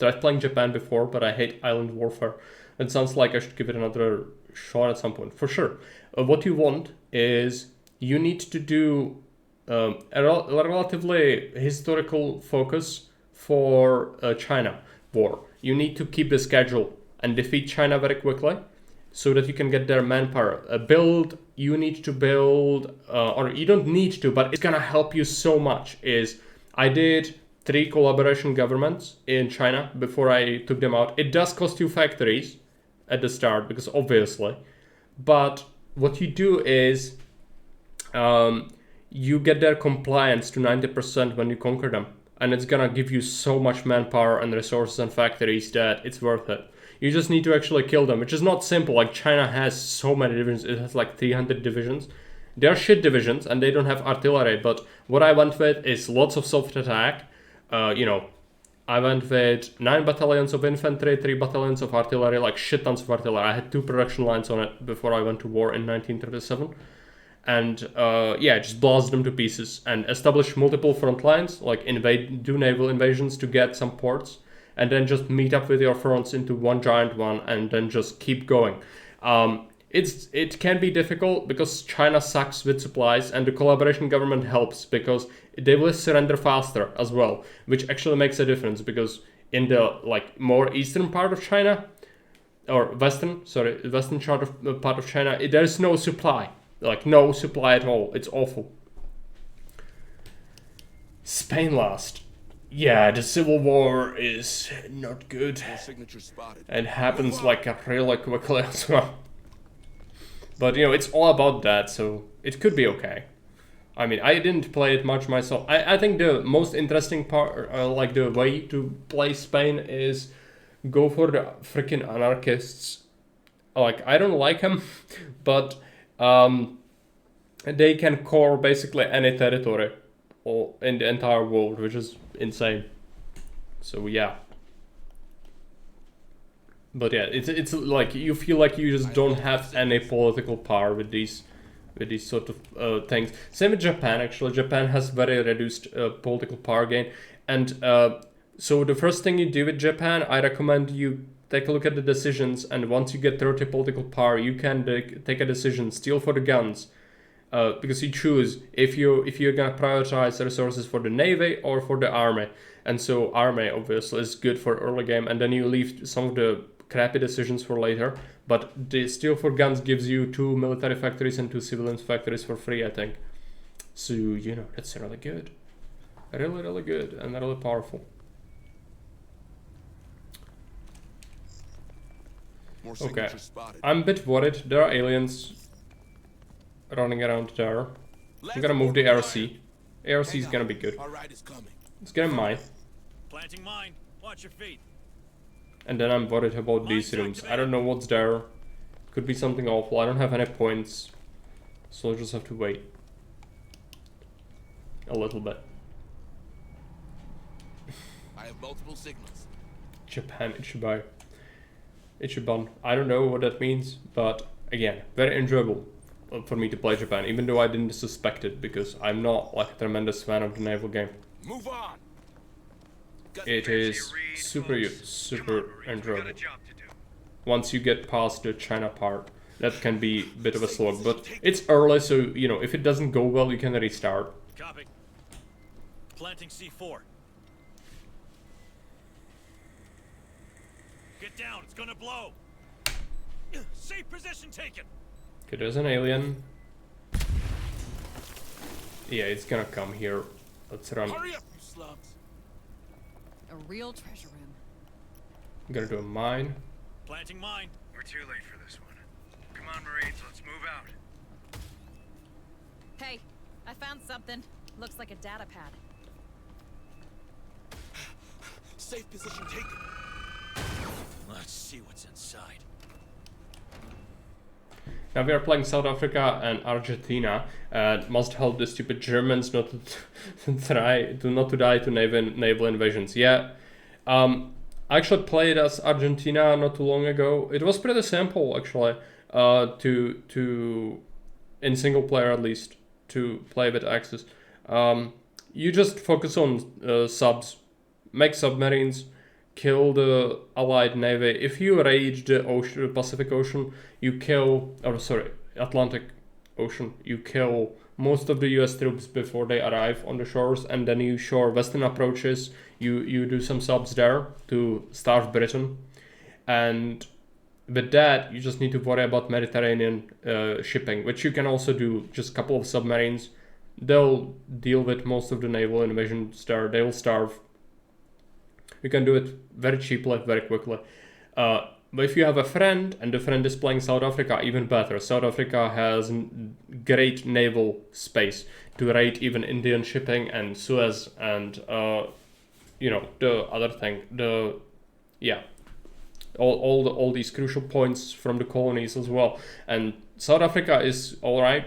Tried playing Japan before, but I hate island warfare. It sounds like I should give it another shot at some point, for sure. What you want is you need to do a relatively historical focus for China war. You need to keep the schedule and defeat China very quickly so that you can get their manpower. You need to build, or you don't need to, but it's gonna help you so much, is I did 3 collaboration governments in China before I took them out. It does cost you factories at the start, because obviously, but what you do is you get their compliance to 90% when you conquer them. And it's gonna give you so much manpower and resources and factories that it's worth it. You just need to actually kill them, which is not simple. Like, China has so many divisions. It has like 300 divisions. They're shit divisions and they don't have artillery. But what I went with is lots of soft attack. You know, I went with 9 battalions of infantry, 3 battalions of artillery, like shit tons of artillery. I had 2 production lines on it before I went to war in 1937. And yeah, just blast them to pieces and establish multiple front lines, like do naval invasions to get some ports, and then just meet up with your fronts into one giant one and then just keep going. It can be difficult because China sucks with supplies, and the collaboration government helps because they will surrender faster as well, which actually makes a difference because in the like more eastern part of China, or western part of China, there is no supply, like no supply at all. It's awful. Spain last. Yeah, the civil war is not good. It happens like really quickly as well. But you know, it's all about that, so it could be okay. I mean, I didn't play it much myself. I think the most interesting part, like the way to play Spain, is go for the freaking anarchists. Like, I don't like them, but they can core basically any territory in the entire world, which is insane. So yeah. But yeah, it's like you feel like you just don't have any political power with these sort of things. Same with Japan, actually. Japan has very reduced political power gain. And so the first thing you do with Japan, I recommend you take a look at the decisions, and once you get 30 political power, you can take a decision, steal for the guns. Because you choose if you're gonna prioritize resources for the navy or for the army. And so army obviously is good for early game, and then you leave some of the crappy decisions for later. But the steal for guns gives you 2 military factories and 2 civilian factories for free, I think. So, you know, that's really good. Really, really good and really powerful. Okay, I'm a bit worried. There are aliens running around there. I'm gonna move the ARC. ARC is gonna be good. It's gonna mine. Planting mine. Watch your feet. And then I'm worried about these rooms. I don't know what's there. Could be something awful. I don't have any points, so I'll just have to wait a little bit. I have multiple signals. Japan Ichiban. Ichiban. I don't know what that means, but again, very enjoyable for me to play Japan, even though I didn't suspect it because I'm not like a tremendous fan of the naval game. Move on. It is super enjoyable. Once you get past the China part, that can be a bit of a slog, but it's early, so you know, if it doesn't go well, you can restart. Copy. Planting C4. Get down, it's gonna blow. Safe position taken. Okay, there's an alien. Yeah, it's gonna come here. Let's run. Hurry up, you slugs. A real treasure room. I'm gonna do a mine. Planting mine. We're too late for this one. Come on, Marines, let's move out. Hey, I found something. Looks like a data pad. Safe position taken. Let's see what's inside. Now we are playing South Africa and Argentina. Must help the stupid Germans not to die to naval invasions. Yeah, I actually played as Argentina not too long ago. It was pretty simple actually to in single player at least to play with Axis. You just focus on subs, make submarines, kill the Allied Navy. If you raid the ocean, Pacific Ocean, you kill, Atlantic Ocean, you kill most of the US troops before they arrive on the shores, and then you shore western approaches, you do some subs there to starve Britain, and with that you just need to worry about Mediterranean shipping, which you can also do, just a couple of submarines. They'll deal with most of the naval invasions there, they will starve. You can do it very cheaply, very quickly. But if you have a friend, and the friend is playing South Africa, even better. South Africa has great naval space to raid even Indian shipping and Suez and, you know, the other thing. All these crucial points from the colonies as well. And South Africa is alright.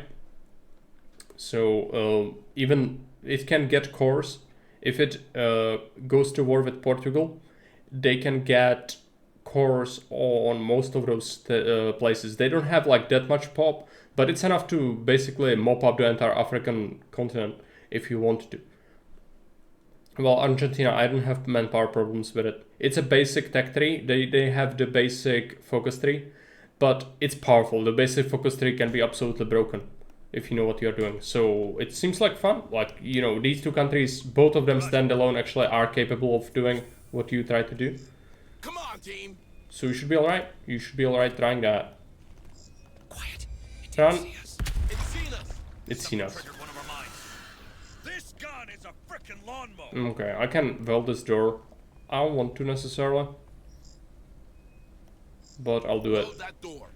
So even it can get cores if it goes to war with Portugal, they can get cores on most of those places. They don't have like that much pop, but it's enough to basically mop up the entire African continent if you want to. Well, Argentina, I don't have manpower problems with it. It's a basic tech tree. They have the basic focus tree, but it's powerful. The basic focus tree can be absolutely broken if you know what you're doing. So it seems like fun. Like, you know, these two countries, both of them standalone, actually are capable of doing what you try to do. Come on, team. So you should be alright. You should be alright trying that. Quiet. Run. It's seen us. It's seen us. Triggered one of our mines. This gun is a frickin' lawnmower. Okay, I can weld this door. I don't want to necessarily, but I'll do it. Close that door.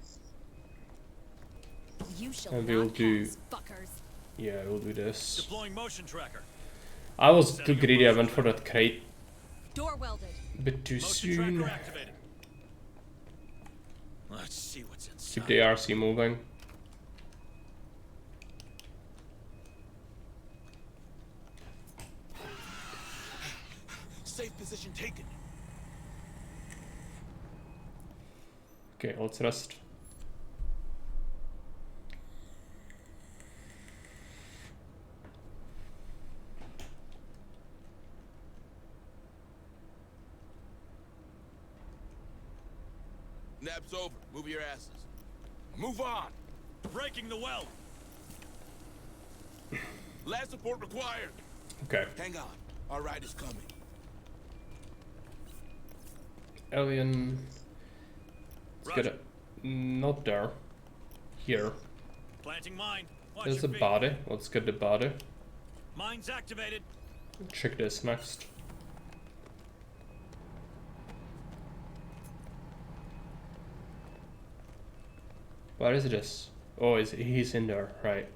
You shall And we'll not do. pass, fuckers. Yeah, we'll do this. Deploying motion tracker. I was too greedy. I went for that crate. Door welded. A bit too Motion soon. tracker activated. Let's see what's inside. Keep the RC moving. Safe position taken. Okay, let's rest. Nap's over. Move your asses. Move on. Breaking the weld. Last support required. Okay. Hang on. Our ride is coming. Alien. Let's get it. Not there. Here. Planting mine. Watch There's a your feet. body. Let's get the body. Mine's activated. Check this next. Where is this? Oh, he's in there, right.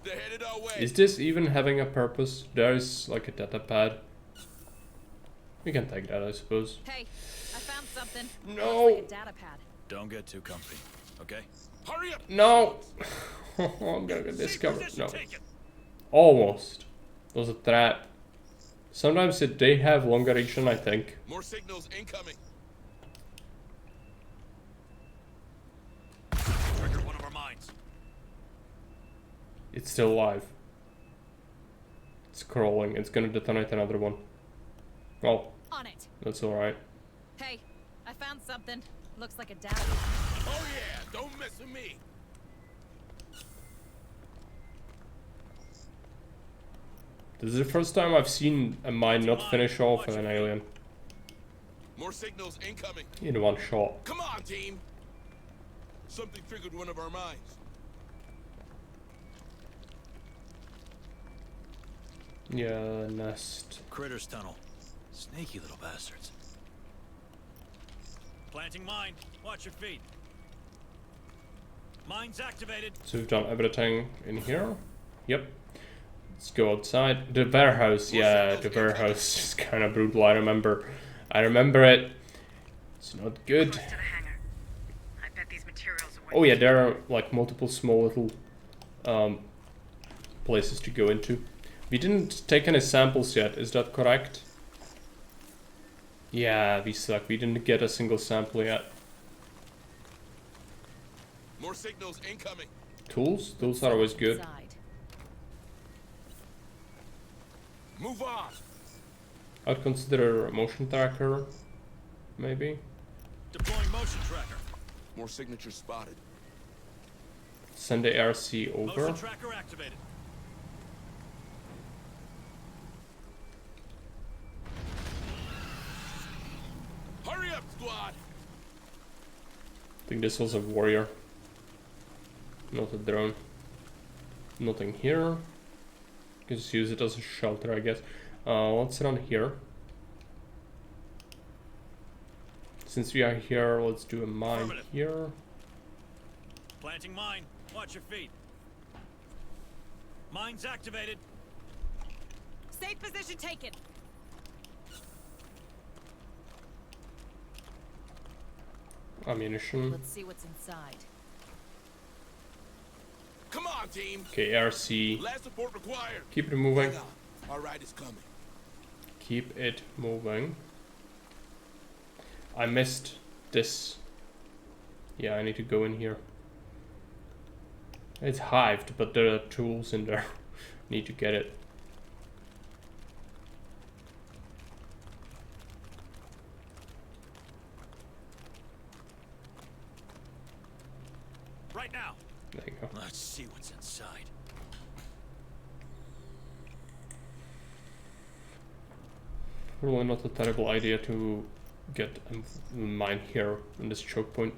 They're headed our way. Is this even having a purpose? There is like a data pad. We can take that, I suppose. Hey, I found something. No. Looks like a data pad. Don't get too comfy, okay? Hurry up. No! I'm gonna get discovered. No. Almost. It was a trap. Sometimes they have longer reach than I think. More signals incoming. Triggered one of our mines. It's still alive. It's crawling. It's gonna detonate another one. Well, On it. that's alright. Hey, I found something. Looks like a data pad. Oh yeah, don't mess with me. This is the first time I've seen a mine not finish off an alien More signals incoming. in one shot. Come on, team. Something triggered one of our mines. Yeah, nest. Critters tunnel. Sneaky little bastards. Planting mine. Watch your feet. Mine's activated. So we've done everything in here. Yep. Let's go outside. The warehouse, yeah, the warehouse is kind of brutal. I remember it. It's not good. Close to the hangar. I bet these materials are Oh yeah, there are like multiple small little places to go into. We didn't take any samples yet, is that correct? Yeah, we suck. We didn't get a single sample yet. More signals incoming. Tools? Tools are always good. Inside. Move on. I'd consider a motion tracker, maybe. Deploying motion tracker. More signatures spotted. Send the RC over. Motion tracker activated. Hurry up, squad. I think this was a warrior, not a drone. Nothing here. Just use it as a shelter, I guess. Let's run here. Since we are here, let's do a mine here. Planting mine. Watch your feet. Mine's activated. Safe position taken. Ammunition. Let's see what's inside. Come on, team. Okay, RC. Last support required. Keep it moving. Hang on. Our ride is coming. Keep it moving. I missed this. Yeah, I need to go in here. It's hived, but there are tools in there. Need to get it. Right now. There you go. Let's see what's inside. Probably not a terrible idea to get a mine here in this choke point.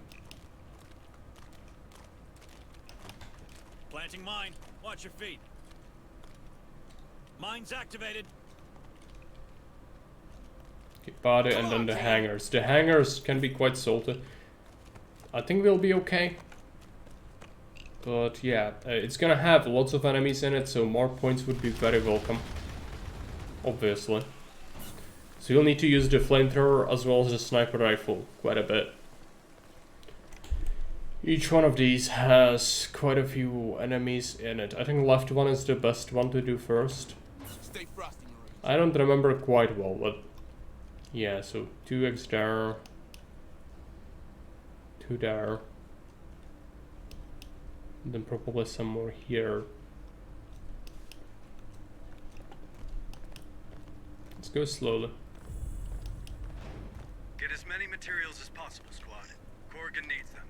Planting mine. Watch your feet. Mine's activated. Okay, body and then the hangars. The hangars can be quite salty. I think we'll be okay. But yeah, it's gonna have lots of enemies in it, so more points would be very welcome. Obviously. So you'll need to use the flamethrower as well as the sniper rifle quite a bit. Each one of these has quite a few enemies in it. I think the left one is the best one to do first. Stay frosty, Marines. I don't remember quite well, but yeah, so 2x there, 2 there, and then probably some more here. Let's go slowly. Get as many materials as possible, squad. Corrigan needs them.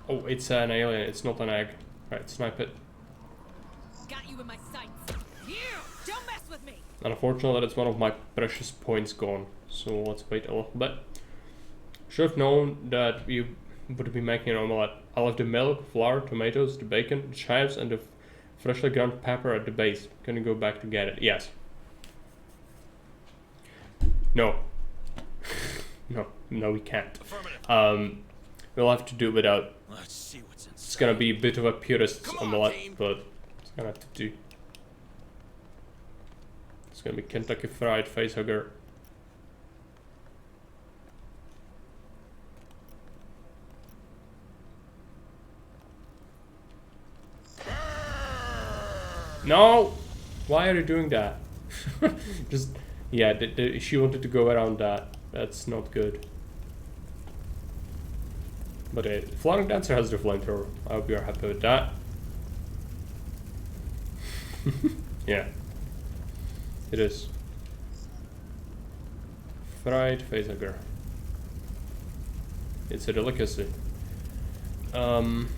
Oh, it's an alien, it's not an egg. Right, snipe it. Got you in my sights. You don't mess with me. And unfortunately, that's one of my precious points gone. So let's wait a little bit. Should have known that we would be making an omelette. I left the milk, flour, tomatoes, the bacon, the chives, and the freshly ground pepper at the base. Can you go back to get it? Yes. No. No, we can't. We'll have to do without. Let's see what's inside. It's gonna be a bit of a purist's omelette, but it's gonna have to do. It's gonna be Kentucky Fried Facehugger. No! Why are you doing that? Just, yeah, she wanted to go around that. That's not good. But Flying Dancer has the flamethrower. I hope you're happy with that. Yeah. It is. Fried facehugger. It's a delicacy. Burn.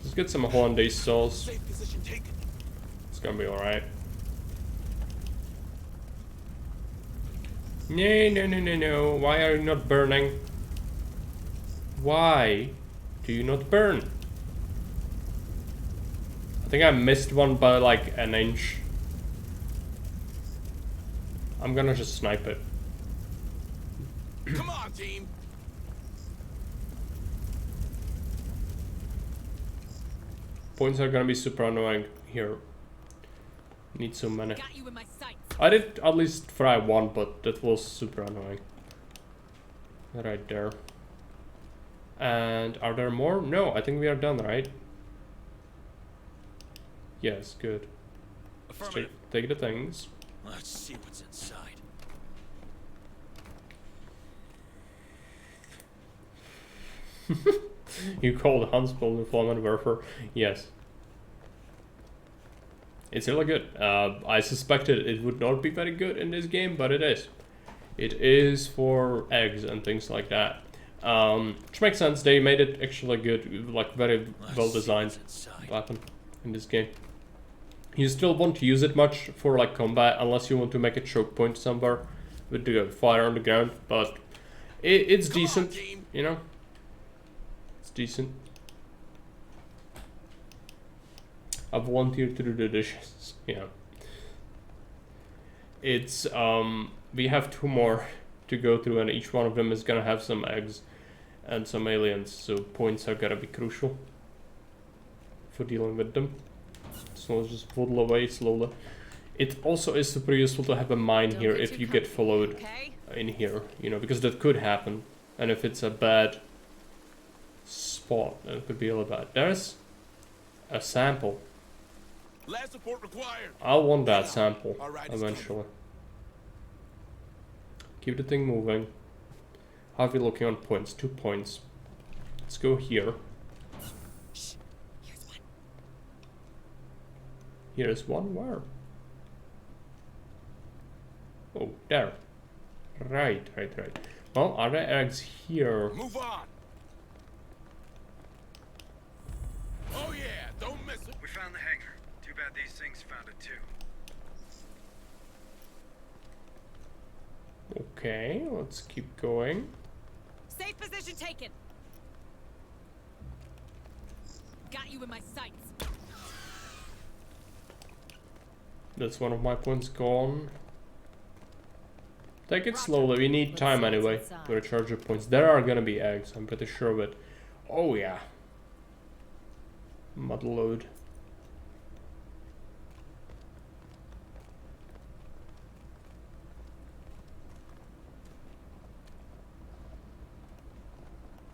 Let's get some Hollandaise sauce. It's gonna be alright. No. Why are you not burning? Why do you not burn? I think I missed one by like an inch. I'm gonna just snipe it. Come on, team. Points are gonna be super annoying here. Need so many. Got you in my sights. I did at least fry one, but that was super annoying. Right there. And are there more? No, I think we are done, right? Yes, good. Affirmative. Take the things. Let's see what's inside. You called Huntsville the Flamen Werfer? Yes. It's really good. I suspected it would not be very good in this game, but it is. It is for eggs and things like that. Which makes sense. They made it actually good, like very well designed weapon in this game. You still won't use it much for like combat unless you want to make a choke point somewhere with the fire on the ground, but it's decent, you know? It's decent. I volunteer to do the dishes, yeah. It's, we have 2 more to go through and each one of them is gonna have some eggs and some aliens, so points are gonna be crucial for dealing with them. So let's just waddle away slowly. It also is super useful to have a mine Don't here get if too you get comfy, followed okay? in here, you know, because that could happen. And if it's a bad spot, then it could be really bad. There's a sample. Last support required. I'll want that sample All right, it's eventually. Keep the thing moving. How are we looking on points? 2 points. Let's go here. Here's one. Here's one. Where? Oh, there. Right. Well, are there eggs here? Move on. Oh yeah, don't miss it. We found the hangar. Too bad these things found it too. Okay, let's keep going. Safe position taken. Got you in my sights. That's one of my points gone. Take it slowly, we need time anyway to recharge your points. There are gonna be eggs, I'm pretty sure of it. Oh yeah. Mud load.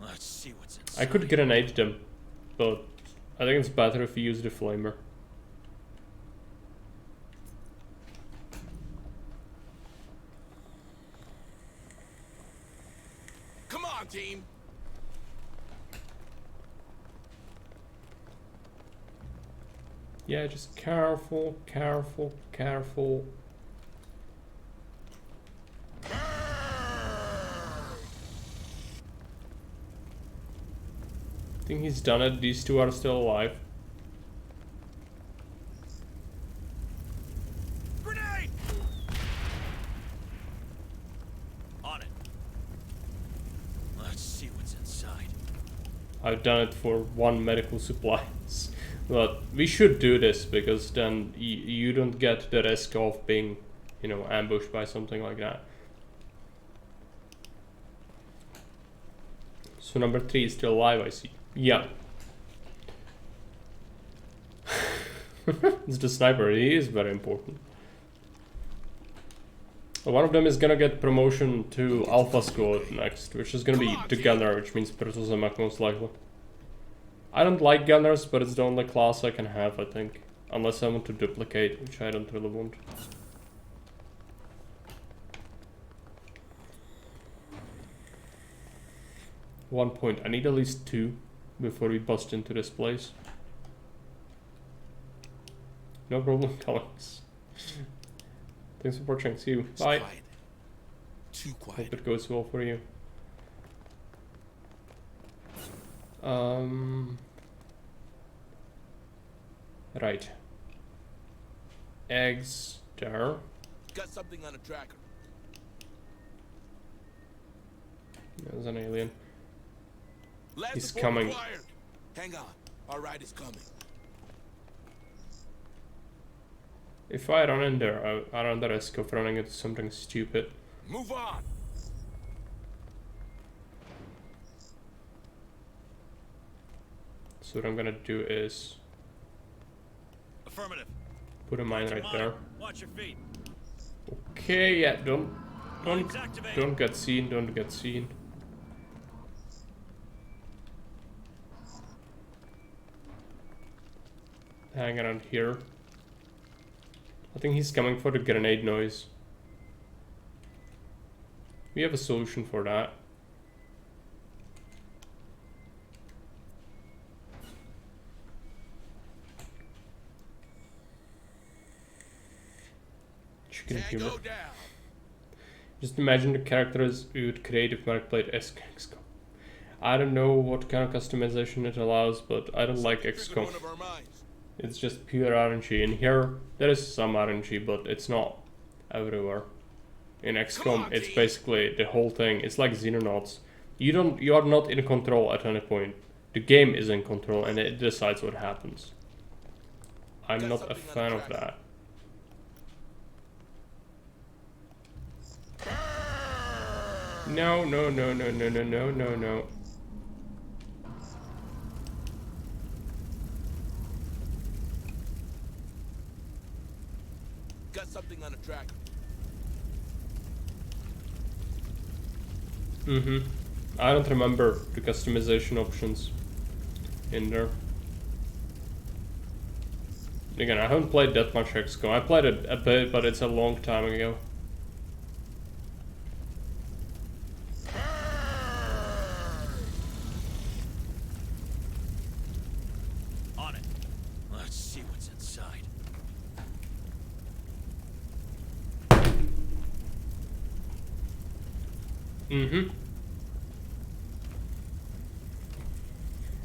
Let's see what's inside. I could grenade them, but I think it's better if you use the flamer. Come on, team. Yeah, just careful. I think he's done it. These two are still alive. Grenade! On it. Let's see what's inside. I've done it for 1 medical supplies. But we should do this because then you don't get the risk of being, you know, ambushed by something like that. So number 3 is still alive, I see. Yeah. It's the sniper, he is very important. One of them is gonna get promotion to Alpha Squad next, which is gonna be the gunner, which means Pertuzamak most likely. I don't like gunners, but it's the only class I can have, I think. Unless I want to duplicate, which I don't really want. One point. I need at least 2 before we bust into this place. No problem, Alex. Thanks for watching. See you. Bye. Quiet. Too quiet. Hope it goes well for you. Right. Eggs there. Got something on a tracker. There's an alien. Last He's support coming. required. Hang on. Our ride is coming. If I run in there, I run the risk of running into something stupid. Move on. So what I'm gonna do is Affirmative. put a mine right there. Watch your feet. Okay, yeah, don't Mines activated. don't get seen, don't get seen. Hang around here. I think he's coming for the grenade noise. We have a solution for that. Chicken humor. Go down. Just imagine the characters you would create if Mark played XCOM. I don't know what kind of customization it allows, but I don't like XCOM. One of our minds. It's just pure RNG. In here, there is some RNG, but it's not everywhere. In XCOM, it's basically the whole thing. It's like Xenonauts. You are not in control at any point. The game is in control and it decides what happens. I'm not a fan of that. No, no, no, no, no, no, no, no, no. something on a tracker. I don't remember the customization options in there. Again, I haven't played that much XCOM. I played it a bit, but it's a long time ago. On it. Let's see what's inside.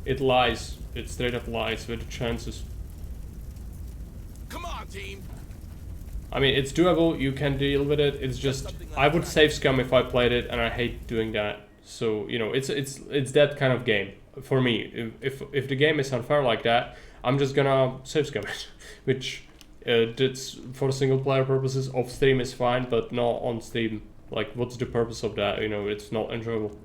It lies. It straight up lies with the chances. Come on, team. I mean, it's doable. You can deal with it. It's just I would save scum if I played it, and I hate doing that. So you know, it's that kind of game for me. If the game is unfair like that, I'm just gonna save scum it, which that's for single player purposes. Off stream is fine, but not on stream. Like, what's the purpose of that? You know, it's not enjoyable.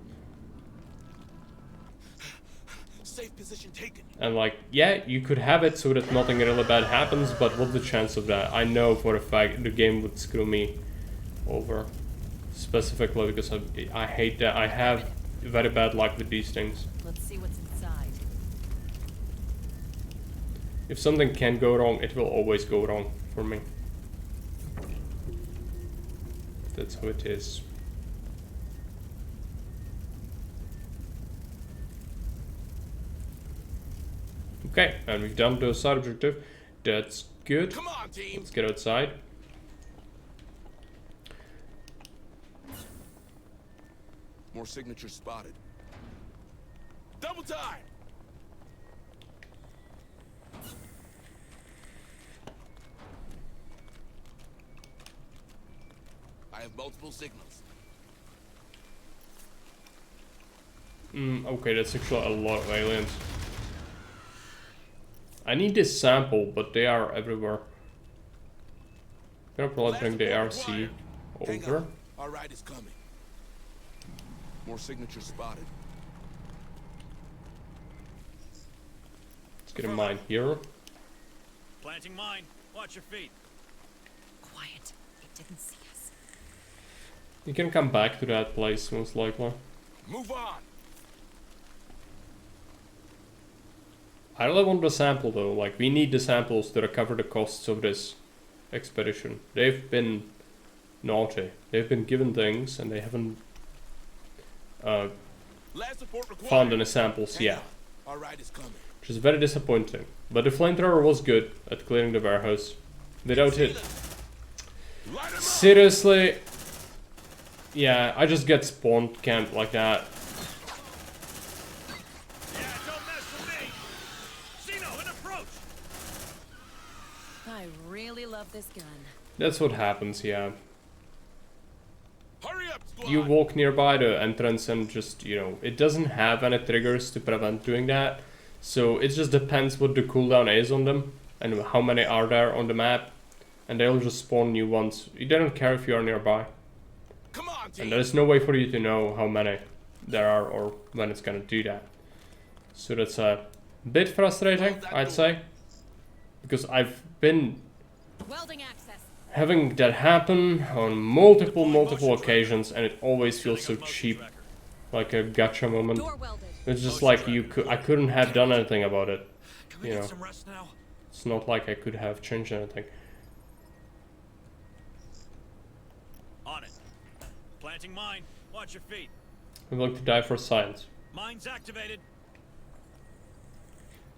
Safe position taken. And like, yeah, you could have it so that nothing really bad happens, but what's the chance of that? I know for a fact the game would screw me over. Specifically because I hate that. I have very bad luck with these things. Let's see what's inside. If something can go wrong, it will always go wrong for me. That's how it is. Okay, and we've done the side objective. That's good. Come on, team. Let's get outside. More signatures spotted. Double time. I have multiple signals. Okay, that's actually a lot of aliens. I need this sample, but they are everywhere. I'm gonna probably bring the RC over. Our ride is coming. More signatures spotted. Let's get a mine here. Planting mine. Watch your feet. Quiet. It didn't see us. You can come back to that place most likely. Move on. I really want the sample though. Like, we need the samples to recover the costs of this expedition. They've been naughty. They've been given things and they haven't found any samples yet. Our ride is coming. Which is very disappointing. But the flamethrower was good at clearing the warehouse. Without it, seriously, yeah, I just get spawned camped like that. Yeah, don't mess with me. Xeno, an approach. I really love this gun. That's what happens, yeah. Hurry up, squad. You walk nearby the entrance and just, you know, it doesn't have any triggers to prevent doing that. So it just depends what the cooldown is on them and how many are there on the map. And they'll just spawn new ones. They don't care if you are nearby. Come on, team. And there's no way for you to know how many there are or when it's gonna do that. So that's a bit frustrating, I'd say. Because I've been Welding access. having that happen on multiple occasions, and it always feels so cheap, like a gotcha moment. It's just like I couldn't have done anything about it, you know. It's not like I could have changed anything. On it. Planting mine. Watch your feet. I'm going to die for science. Mine's activated.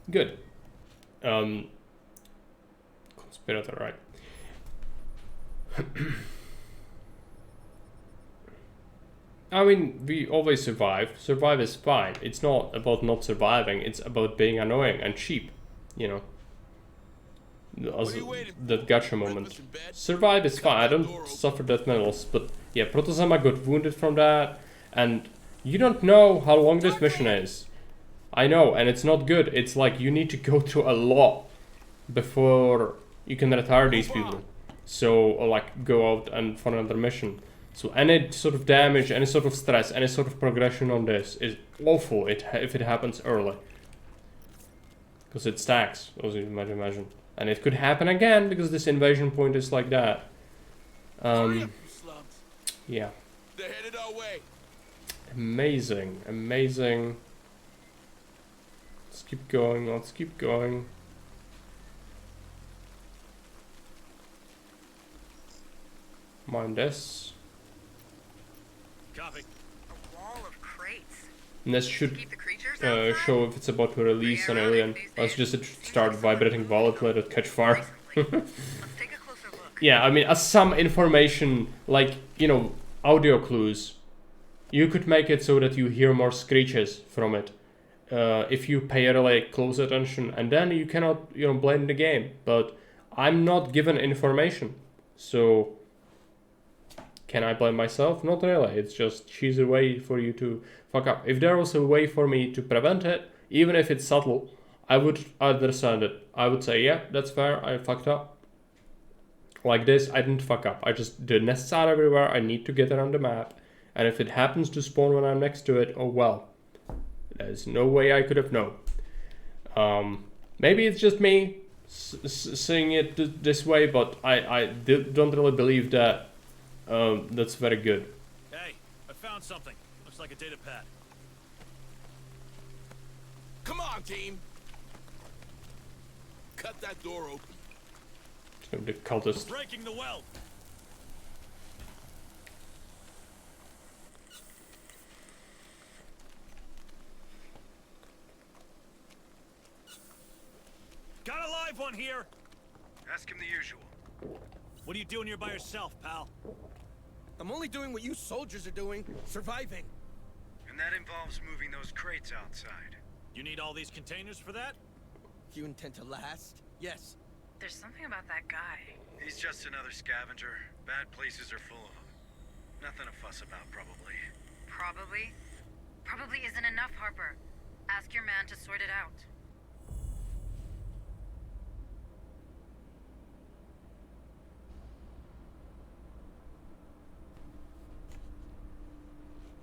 Good. Conspirator, right? I mean, we always survive. Survive is fine. It's not about not surviving. It's about being annoying and cheap, you know. That gotcha moment. Survive is fine. I don't suffer that many losses, but yeah, Protozama got wounded from that, and you don't know how long this mission is. I know, and it's not good. It's like you need to go through a lot before you can retire these people. So, or like, go out and for another mission. So any sort of damage, any sort of stress, any sort of progression on this is awful if it happens early. Because it stacks, as you might imagine. And it could happen again because this invasion point is like that. Yeah. They're headed our way. Amazing, amazing. Let's keep going, let's keep going. Mind this. Copy. A wall of crates. And this should Keep the creatures outside? show if it's about to release an alien. Or it's just it start vibrating violent, let it catch fire. Let's take a closer look. Yeah, I mean, as some information, like, you know, audio clues, you could make it so that you hear more screeches from it. If you pay really close attention, and then you cannot, you know, blame the game. But I'm not given information, so can I blame myself? Not really. It's just she's a way for you to fuck up. If there was a way for me to prevent it, even if it's subtle, I would understand it. I would say, yeah, that's fair, I fucked up. Like this, I didn't fuck up. I just did nests out everywhere. I need to get it on the map. And if it happens to spawn when I'm next to it, oh well. There's no way I could have known. Maybe it's just me seeing it this way, but I don't really believe that that's very good. Hey, I found something. Looks like a data pad. Come on, team. Cut that door open. So the cultist. Breaking the well. Got a live one here. Ask him the usual. What are you doing here by yourself, pal? I'm only doing what you soldiers are doing, surviving. And that involves moving those crates outside. You need all these containers for that? You intend to last? Yes. There's something about that guy. He's just another scavenger. Bad places are full of them. Nothing to fuss about, probably. Probably? Probably isn't enough, Harper. Ask your man to sort it out.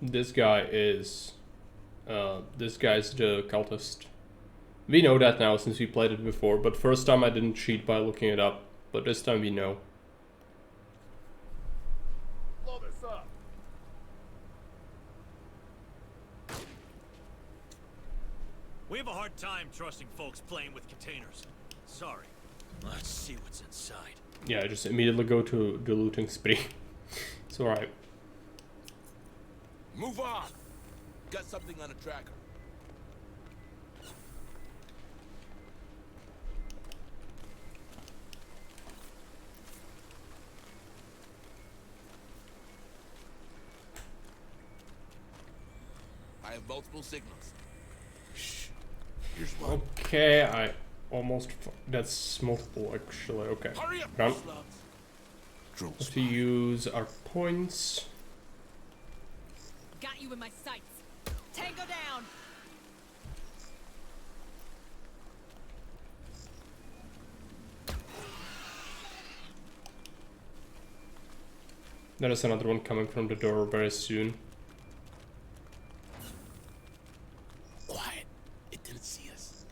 This guy is this guy's the cultist. We know that now since we played it before, but first time I didn't cheat by looking it up, but this time we know. Blow this up. We have a hard time trusting folks playing with containers. Sorry. Let's see what's inside. Yeah, just immediately go to the looting spree. It's alright. Move on. Got something on a tracker. I have multiple signals. Shh. Here's one. Okay, I almost... That's multiple, actually. Okay. Hurry up, Done. Drones. Have to use our points. Got you in my sights. Tango down. There is another one coming from the door very soon. Quiet. It didn't see us.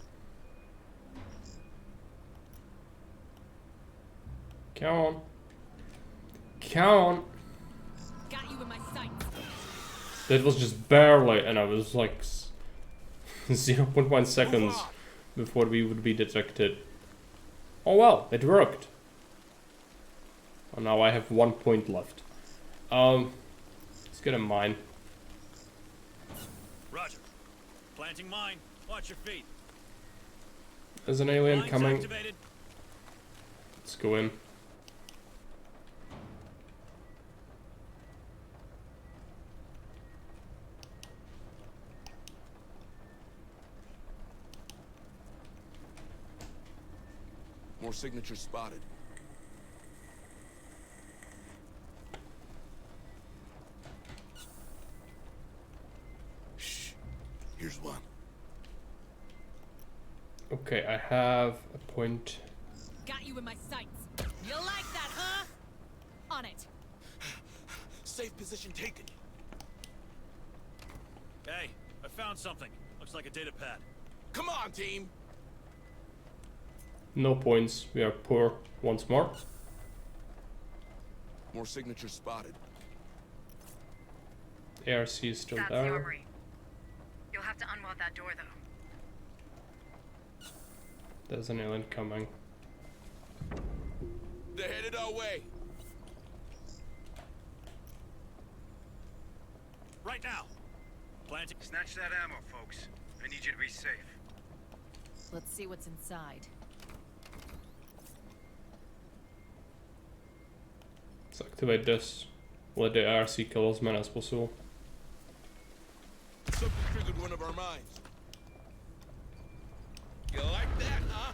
Come on. Come on. Got you in my sights. That was just barely, and I was like 0.1 seconds before we would be detected. Oh well, it worked. And now I have 1 point left. Let's get a mine. Roger. Planting mine. Watch your feet. There's an alien Mine's coming. activated. Let's go in. More signatures spotted. Shh. Here's one. Okay, I have a point. Got you in my sights. You like that, huh? On it. Safe position taken. Hey, I found something. Looks like a data pad. Come on, team. No points. We are poor once more. More signatures spotted. ARC is still That's there. your Marine. You'll have to unweld that door, though. There's an alien coming. They're headed our way. Right now. Planting. Snatch that ammo, folks. I need you to be safe. Let's see what's inside. Let's activate this. Let the ARC kill as many as possible. Something triggered one of our mines. You like that, huh?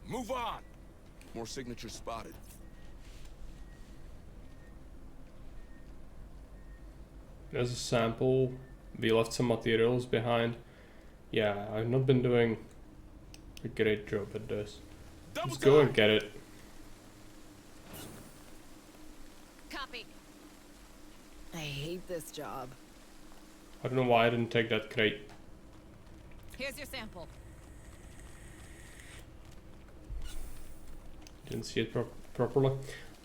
Move on. More signatures spotted. There's a sample. We left some materials behind. Yeah, I've not been doing a great job at this. Let's go and get it. Copy. I hate this job. I don't know why I didn't take that crate. Here's your sample. Didn't see it properly.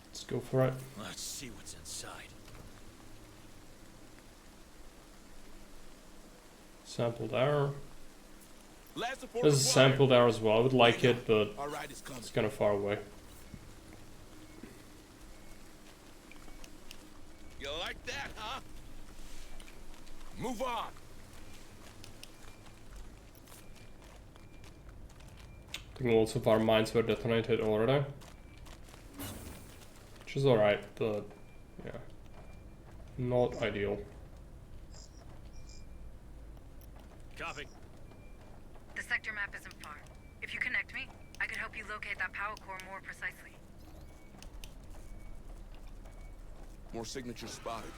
Let's go for it. Let's see what's inside. Sample there. Last support There's a required. sample there as well. I would like it, but Our ride is coming. it's kind of far away. You like that, huh? Move on. I think lots of our mines were detonated already. Which is alright, but yeah. Not ideal. Copy. The sector map isn't far. If you connect me, I could help you locate that power core more precisely. More signatures spotted.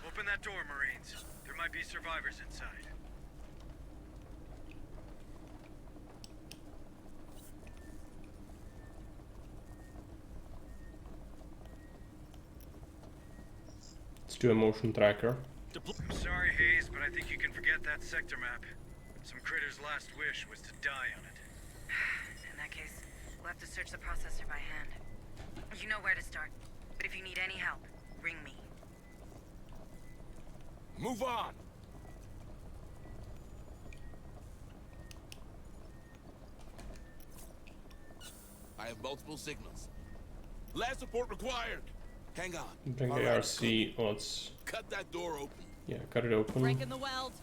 Open that door, Marines. There might be survivors inside. Let's do a motion tracker. I'm sorry, Hayes, but I think you can forget that sector map. Some critter's last wish was to die on it. In that case, we'll have to search the processor by hand. You know where to start. But if you need any help, ring me. Move on. I have multiple signals. Last support required. Hang on. Bring Our the ride ARC. is coming. Let's. Cut that door open. Yeah, cut it open. Breaking the weld.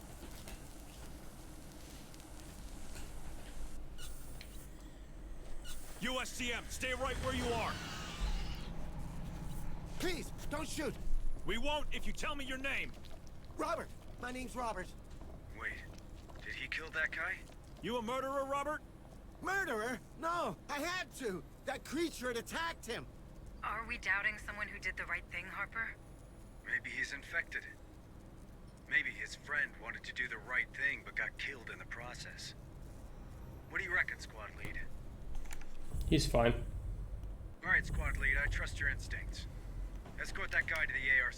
USCM, stay right where you are. Please, don't shoot. We won't if you tell me your name. Robert. My name's Robert. Wait, did he kill that guy? You a murderer, Robert? Murderer? No, I had to. That creature had attacked him. Are we doubting someone who did the right thing, Harper? Maybe he's infected. Maybe his friend wanted to do the right thing but got killed in the process. What do you reckon, Squad Lead? He's fine. Alright, Squad Lead, I trust your instincts. Escort that guy to the ARC.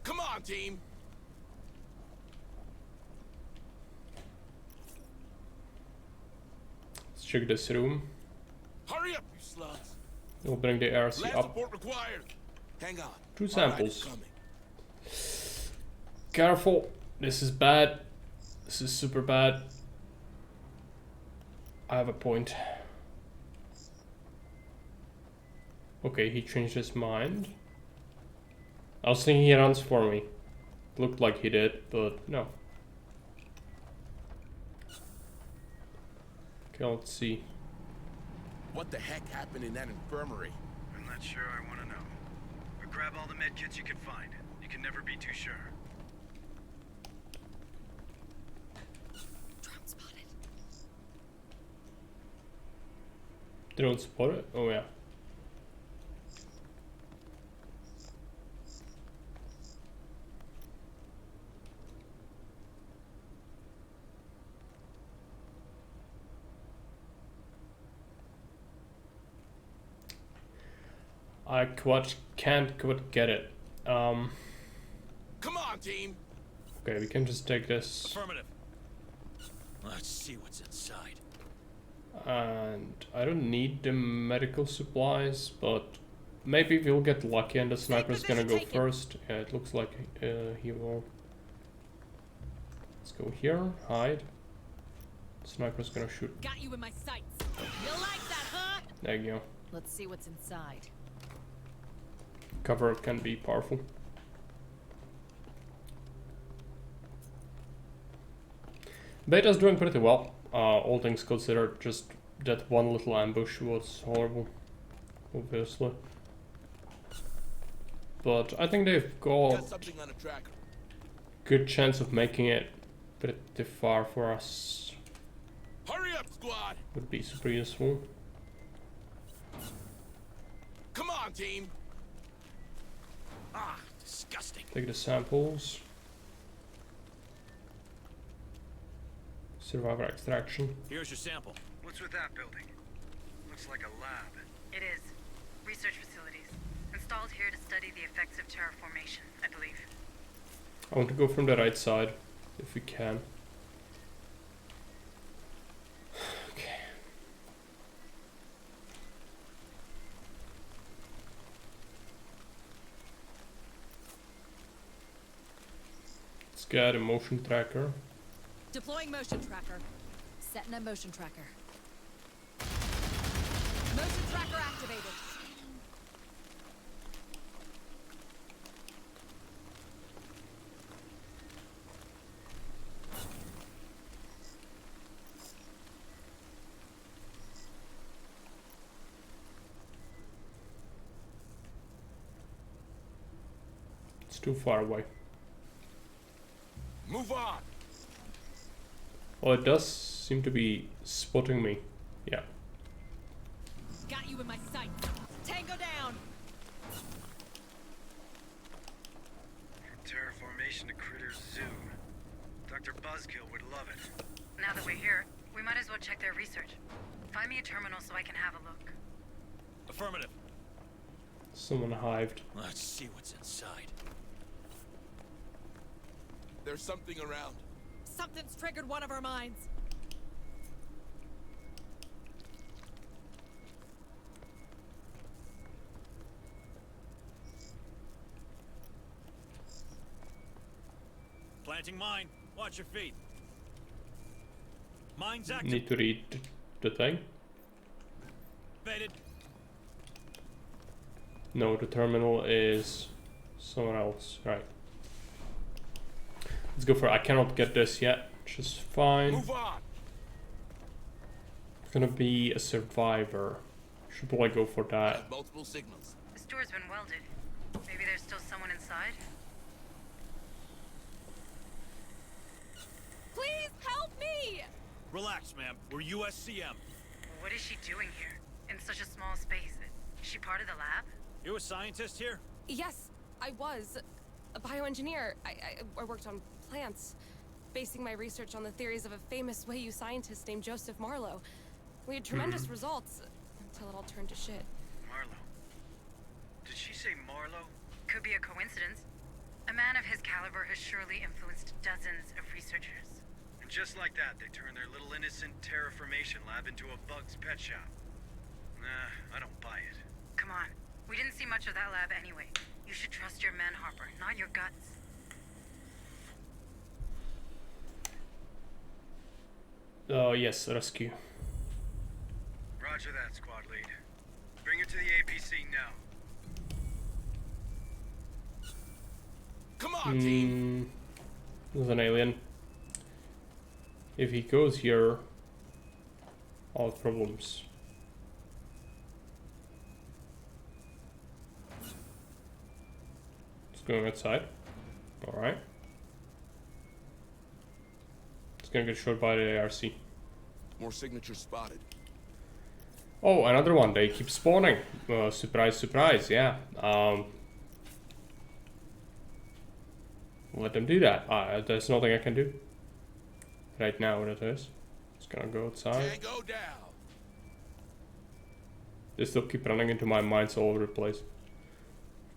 Come on, team. Let's check this room. Hurry up, you slugs. We'll bring the ARC Last up. support required. Hang on. 2 Our ride is samples. coming. Careful. This is bad. This is super bad. I have a point. Okay, he changed his mind. I was thinking he runs for me. Looked like he did, but no. Okay, let's see. What the heck happened in that infirmary? I'm not sure I want to know. But grab all the medkits you can find. You can never be too sure. Drone spotted. Drone spotted? Oh yeah. I can't quite get it. Come on, team. Okay, we can just take this. Affirmative. Let's see what's inside. And I don't need the medical supplies, but maybe we'll get lucky and the sniper's gonna go first. Yeah, it looks like he will. Let's go here, hide. Sniper's gonna shoot. Got you in my sights. You like that, huh? There you go. Let's see what's inside. Cover can be powerful. Beta's doing pretty well, all things considered. Just that one little ambush was horrible, obviously. But I think they've got something on a tracker. Good chance of making it pretty far for us. Hurry up, squad! Would be super useful. Come on, team! Ah, disgusting. Take the samples. Survivor extraction. Here's your sample. What's with that building? Looks like a lab. It is. Research facilities. Installed here to study the effects of terraformation, I believe. I want to go from the right side, if we can. Okay. Let's get a motion tracker. Deploying motion tracker. Setting a motion tracker. Motion tracker activated. It's too far away. Move on. Oh, it does seem to be spotting me. Yeah. Got you in my sights. Tango down. From terraformation to Critter Zoo. Dr. Buzzkill would love it. Now that we're here, we might as well check their research. Find me a terminal so I can have a look. Affirmative. Someone hived. Let's see what's inside. There's something around. Something's triggered one of our minds. Planting mine. Watch your feet. Mine's active. Need to read the thing? Baited. No, the terminal is somewhere else. Right. Let's go for it. I cannot get this yet, which is fine. Move on. It's gonna be a survivor. Should probably go for that. Multiple signals. This door's been welded. Maybe there's still someone inside? Please help me! Relax, ma'am. We're USCM. What is she doing here? In such a small space? Is she part of the lab? You a scientist here? Yes, I was. A bioengineer. I worked on plants, basing my research on the theories of a famous Wayuu scientist named Joseph Marlowe. We had tremendous results, until it all turned to shit. Marlowe. Did she say Marlowe? Could be a coincidence. A man of his caliber has surely influenced dozens of researchers. And just like that, they turned their little innocent terraformation lab into a bug's pet shop. Nah, I don't buy it. Come on. We didn't see much of that lab anyway. You should trust your men, Harper, not your guts. Oh, yes, rescue. Roger that, squad lead. Bring her to the APC now. Come on, team. There's an alien. If he goes here, all problems. It's going outside. Alright. It's gonna get shot by the ARC. More signatures spotted. Oh, another one. They keep spawning. Surprise, surprise. Yeah. Let them do that. There's nothing I can do. Right now, what it is. It's gonna go outside. Tango down. They still keep running into my mines all over the place.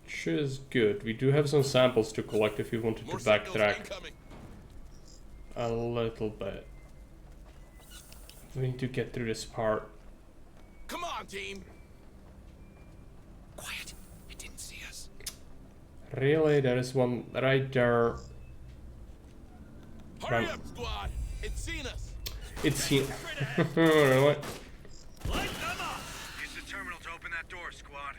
Which is good. We do have some samples to collect if you wanted to backtrack. a little bit. We need to get through this part. Come on, team. Quiet. It didn't see us. Really? There is one right there. Hurry up, squad. It's seen us. It's seen. Really? Use the terminal to open that door, squad.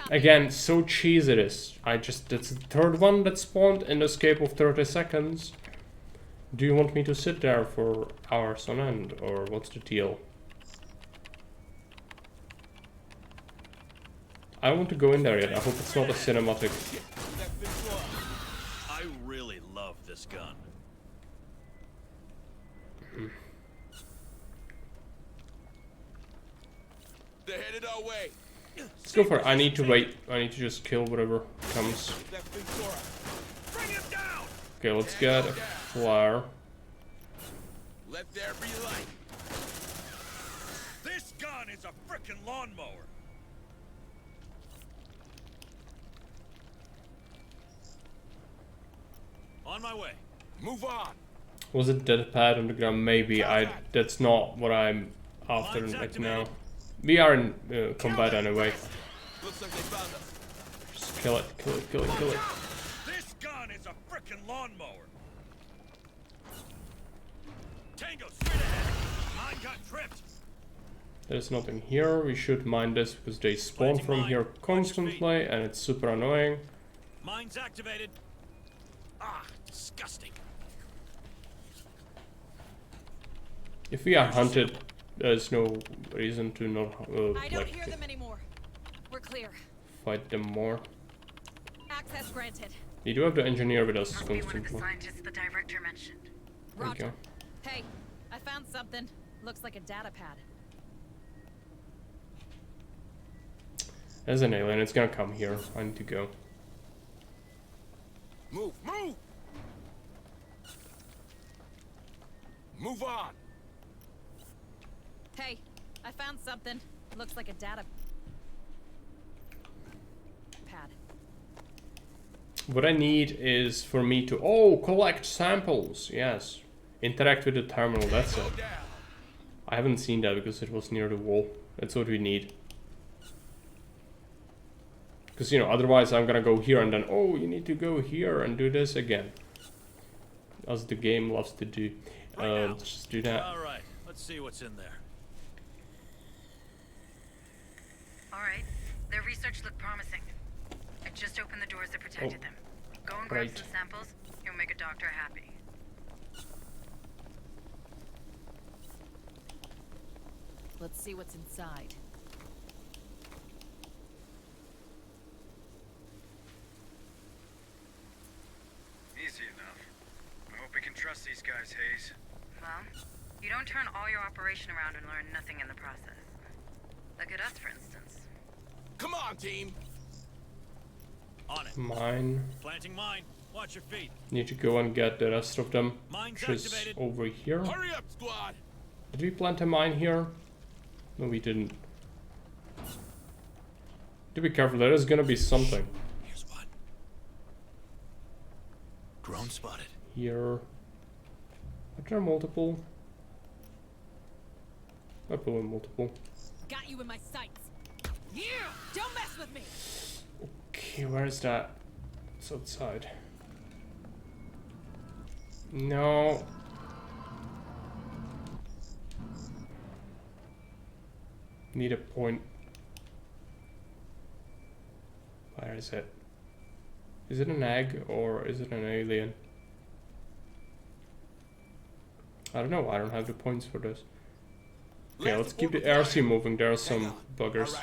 Again, so cheesy it is. That's the third one that spawned in the escape of 30 seconds. Do you want me to sit there for hours on end, or what's the deal? I don't want to go in there yet. I hope it's not a cinematic. I really love this gun. They're headed our way. Let's go for it. I need to wait. I need to just kill whatever comes. Okay, let's get a flare. Let there be light. This gun is a frickin' lawnmower. On my way. Move on. Was it dead pad on the ground? Maybe. That's not what I'm after right now. We are in combat anyway. Looks like they found us. Just kill it, kill it, kill it, kill it. This gun is a frickin' lawnmower. Tango, straight ahead. Mine got tripped. There's nothing here. We should mine this because they spawn from here constantly and it's super annoying. Mine's activated. Ah, disgusting. If we are hunted, there's no reason to not I don't hear them anymore. We're clear. fight them more. Access granted. You do have the engineer with us Must be one of the constantly. scientists the director mentioned. There you go. Hey, I found something. Looks like a data pad. There's an alien. It's gonna come here. I need to go. Move, move. Move on. Hey, I found something. Looks like a data pad. What I need is for me to collect samples. Yes, interact with the terminal. That's it. I haven't seen that because it was near the wall. That's what we need. Because, you know, otherwise I'm gonna go here and then, oh, you need to go here and do this again. As the game loves to do. Let's just do that. Alright, let's see what's in there. Alright, their research looked promising. I just opened the doors that protected them. Go and grab some samples. You'll make a doctor happy. Let's see what's inside. Easy enough. I hope we can trust these guys, Hayes. Well, you don't turn all your operation around and learn nothing in the process. Look at us, for instance. Come on, team. On it. Mine. Planting mine. Watch your feet. Need to go and get the rest of them. Mine's Which is activated. over here. Hurry up, squad. Did we plant a mine here? No, we didn't. To be careful, there is gonna be something. Here's one. Drone spotted. Here. Are there multiple? I put in multiple. Got you in my sights. Yeah! Don't mess with me! Okay, where is that? It's outside. No. Need a point. Where is it? Is it an egg or is it an alien? I don't know. I don't have the points for this. Okay, let's keep the RC moving. There are some buggers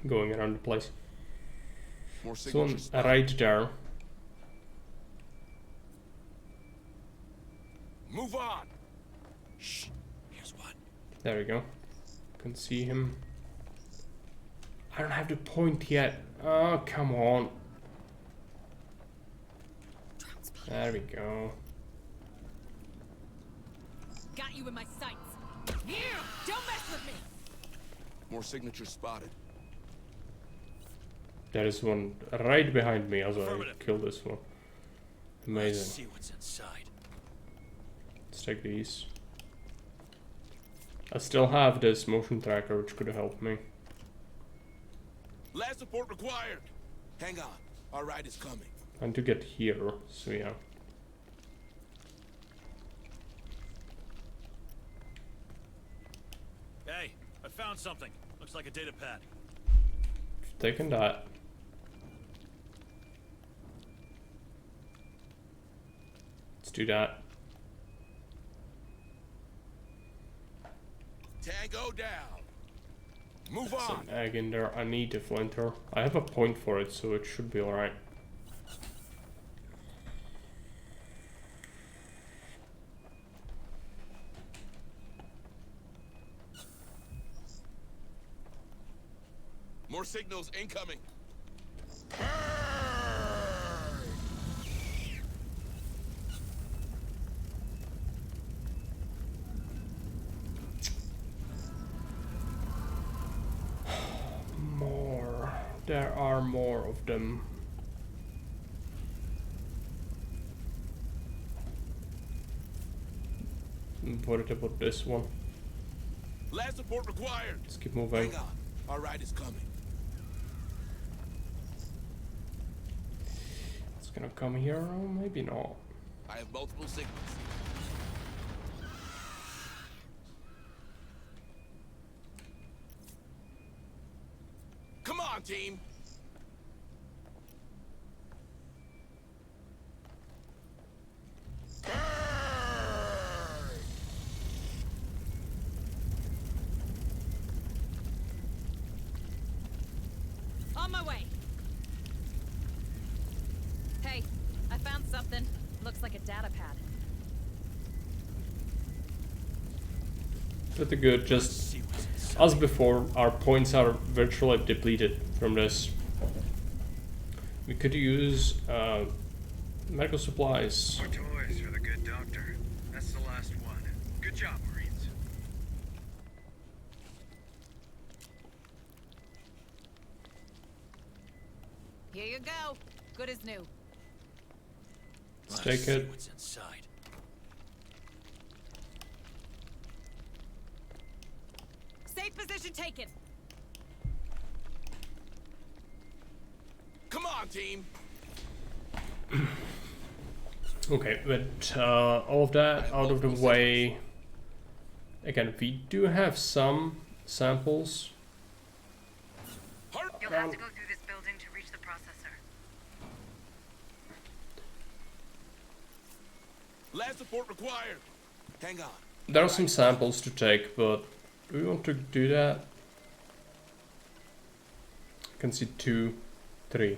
going around the place. So one right there. Move on. Shh. Here's one. There we go. Can see him. I don't have the point yet. Oh, come on. There we go. Got you in my sights. Yeah! Don't mess with me! More signatures spotted. There is one right behind me as I kill this one. Amazing. Let's see what's inside. Let's take these. I still have this motion tracker, which could help me. Last support required. Hang on. Our ride is coming. I need to get here, so yeah. Hey, I found something. Looks like a data pad. Taking that. Let's do that. Tango down. Move There's on. an egg in there. I need a flinter. I have a point for it, so it should be alright. More signals incoming. More. There are more of them. What about this one? Last support required. Let's keep moving. Hang on. Our ride is coming. It's gonna come here, or maybe not. I have multiple signals. Come on, team. On my way. Hey, I found something. Looks like a data pad. Pretty good, just as before, our points are virtually depleted from this. We could use medical supplies. More toys for the good doctor. That's the last one. Good job, Marines. Here you go. Good as new. Let's take it. What's inside? Safe position taken. Come on, team. Okay, with all of that out of the way, again, we do have some samples. You'll have to go through this building to reach the processor. Last support required. Hang on. There are some samples to take, but do we want to do that? I can see 2, 3.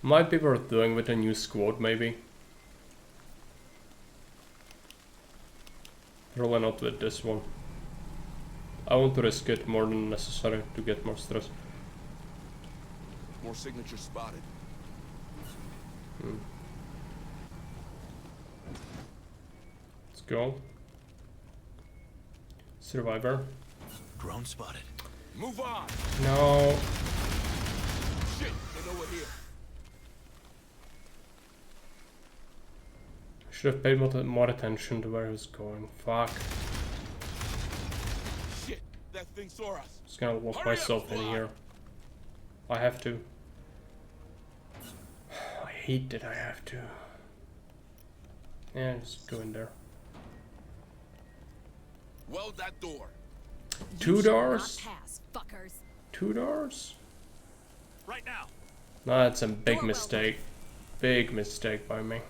Might be worth doing with a new squad, maybe. Probably not with this one. I want to risk it more than necessary to get more stress. More signatures spotted. Let's go. Survivor. Drone spotted. Move on. No. Shit, they know we're here. Should have paid more attention to where he was going. Fuck. Shit, that thing saw us. Just gonna lock Hurry up, myself in fly. here. I have to. I hate that I have to. Yeah, just go in there. Weld that door. 2 doors? Pass, fuckers. 2 doors? Right now. No, that's a big mistake. Big mistake by me.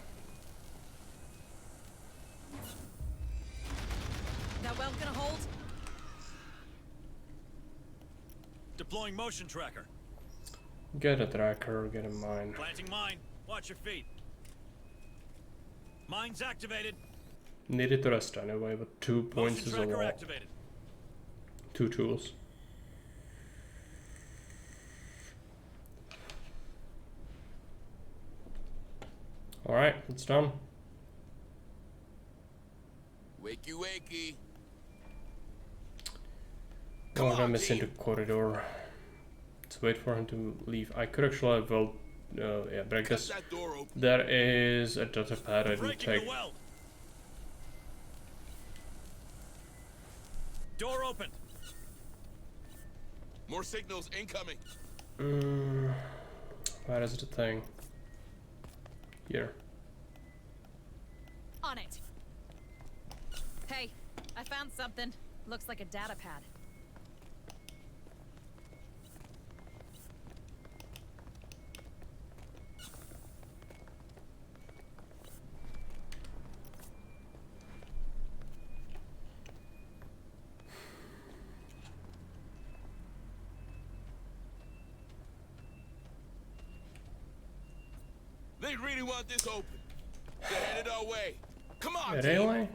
That well gonna hold? Deploying motion tracker. Get a tracker, get a mine. Planting mine. Watch your feet. Mine's activated. Needed to rest anyway, but 2 points Motion is a tracker lot. activated. 2 tools. Alright, it's done. Wakey, wakey. Oh, I'm missing the corridor. Let's wait for him to leave. I could actually have well Yeah, break this. That door open. There is a data pad I didn't Breaking take. the weld. Door open. More signals incoming. Where is the thing? Here. On it. Hey, I found something. Looks like a data pad. They really want this open. They're headed our way. Come on, Really?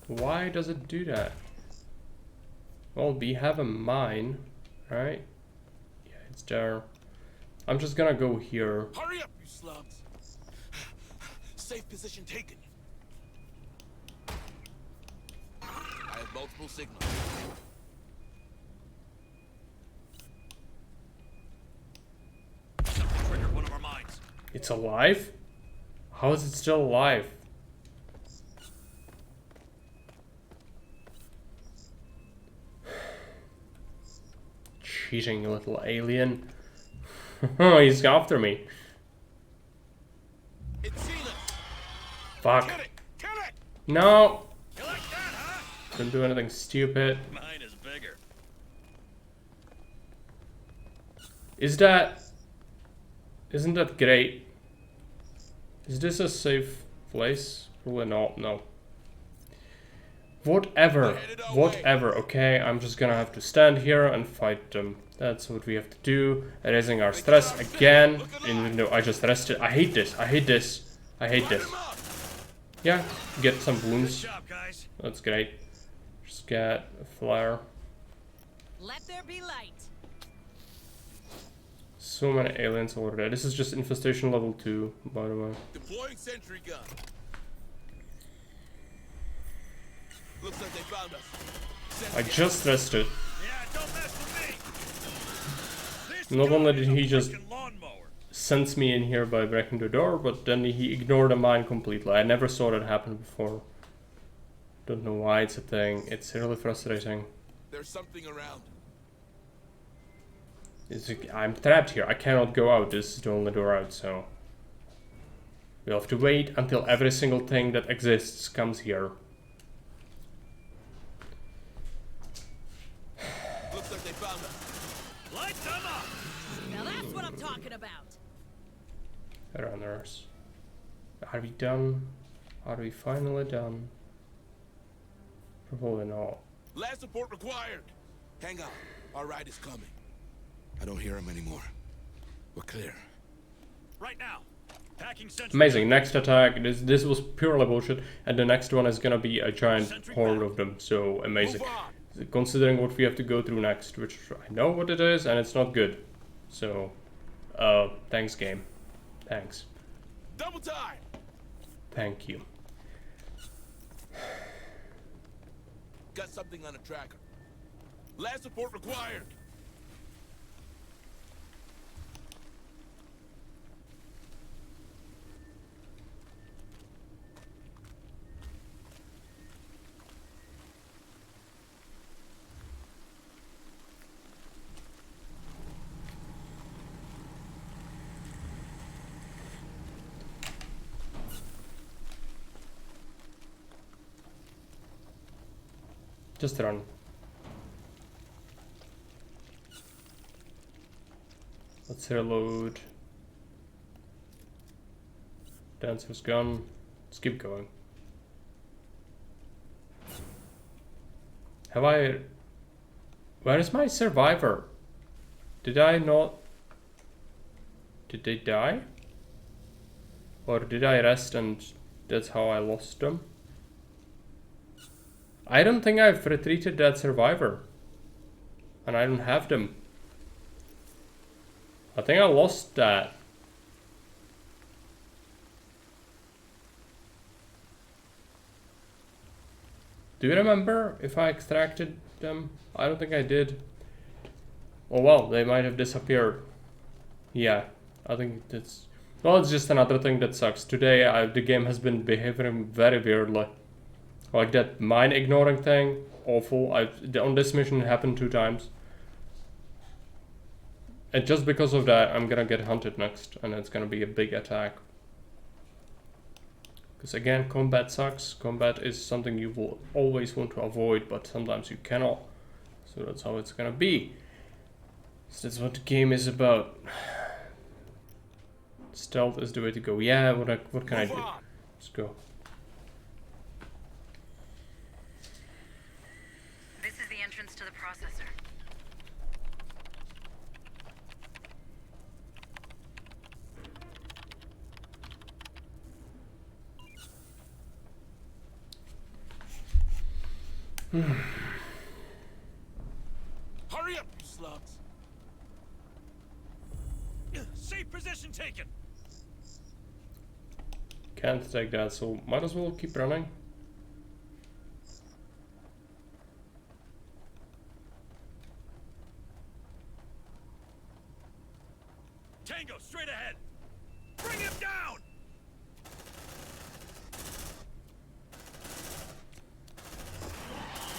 Why does it do that? Well, we have a mine, right? Yeah, it's there. I'm just gonna go here. Hurry up, you slums. Safe position taken. I have multiple signals. Triggered one of our mines. It's alive? How is it still alive? Cheating little alien. He's after me. It's Cena. Fuck. Kill it. Kill it. No! You like that, huh? Don't do anything stupid. Mine is bigger. Isn't that great? Is this a safe place? Probably not, no. Whatever, okay, I'm just gonna have to stand here and fight them. That's what we have to do. Raising our stress again, even though I just rested. I hate this, Yeah, get some wounds. That's great. Just get a flare. Let there be light. So many aliens over there. This is just infestation level 2, by the way. Deploying sentry gun. Looks like they found us. I just rested. Yeah, don't mess with me. Not only did he just sends me in here by breaking the door, but then he ignored the mine completely. I never saw that happen before. Don't know why it's a thing. It's really frustrating. There's something around. I'm trapped here. I cannot go out. This is the only door out, so we'll have to wait until every single thing that exists comes here. Looks like they found us. Light them up. Now that's what I'm talking about. Runners. Are we done? Are we finally done? Probably not. Last support required. Hang on. Our ride is coming. I don't hear him anymore. We're clear. Right now. Packing sentry. Amazing. Next attack. This was purely bullshit, and the next one is gonna be a giant horde of them. So amazing. Considering what we have to go through next, which I know what it is, and it's not good. So, thanks, game. Thanks. Double time. Thank you. Got something on a tracker. Last support required. Just run. Let's reload. Dancer's gone. Let's keep going. Have I... Where is my survivor? Did I not... Did they die? Or did I rest and that's how I lost them? I don't think I've retreated that survivor. And I don't have them. I think I lost that. Do you remember if I extracted them? I don't think I did. Oh well, they might have disappeared. Yeah, I think that's... Well, it's just another thing that sucks. Today, the game has been behaving very weirdly. Like that mine ignoring thing, awful. On this mission, it happened 2 times. And just because of that, I'm gonna get hunted next, and it's gonna be a big attack. Because again, combat sucks. Combat is something you will always want to avoid, but sometimes you cannot. So that's how it's gonna be. So that's what the game is about. Stealth is the way to go. Yeah, what can I do? Let's go. This is the entrance to the processor. Hurry up, you slugs! Safe position taken. Can't take that, so might as well keep running. Tango, straight ahead. Bring him down.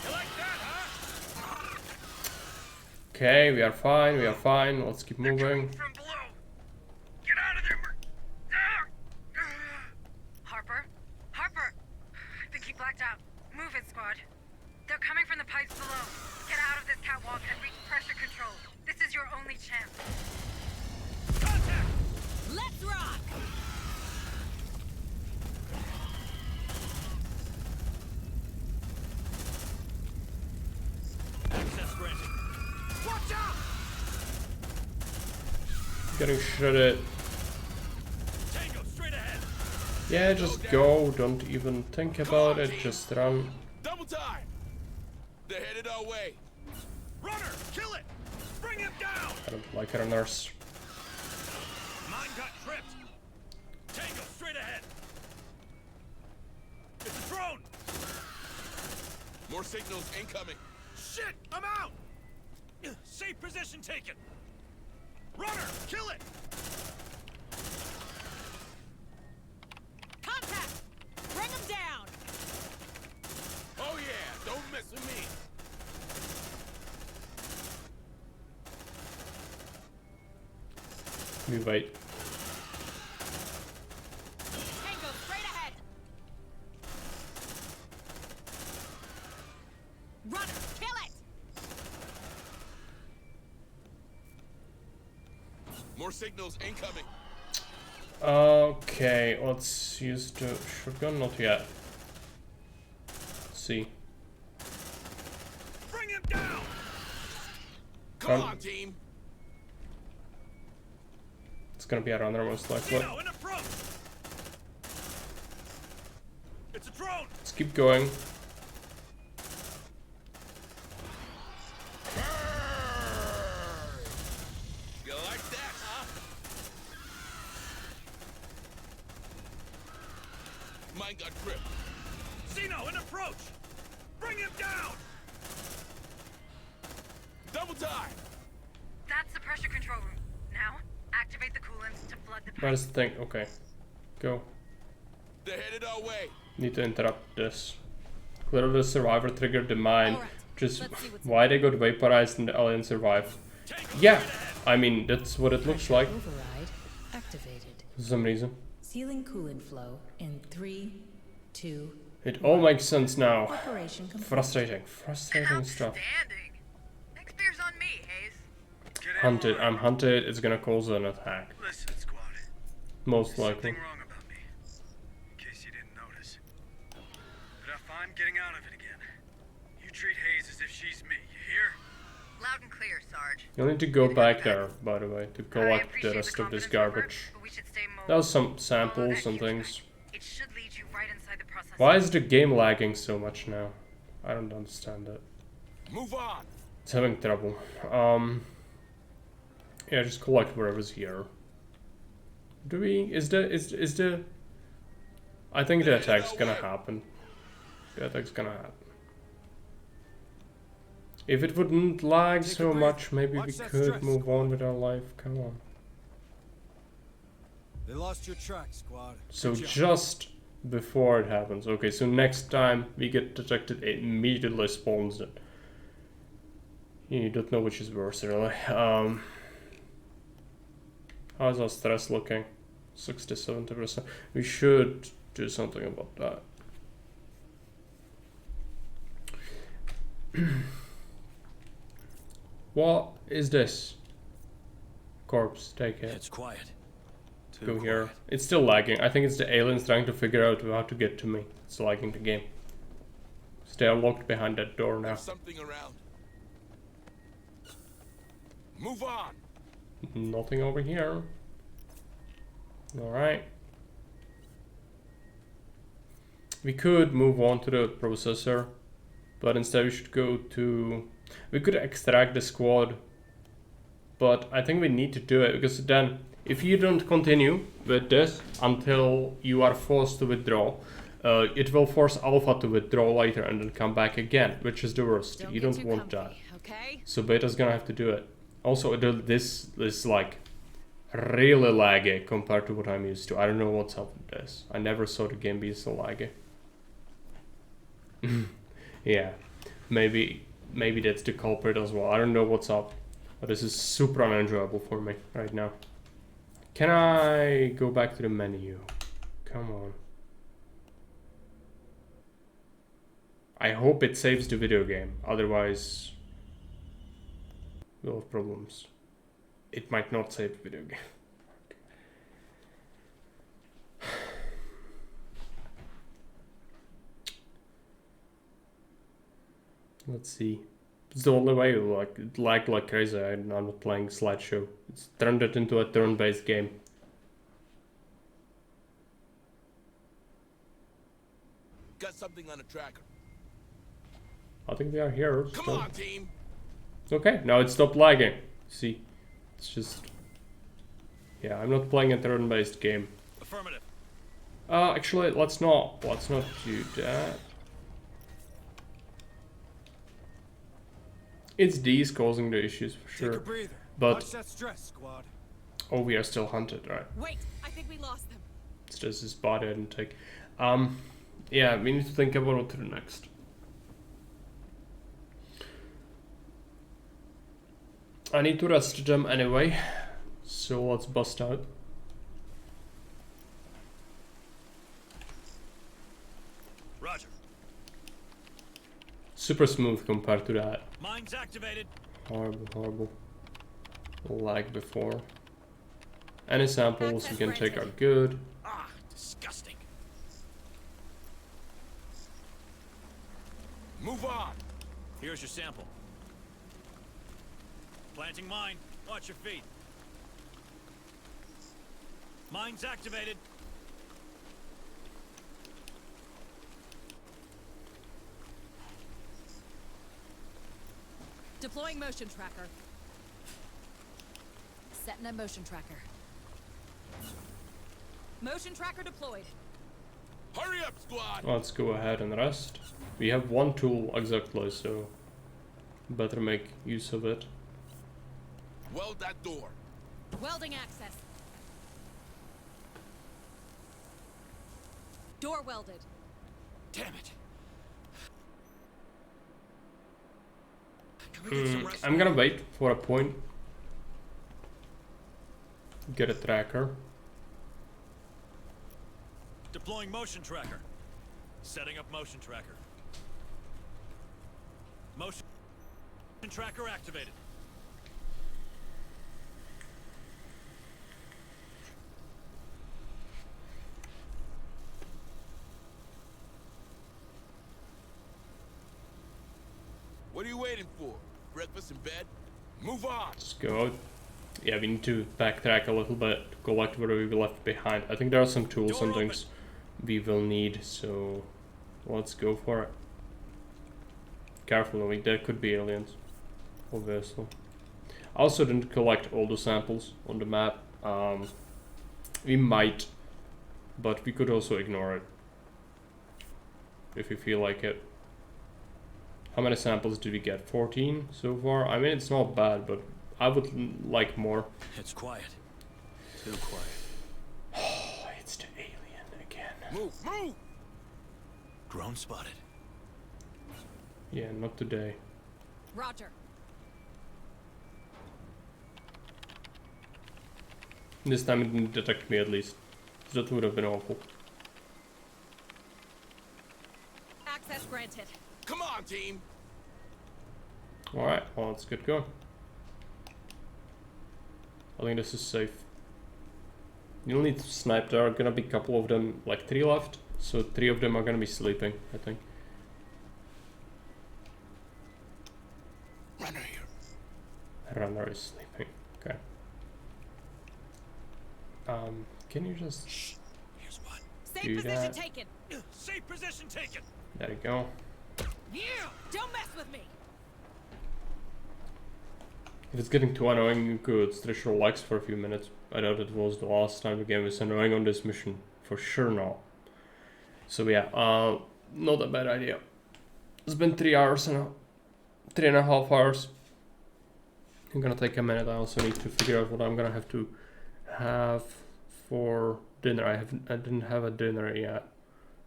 You like that, huh? Okay, we are fine, we are fine. Let's keep moving. Harper? Harper! I think he blacked out. Move it, squad. They're coming from the pipes below. Get out of this catwalk and reach pressure control. This is your only chance. Contact! Let's rock! Access granted. Watch out! Getting shredded. Tango, straight ahead. Yeah, just go. Don't even think about it. Just run. Double time! They're headed our way. Runner, kill it! Bring him down! I don't like runners. Mine got tripped. Tango, straight ahead. It's a drone. More signals incoming. Shit, I'm out. Safe position taken. Runner, kill it. Contact! Bring him down! Oh yeah, don't mess with me. We wait. Tango, straight ahead! Runner, kill it! More signals incoming. Okay, let's use the shotgun. Not yet. Let's see. Bring him down. Come on, team. It's gonna be a runner most likely. An approach. It's a drone. Let's keep going. You like that, huh? Mine got tripped. Zeno, an approach. Bring him down. Double time. That's the pressure control room. Now, activate the coolants to flood the Where's the thing? Okay. Go. They're headed our way. Need to interrupt this. Whoever the survivor triggered the mine. Just why they got vaporized and the alien survived. Yeah, I mean that's what it looks like. Override activated. For some reason. Sealing coolant flow in 3, 2. It all makes sense now. Operation complete. Frustrating stuff. Next beer's on me, Hayes. Hunted. I'm hunted. It's gonna cause an attack. Listen, squad. Most There's likely. something wrong about me. In case you didn't notice. But if I'm getting out of it again, you treat Hayes as if she's me, you hear? Loud and clear, Sarge. You'll need to go back there, by the way, to collect the rest of this garbage. That was some samples and things. It should lead you right inside the processor. Why is the game lagging so much now? I don't understand it. Move on. It's having trouble. Yeah, just collect whatever's here. Do we? Is the? I think the attack's gonna happen. The attack's gonna happen. If it wouldn't lag so much, maybe we could move on with our life. Come on. They lost your track, squad. So Good job. just before it happens. Okay, so next time we get detected, it immediately spawns it. You don't know which is worse, really. How's our stress looking? 60-70%. We should do something about that. What is this? Corpse, take it. It's quiet. Go here. It's still lagging. I think it's the aliens trying to figure out how to get to me. It's lagging the game. So they are locked behind that door now. There's something around. Move on. Nothing over here. Alright. We could move on to the processor, but instead we should go to... We could extract the squad, but I think we need to do it, because then if you don't continue with this until you are forced to withdraw, it will force Alpha to withdraw later and then come back again, which is the worst. You don't want that. Okay? So Beta's gonna have to do it. Also, this is like really laggy compared to what I'm used to. I don't know what's up with this. I never saw the game be so laggy. Yeah, maybe that's the culprit as well. I don't know what's up, but this is super unenjoyable for me right now. Can I go back to the menu? Come on. I hope it saves the video game, otherwise we'll have problems. It might not save the video game. Let's see. It's the only way. Like it lagged like crazy. I'm not playing slideshow. It's turned it into a turn-based game. Got something on the tracker. I think they are here. Come still. on, team. Okay, now it stopped lagging. See, it's just... Yeah, I'm not playing a turn-based game. Affirmative. Actually, let's not do that. It's these causing the issues for sure. Take a breather. But Watch that stress, squad. oh, we are still hunted, right? Wait, I think we lost them. It's just his body I didn't take. Yeah, we need to think about what to do next. I need to rest them anyway, so let's bust out. Roger. Super smooth compared to that. Mine's activated. Horrible. Like before. Any samples we can take are good. Ah, disgusting. Move on. Here's your sample. Planting mine. Watch your feet. Mine's activated. Deploying motion tracker. Setting a motion tracker. Motion tracker deployed. Hurry up, squad. Let's go ahead and rest. We have one tool exactly, so better make use of it. Weld that door. Welding access. Door welded. Damn it. I'm gonna wait for a point. Get a tracker. Deploying motion tracker. Setting up motion tracker. Motion tracker activated. What are you waiting for? Breakfast in bed? Move on. Let's go out. Yeah, we need to backtrack a little bit, collect what we left behind. I think there are some tools and things we will need, so let's go for it. Careful, like there could be aliens, obviously. I also didn't collect all the samples on the map. We might, but we could also ignore it if we feel like it. How many samples did we get? 14 so far? I mean, it's not bad, but I would like more. It's quiet. Too quiet. Move, move! Drone spotted. Yeah, not today. Roger. This time it didn't detect me at least. That would have been awful. Access granted. Come on, team! Alright, well, let's get going. I think this is safe. You'll need to snipe. There are gonna be a couple of them, like 3 left. So 3 of them are gonna be sleeping, I think. Runner here. Runner is sleeping. Okay. Can you just Here's one. Safe do position that? taken. Safe position taken. There you go. Yeah. Don't mess with me. If it's getting too annoying, you could stretch your legs for a few minutes. I doubt it was the last time the game was annoying on this mission. For sure not. So yeah, not a bad idea. It's been 3 hours now. 3.5 hours. I'm gonna take a minute. I also need to figure out what I'm gonna have to have for dinner. I didn't have a dinner yet.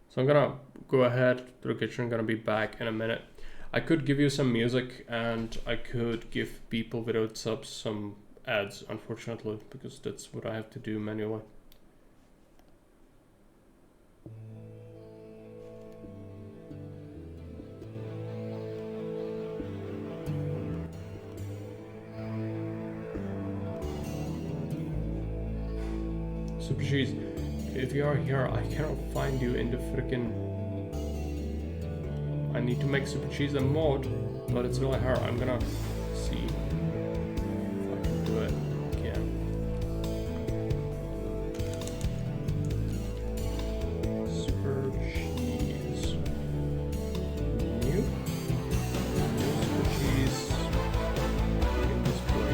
So I'm gonna go ahead to the kitchen. I'm gonna be back in a minute. I could give you some music and I could give people without subs some ads, unfortunately, because that's what I have to do manually. Super Cheese, if you are here, I cannot find you in the freaking... I need to make Super Cheese a mod, but it's really hard. I'm gonna see if I can do it again. Super Cheese. New? Super Cheese. In display.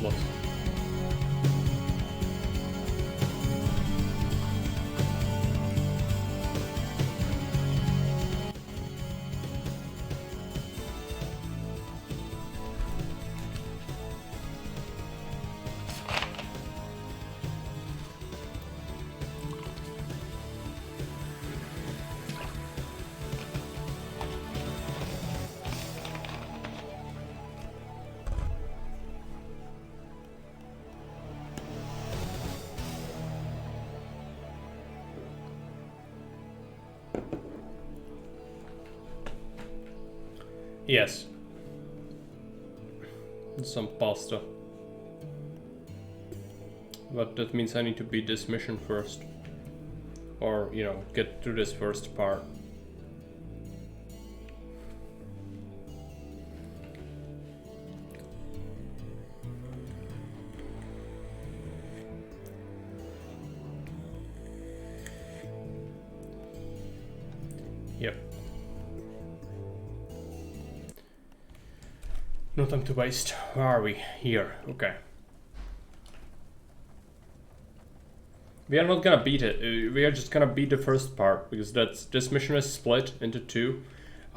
useless. Yes. Some pasta. But that means I need to beat this mission first. Or, you know, get through this first part. Yep. No time to waste. Where are we? Here. Okay. We are not gonna beat it. We are just gonna beat the first part because this mission is split into two.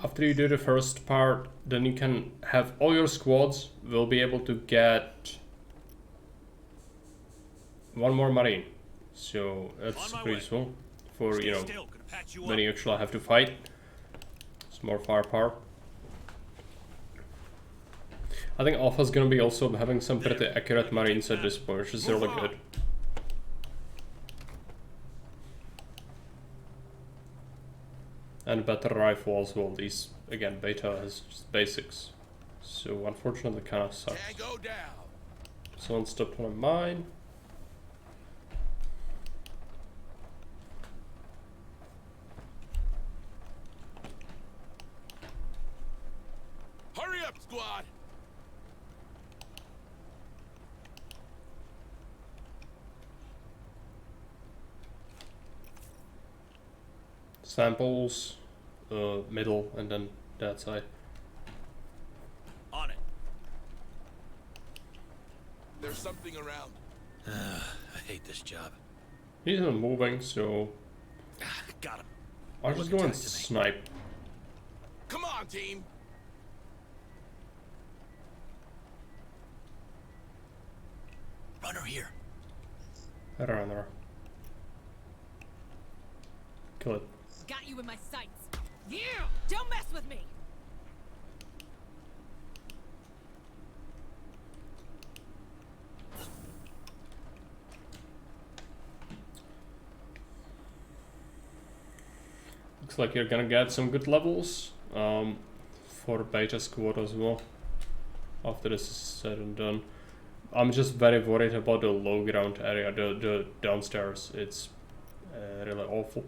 After you do the first part, then you can have all your squads will be able to get one more marine. So that's pretty useful for, you know, when you actually have to fight. It's more firepower. I think Alpha's gonna be also having some pretty accurate marines at this point, which is really good. And better rifle as well. These, again, beta is just basics. So unfortunately kinda sucks. Someone stepped on a mine. Hurry up, squad! Samples, middle, and then that side. On it. There's something around. I hate this job. He's not moving, so Got him. I'll just go and snipe. Come on, team. Runner here. Runner. Kill it. Got you in my sights. Yeah! Don't mess with me! Looks like you're gonna get some good levels for beta squad as well. After this is said and done. I'm just very worried about the low ground area, the downstairs. It's really awful.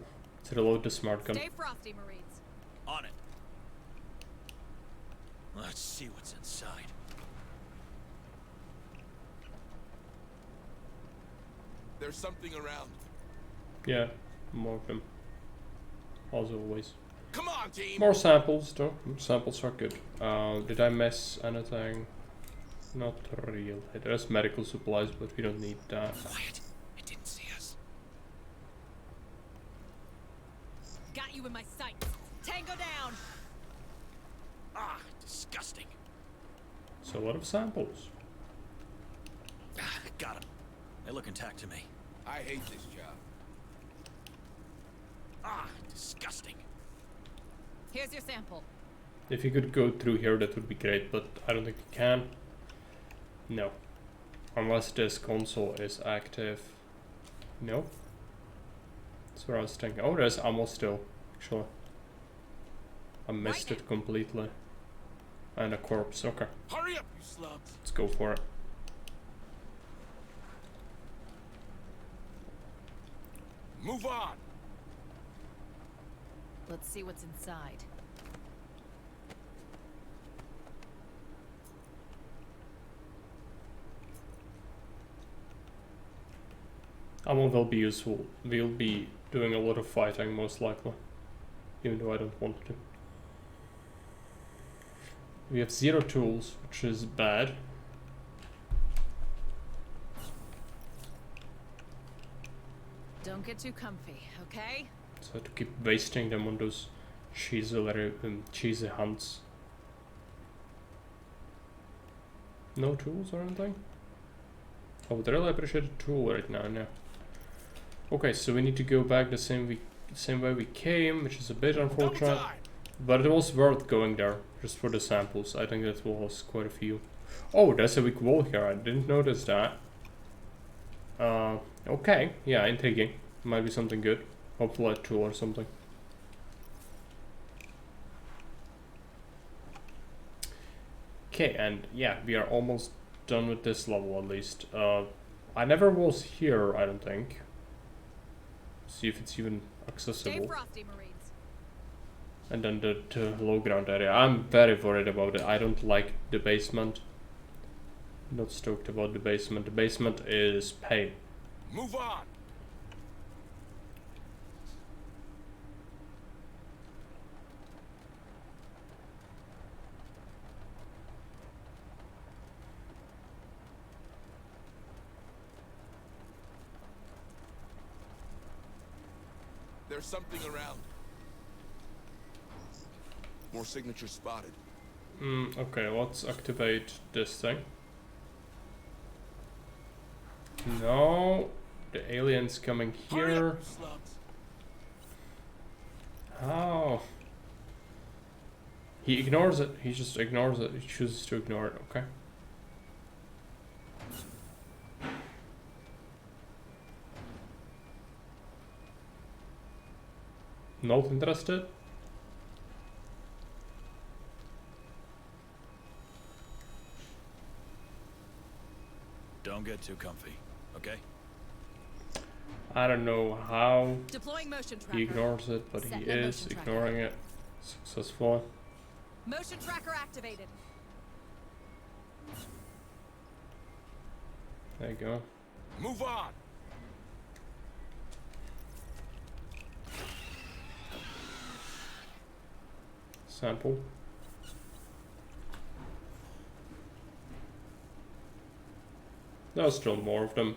To reload the smart gun. Stay frosty, Marines. On it. Let's see what's inside. There's something around. Yeah, more of them. As always. Come on, team. More samples, though. Samples are good. Did I miss anything? Not real. There's medical supplies, but we don't need that. Quiet. It didn't see us. Got you in my sights. Tango down. Ah, disgusting. So a lot of samples. Got him. They look intact to me. I hate this job. Ah, disgusting. Here's your sample. If you could go through here, that would be great, but I don't think you can. No. Unless this console is active. No. That's what I was thinking. Oh, there's ammo still, actually. I missed it completely. And a corpse, okay. Hurry up, you slubs. Let's go for it. Move on. Let's see what's inside. Ammo will be useful. We'll be doing a lot of fighting, most likely. Even though I don't want to. We have 0 tools, which is bad. Don't get too comfy, okay? So to keep wasting them on those cheesy hunts. No tools or anything? I would really appreciate a tool right now, yeah. Okay, so we need to go back the same way we came, which is a bit unfortunate. But it was worth going there, just for the samples. I think that was quite a few. Oh, there's a weak wall here, I didn't notice that. Okay, yeah, intriguing. Might be something good. Hopefully a tool or something. Okay, and yeah, we are almost done with this level at least. I never was here, I don't think. See if it's even accessible. Stay frosty, Marines. And then the low ground area. I'm very worried about it. I don't like the basement. Not stoked about the basement. The basement is pain. Move on. There's something around. More signatures spotted. Okay, let's activate this thing. No, the alien's coming here. How? He ignores it. He just ignores it. He chooses to ignore it. Okay. Not interested. Don't get too comfy, okay? I don't know how Deploying motion tracker. he ignores it, but he is ignoring it successfully. Motion tracker activated. There you go. Move on. Sample. There's still more of them.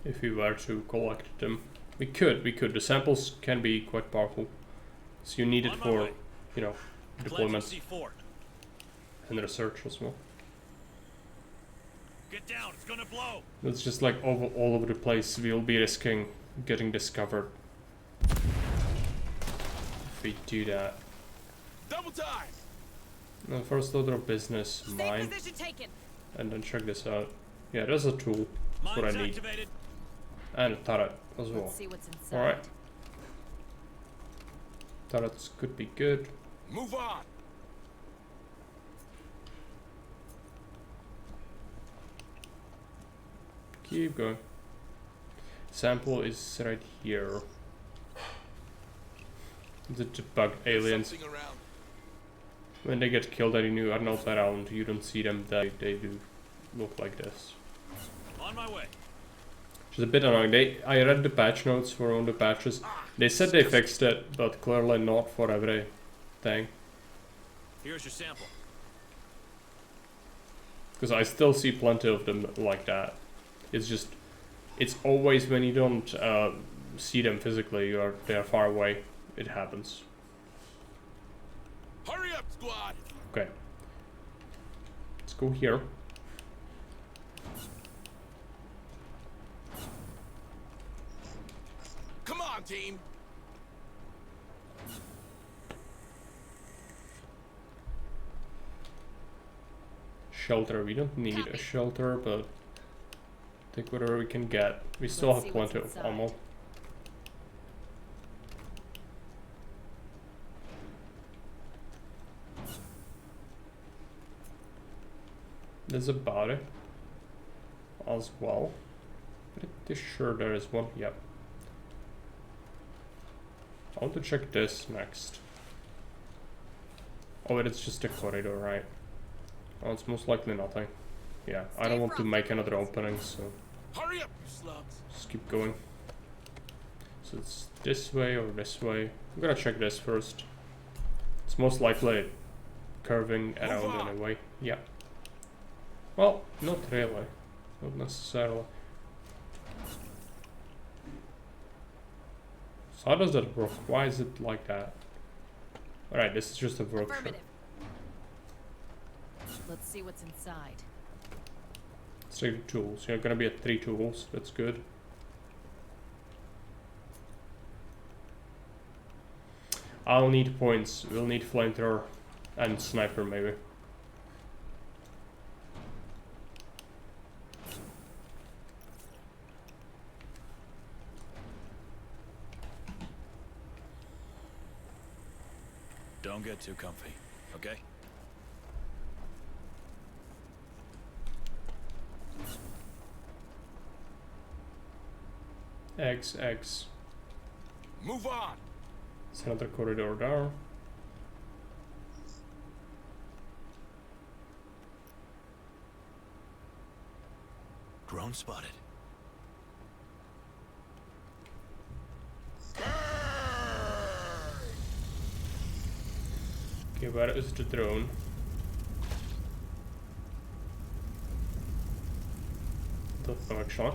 If we were to collect them, we could. The samples can be quite powerful, so you need it for, you know, deployment and research as well. Get down! It's gonna blow. It's just like all over the place. We'll be risking getting discovered if we do that. Double time. Now, first order of business, mine, and then check this out. Yeah, there's a tool. That's what I need. Activated. And a turret as well. Let's see what's inside. Alright. Turrets could be good. Move on. Keep going. Sample is right here. The bug aliens. When they get killed and you are not around, you don't see them. They do look like this. On my way. Which is a bit annoying. I read the patch notes for all the patches. They said they fixed it, but clearly not for everything. Here's your sample. Because I still see plenty of them like that. It's just, it's always when you don't see them physically, they're far away. It happens. Hurry up, squad. Okay. Let's go here. Come on, team. Shelter. We don't need a shelter, but take whatever we can get. We still have plenty of ammo. There's a body as well. Pretty sure there is one. Yep. I want to check this next. Oh, wait, it's just a corridor, right? Oh, it's most likely nothing. Yeah, I don't want to make another opening, so hurry up, you slugs. Just keep going. So it's this way or this way. I'm gonna check this first. It's most likely curving around in a way. Yeah. Well, not really. Not necessarily. So how does that work? Why is it like that? Alright, this is just a workshop. Affirmative. Let's see what's inside. Let's take the tools. You're gonna be at 3 tools. That's good. I'll need points. We'll need flamethrower and sniper maybe. Don't get too comfy, okay? X. Move on. It's another corridor there. Drone spotted. Okay, where is the drone? Don't know actually.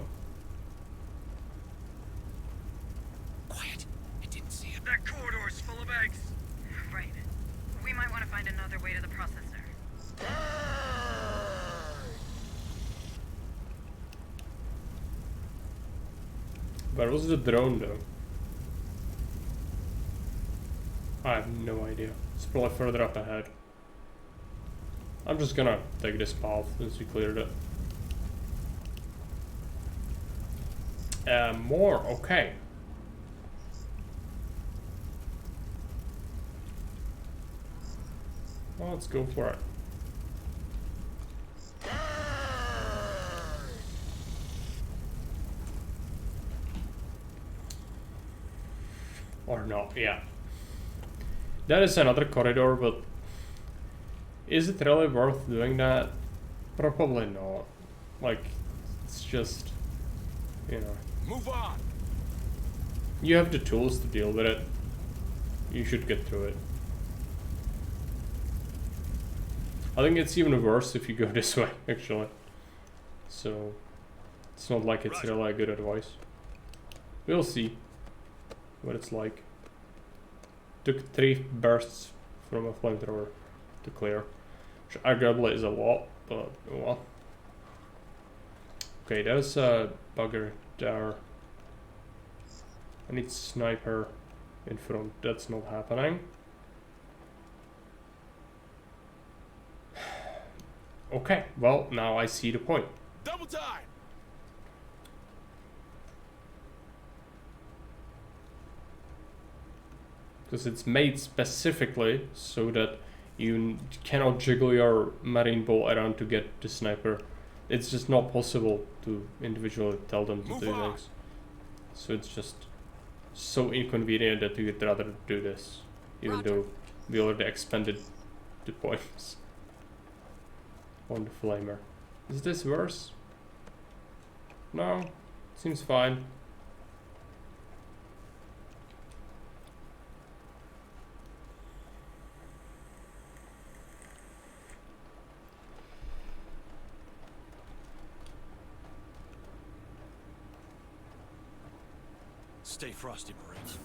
Quiet. I didn't see him. That corridor's full of eggs. Right. We might want to find another way to the processor. Where was the drone though? I have no idea. It's probably further up ahead. I'm just gonna take this path since we cleared it. More, okay. Well, let's go for it. Or not, yeah. That is another corridor, but is it really worth doing that? Probably not. Like, it's just, you know. Move on. You have the tools to deal with it. You should get through it. I think it's even worse if you go this way, actually. So, it's not like it's really good advice. We'll see what it's like. Took 3 bursts from a flamethrower to clear. Which arguably is a lot, but well. Okay, there's a bugger there. I need sniper in front. That's not happening. Okay, well, now I see the point. Double time. Because it's made specifically so that you cannot jiggle your marine ball around to get the sniper. It's just not possible to individually tell them to do things. So it's just so inconvenient that you'd rather do this, even though we already expended the points on the flamer. Is this worse? No, seems fine. Stay frosty, Marines.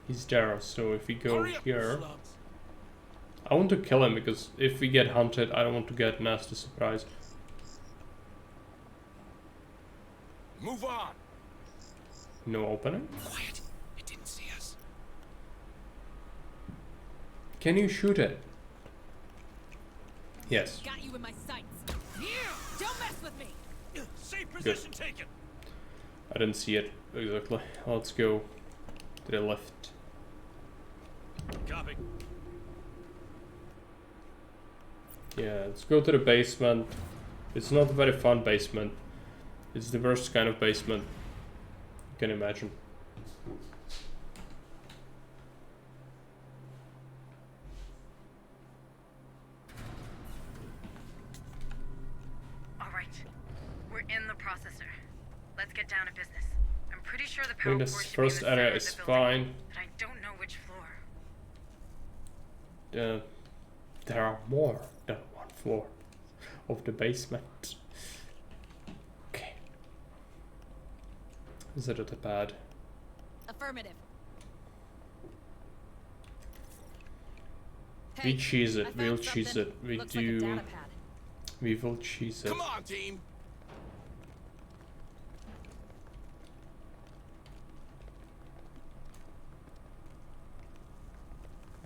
He's there, so if we go here... I want to kill him because if we get hunted, I don't want to get nasty surprise. Move on. No opening? Quiet. It didn't see us. Can you shoot it? Yes. Got you in my sights. You don't mess with me. Safe position taken. I didn't see it exactly. Let's go to the left. Copy. Yeah, let's go to the basement. It's not a very fun basement. It's the worst kind of basement you can imagine. Alright. We're in the processor. Let's get down to business. I'm pretty sure the I power think core this should be in first the center area of is the building, fine. but I don't know which floor. There are more than one floor. of the basement. Okay. Is it at the pad? Affirmative. We cheese it. I We'll found cheese something. it. We Looks like a do. data pad. We will cheese it. Come on, team.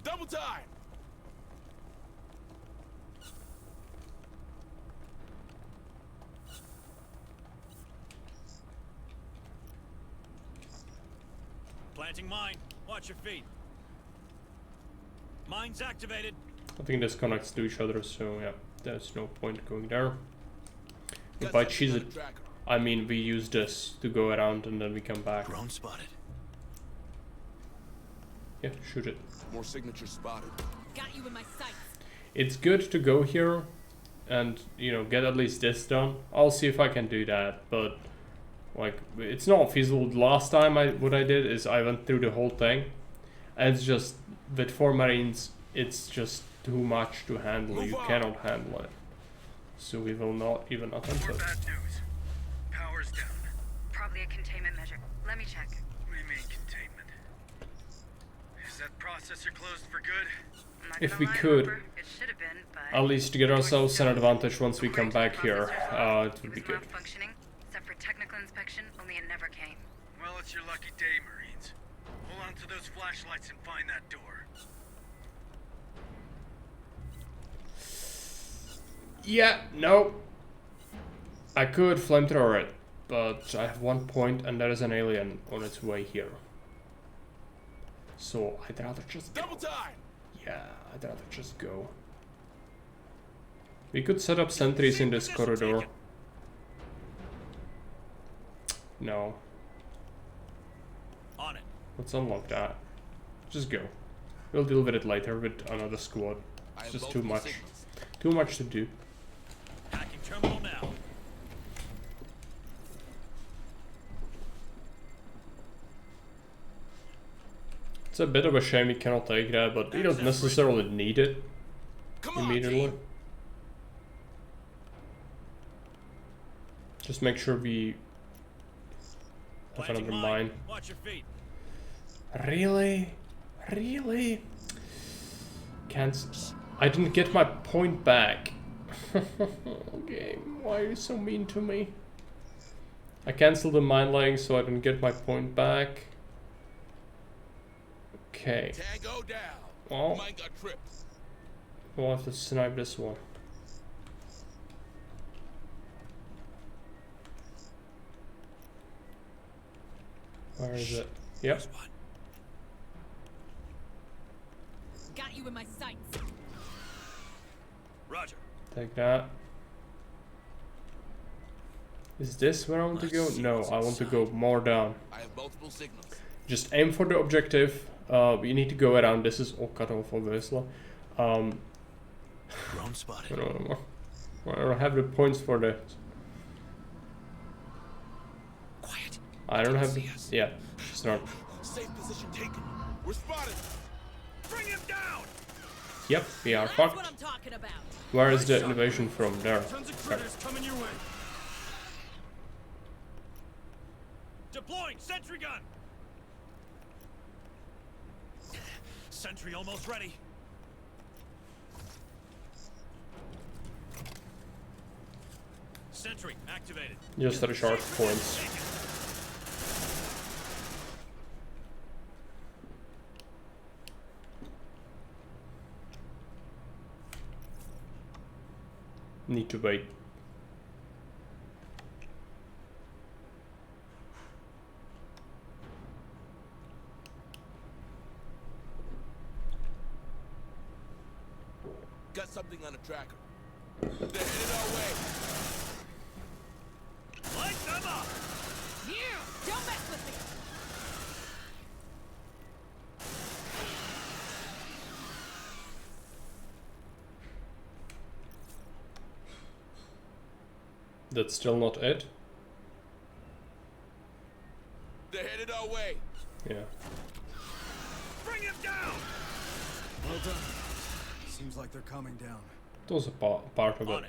Double time. Planting mine. Watch your feet. Mine's activated. I think this connects to each other, so yeah, there's no point going there. If I cheese it, I mean we use this to go around and then we come back. Drone spotted. Yeah, shoot it. More signatures spotted. Got you in my sights. It's good to go here and, you know, get at least this done. I'll see if I can do that, but like it's not feasible. Last time what I did is I went through the whole thing, and it's just with 4 Marines, it's just too much to handle. You cannot handle it, so we will not even attempt More it. bad news. Power's down. Probably a containment measure. Let me check. What do you mean containment? Is that processor closed for good? I'm not If gonna we lie, could, Harper, it should have been, but at least to get ourselves an advantage once we come back here, it would be it was good. malfunctioning. Except for technical inspection, only it never came. Well, it's your lucky day, Marines. Hold on to those flashlights and find that door. Yeah, no. I could flamethrower it, but I have 1 point and there is an alien on its way here. So I'd rather just go. Double time. Yeah, I'd rather just go. We could set up sentries in this corridor. No. On it. Let's unlock that. Just go. We'll deal with it later with another squad. It's just too much. Too much to do. Hacking terminal now. It's a bit of a shame we cannot take that, but we don't necessarily need it immediately. Just make sure we have another mine. Watch your feet. Really? Really? I didn't get my point back. Game, why are you so mean to me? I cancelled the mine laying so I didn't get my point back. Okay. Tango down. Well, Mine got tripped. we'll have to snipe this one. Where is it? Yep. Got you in my sights. Roger. Take that. Is this where I want to go? No, I want to go more down. I have multiple signals. Just aim for the objective. We need to go around. This is all cut off, obviously. Drone spotted. No. I don't have the points for that. Quiet. I don't have the... Yeah, it's not. Safe position taken. We're spotted. Bring him down. Yep, we are That's fucked. what I'm talking about. Where is the innovation from? There. Tons of critters coming your way. Deploying sentry gun. Sentry almost ready. Sentry activated. Just the recharge points. Need to wait. Got something on a tracker. They're headed our way. Light them up. You don't mess with me. That's still not it? They're headed our way. Yeah. Bring him down. Well done. Seems like they're coming down. It was a part of it.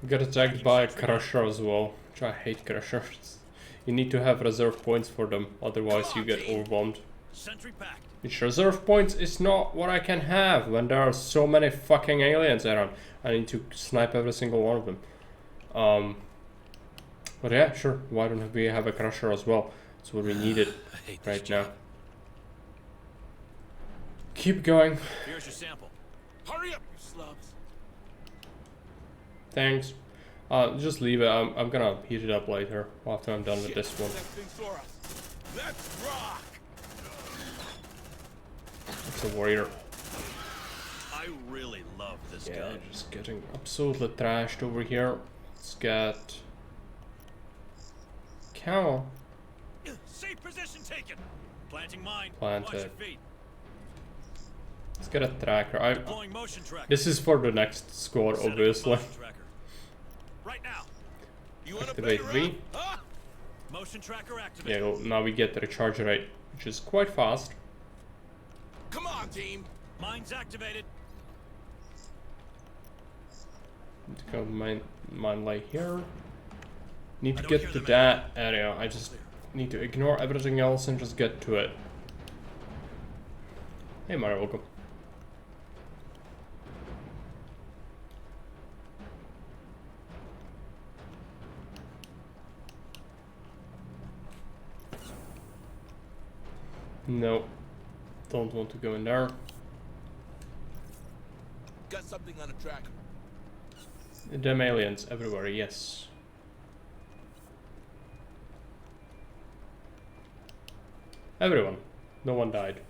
Got attacked by a Crusher as well, which I hate Crushers. You need to have reserve points for them, otherwise you get overwhelmed. Sentry packed. Which reserve points is not what I can have when there are so many fucking aliens around. I need to snipe every single one of them. But yeah, sure. Why don't we have a Crusher as well? That's what we needed right now. Keep going. Here's your sample. Hurry up, you slubs. Thanks. Just leave it. I'm gonna heat it up later after I'm done with this one. Let's rock. It's a warrior. I really love this gun. Just getting absolutely trashed over here. Let's get Camel. Safe position taken. Planting mine. Planted. Watch your feet. Let's get a tracker. Deploying motion tracker. This is for the next squad, Setting up obviously. motion tracker. Right now. Activate V. Motion tracker activated. Yeah, well, now we get the recharge rate, which is quite fast. Come on, team. Mine's activated. Need to go mine lay here. Need to get to that area. I just need to ignore everything else and just get to it. Hey Mario, welcome. No, don't want to go in there. Got something on a tracker. Them aliens everywhere, yes. Everyone. No one died.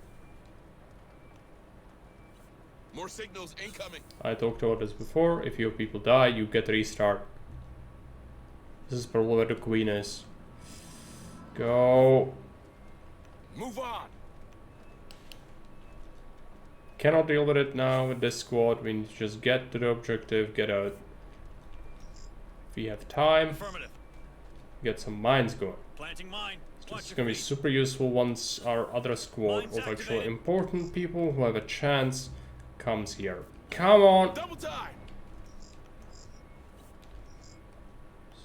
More signals incoming. I talked about this before. If your people die, you get a restart. This is probably where the queen is. Go. Move on. Cannot deal with it now with this squad. We need to just get to the objective, get out. If we have time, get some mines going. Planting mine. It's gonna be super useful once our other squad of actually important people who have a chance comes here. Come on! Double time.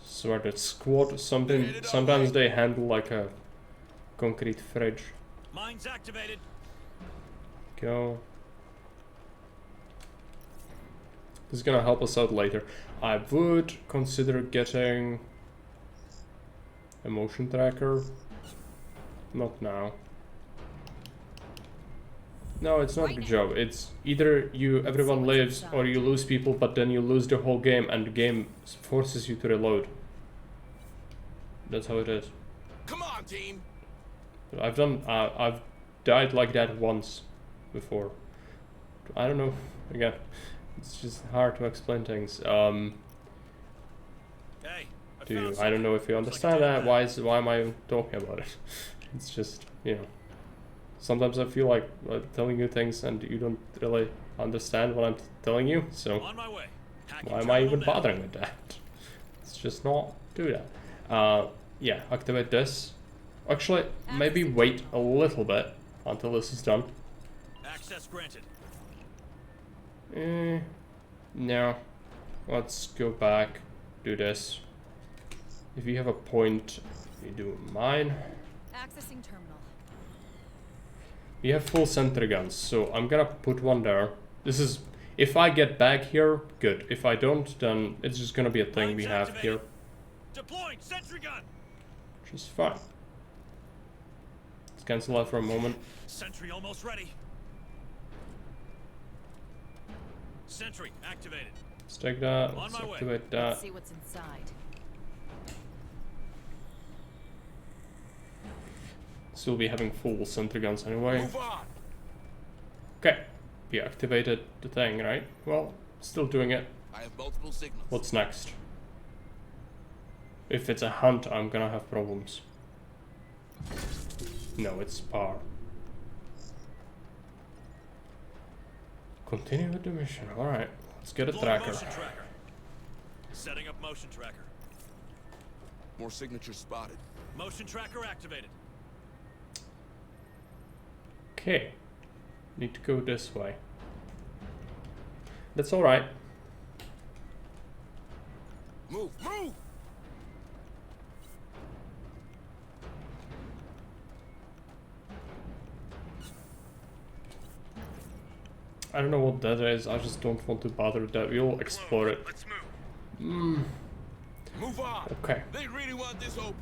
Swear that squad sometimes they handle like a concrete fridge. Mine's activated. Go. This is gonna help us out later. I would consider getting a motion tracker. Not now. No, it's not the job. It's either everyone lives or you lose people, but then you lose the whole game and the game forces you to reload. That's how it is. Come on, team. I've died like that once before. I don't know. Again, it's just hard to explain things. I don't know if you understand that. Why am I talking about it? It's just, you know, sometimes I feel like telling you things and you don't really understand what I'm telling you. So why am I even bothering with that? Let's just not do that. Yeah, activate this. Actually, maybe wait a little bit until this is done. Access granted. No. Let's go back. Do this. If you have a point, you do mine. Accessing terminal. We have full sentry guns, so I'm gonna put one there. This is, if I get back here, good. If I don't, then it's just gonna be a thing we have here. Deploying sentry gun. Which is fine. Let's cancel that for a moment. Sentry almost ready. Sentry activated. Let's take that. Let's activate that. Let's see what's inside. Still be having full sentry guns anyway. Move on. Okay. We activated the thing, right? Well, still doing it. I have multiple signals. What's next? If it's a hunt, I'm gonna have problems. No, it's spar. Continue with the mission. Alright, let's get a tracker. Setting up motion tracker. More signatures spotted. Motion tracker activated. Okay. Need to go this way. That's alright. Move, move! I don't know what that is. I just don't want to bother with that. We'll explore it. Let's move. Move on. Okay. They really want this open.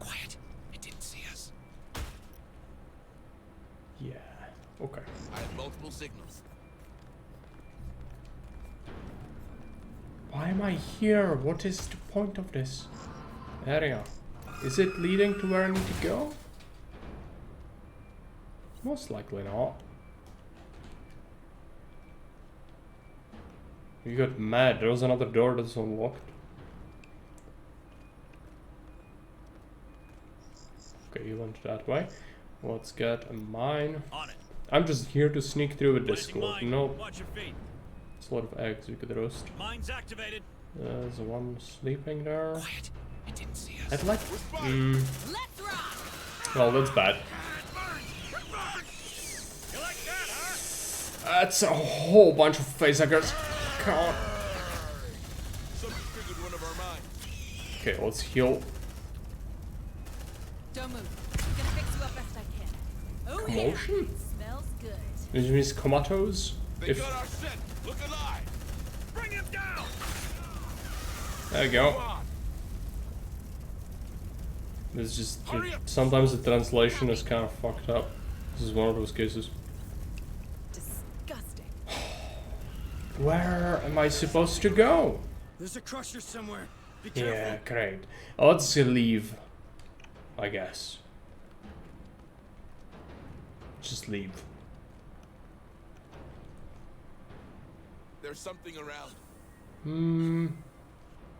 Quiet. It didn't see us. Yeah. Okay. I have multiple signals. Why am I here? What is the point of this area? Is it leading to where I need to go? Most likely not. You got mad. There was another door that's unlocked. Okay, you went that way. Let's get a mine. On it. I'm just here to sneak through with this squad. Mine. No. Watch your feet. It's a lot of eggs we could roast. Mine's activated. There's one sleeping there. Quiet. It didn't see us. I'd like. Let's rock! Well, that's bad. You like that, huh? That's a whole bunch of facehuggers. Come on. Something triggered one of our mines. Okay, let's heal. Don't move. I'm gonna fix you up best I can. Oh Commotion? yeah. Smells good. Which means comatose. They got our scent. Look alive. Bring him down. There we go. It's just sometimes the translation is kind of fucked up. This is one of those cases. Disgusting. Where am I supposed to go? There's a crusher somewhere. Be careful. Yeah, great. Let's leave. I guess. Just leave. There's something around.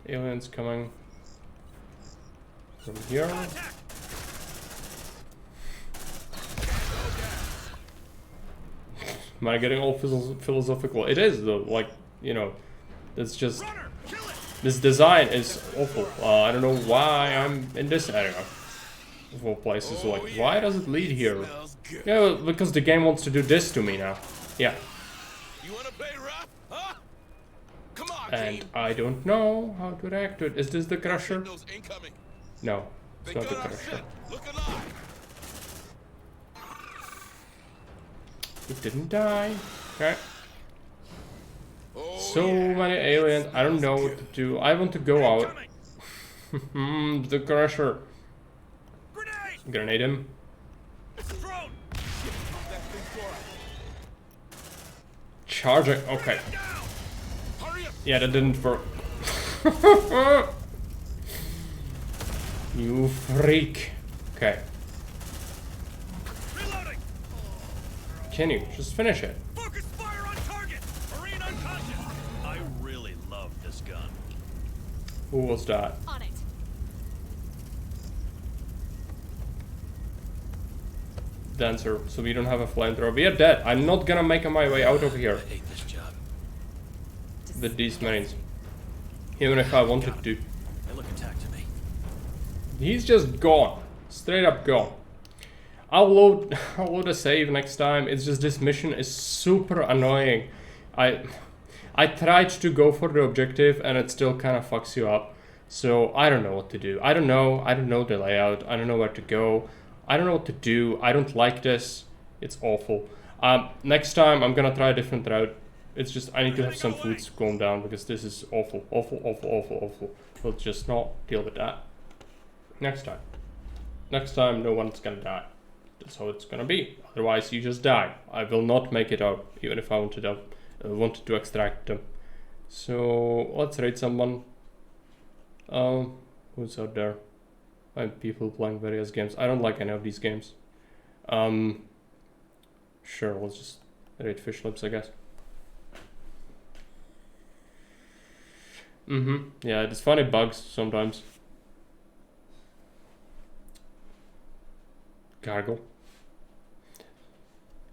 Aliens coming from here. Am I getting all philosophical? It is though, like, you know, it's just, this design is awful. I don't know why I'm in this area of all places. Like, why does it lead here? Yeah, well, because the game wants to do this to me now. Yeah. You wanna pay rough, huh? Come on, And I don't know how to react to it. Is this the crusher? Signals incoming. No, it's They not the got our crusher. scent. Look alive. It didn't die. Okay. Oh, So many aliens. I don't know what to do. I want to go out. The crusher. Grenade him. Charging. Okay. Yeah, that didn't work. You freak. Okay. Can you just finish it? Focus fire on target. Marine unconscious. I really love this gun. Who was that? On it. Dancer. So we don't have a flamethrower. We are dead. I'm not gonna make my way out of here. I hate this job. With these marines. Even if I wanted to. They look attacked to me. He's just gone. Straight up gone. I'll load a save next time. It's just this mission is super annoying. I tried to go for the objective and it still kind of fucks you up. So I don't know what to do. I don't know the layout. I don't know where to go. I don't know what to do. I don't like this. It's awful. Next time I'm gonna try a different route. It's just I need to have some food to calm down because this is awful, awful, awful, awful, awful. We'll just not deal with that. Next time. Next time no one's gonna die. That's how it's gonna be. Otherwise you just die. I will not make it out, even if I wanted to extract them. So let's raid someone. Who's out there? I have people playing various games. I don't like any of these games. Sure, let's just raid fish lips, I guess. Yeah, it's funny bugs sometimes. Gargle.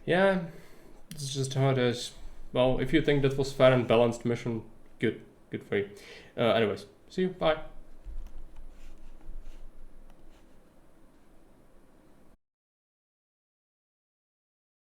Yeah, it's just how it is. Well, if you think that was fair and balanced mission, good for you. Anyways, see you, bye.